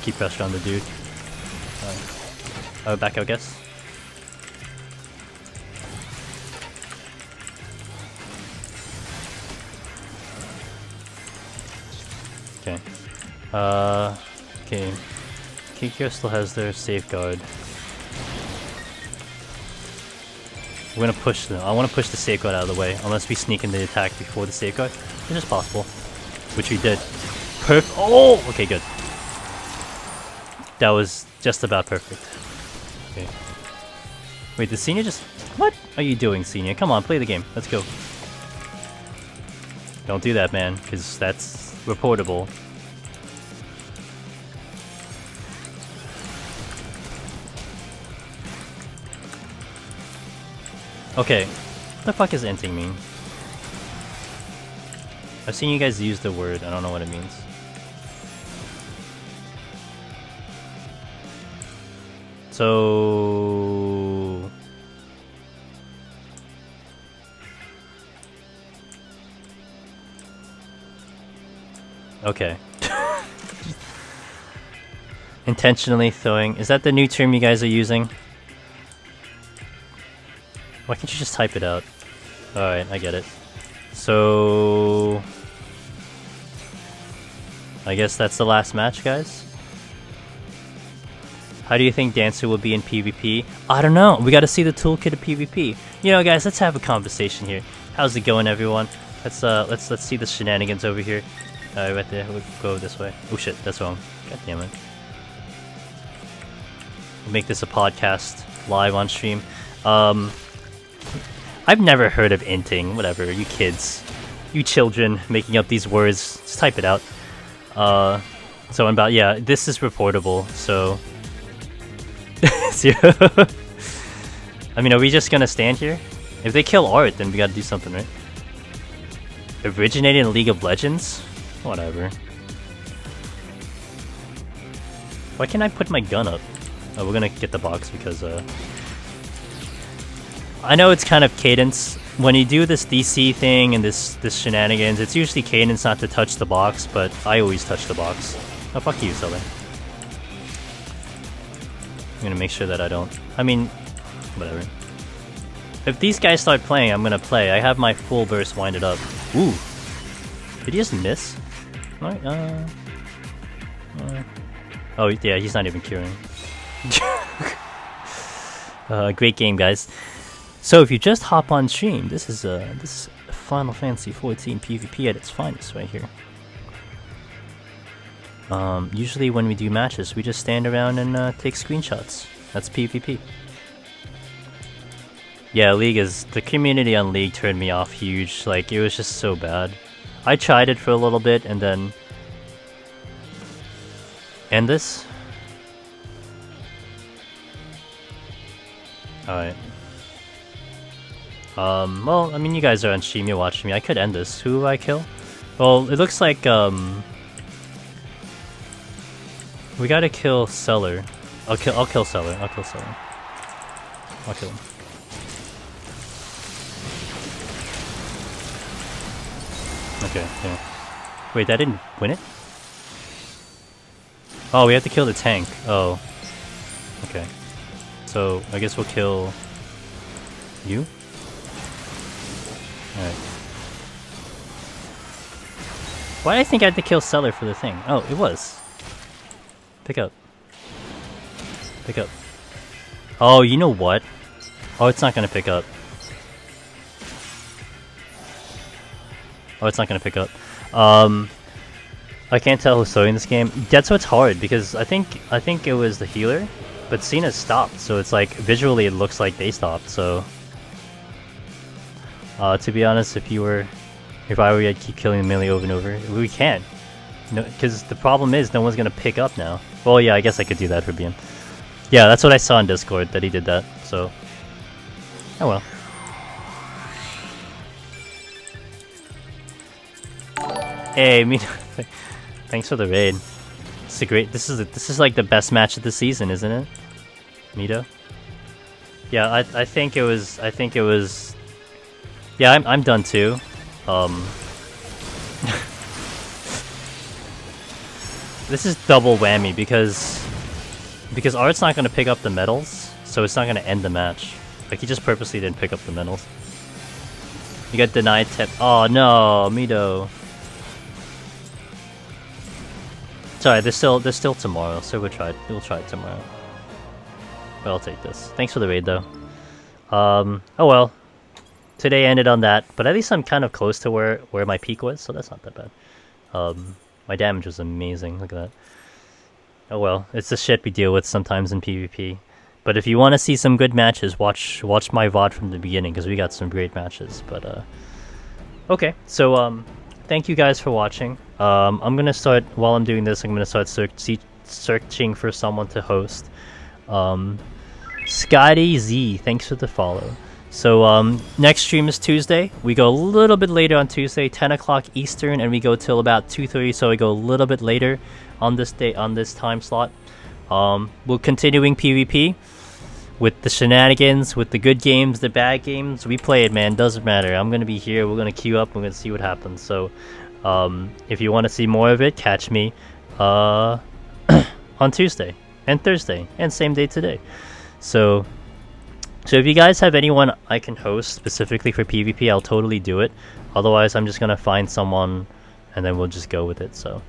Keep pressure on the dude. Back out, I guess. Okay. Okay. Kikyo still has their safeguard. We're gonna push them. I want to push the safeguard out of the way, unless we sneak in the attack before the safeguard, which is possible. Which we did. Perfect. Oh! Okay, good. That was just about perfect. Okay. Wait, did Senior just... What are you doing, Senior? Come on, play the game. Let's go. Don't do that, man, because that's reportable. Okay. What the fuck is inting mean? I've seen you guys use the word. I don't know what it means. So... Okay. Intentionally throwing. Is that the new term you guys are using? Why can't you just type it out? Alright, I get it. So... I guess that's the last match, guys? How do you think Dancer will be in PvP? I don't know. We gotta see the toolkit of PvP. You know, guys, let's have a conversation here. How's it going, everyone? Let's see the shenanigans over here. Right there. We'll go this way. Oh shit, that's wrong. God damn it. We'll make this a podcast live on stream. I've never heard of inting. Whatever, you kids, you children making up these words. Just type it out. So about yeah, this is reportable. So. I mean, are we just gonna stand here? If they kill Art, then we gotta do something, right? Originated in League of Legends? Whatever. Why can't I put my gun up? Oh, we're gonna get the box because, I know it's kind of cadence. When you do this DC thing and this shenanigans, it's usually cadence not to touch the box, but I always touch the box. Oh, fuck you, Sully. I'm gonna make sure that I don't. I mean, whatever. If these guys start playing, I'm gonna play. I have my full burst winded up. Ooh. Did he just miss? Right, oh, yeah, he's not even curing. Great game, guys. So if you just hop on stream, this is Final Fantasy XIV PvP at its finest right here. Usually when we do matches, we just stand around and take screenshots. That's PvP. Yeah, League is... The community on League turned me off huge. Like, it was just so bad. I tried it for a little bit and then... End this? Alright. Well, I mean, you guys are on stream, you're watching me. I could end this. Who do I kill? Well, it looks like, we gotta kill Seller. I'll kill Seller. I'll kill Seller. I'll kill him. Okay, yeah. Wait, that didn't win it? Oh, we have to kill the tank. Oh. Okay. So, I guess we'll kill... you? Alright. Why did I think I had to kill Seller for the thing? Oh, it was. Pick up. Pick up. Oh, you know what? Oh, it's not gonna pick up. Oh, it's not gonna pick up. I can't tell who's throwing this game. That's what's hard because I think it was the healer, but Cena stopped, so it's like visually it looks like they stopped. So, to be honest, if I were, I'd keep killing the melee over and over. We can't. No, because the problem is no one's gonna pick up now. Well, yeah, I guess I could do that for BM. Yeah, that's what I saw on Discord, that he did that, so... Oh well. Hey, thanks for the raid. It's a great... This is like the best match of the season, isn't it? Mito? Yeah, I think it was... Yeah, I'm done too. This is double whammy because Art's not gonna pick up the medals, so it's not gonna end the match. Like, he just purposely didn't pick up the medals. You got denied tip. Oh no, Mito. Sorry, there's still tomorrow, so we'll try it tomorrow. But I'll take this. Thanks for the raid though. Oh well. Today ended on that, but at least I'm kind of close to where my peak was, so that's not that bad. My damage was amazing, look at Oh well, it's the shit we deal with sometimes in PvP. But if you want to see some good matches, watch my VOD from the beginning, because we got some great matches. But okay, so thank you guys for watching. I'm gonna start, while I'm doing this, I'm gonna start searching for someone to host. Scotty Z, thanks for the follow. So next stream is Tuesday. We go a little bit later on Tuesday, 10 o'clock Eastern, and we go till about 2:30. So we go a little bit later on this day, on this time slot. We're continuing PvP with the shenanigans, with the good games, the bad games. We play it, man. Doesn't matter. I'm gonna be here. We're gonna queue up. We're gonna see what happens. So if you want to see more of it, catch me on Tuesday and Thursday and same day today. So if you guys have anyone I can host specifically for PvP, I'll totally do it. Otherwise, I'm just gonna find someone and then we'll just go with it. So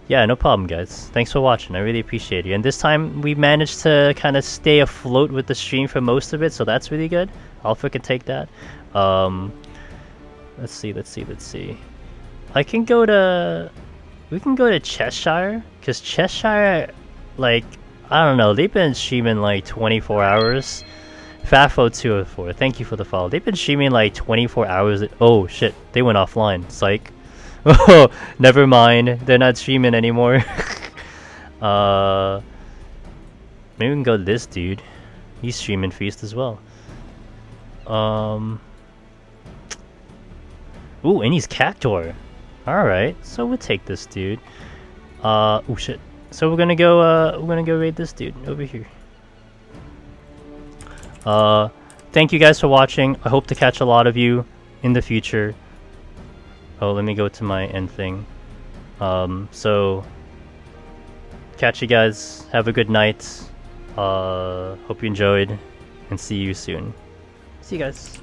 yeah, no problem, guys. Thanks for watching. I really appreciate you. And this time we managed to kind of stay afloat with the stream for most of it, so that's really good. Alpha can take that. Let's see. I can go to... We can go to Cheshire, because Cheshire, like, I don't know, they've been streaming like 24 hours. Fafo204, thank you for the follow. They've been streaming like 24 hours. Oh shit, they went offline. Psych. Oh, never mind. They're not streaming anymore. Maybe we can go to this dude. He's streaming Feast as well. Ooh, and he's Cactor. Alright, so we'll take this dude. Oh shit. So we're gonna go raid this dude over here. Thank you guys for watching. I hope to catch a lot of you in the future. Oh, let me go to my end thing. So catch you guys. Have a good night. Hope you enjoyed, and see you soon. See you guys.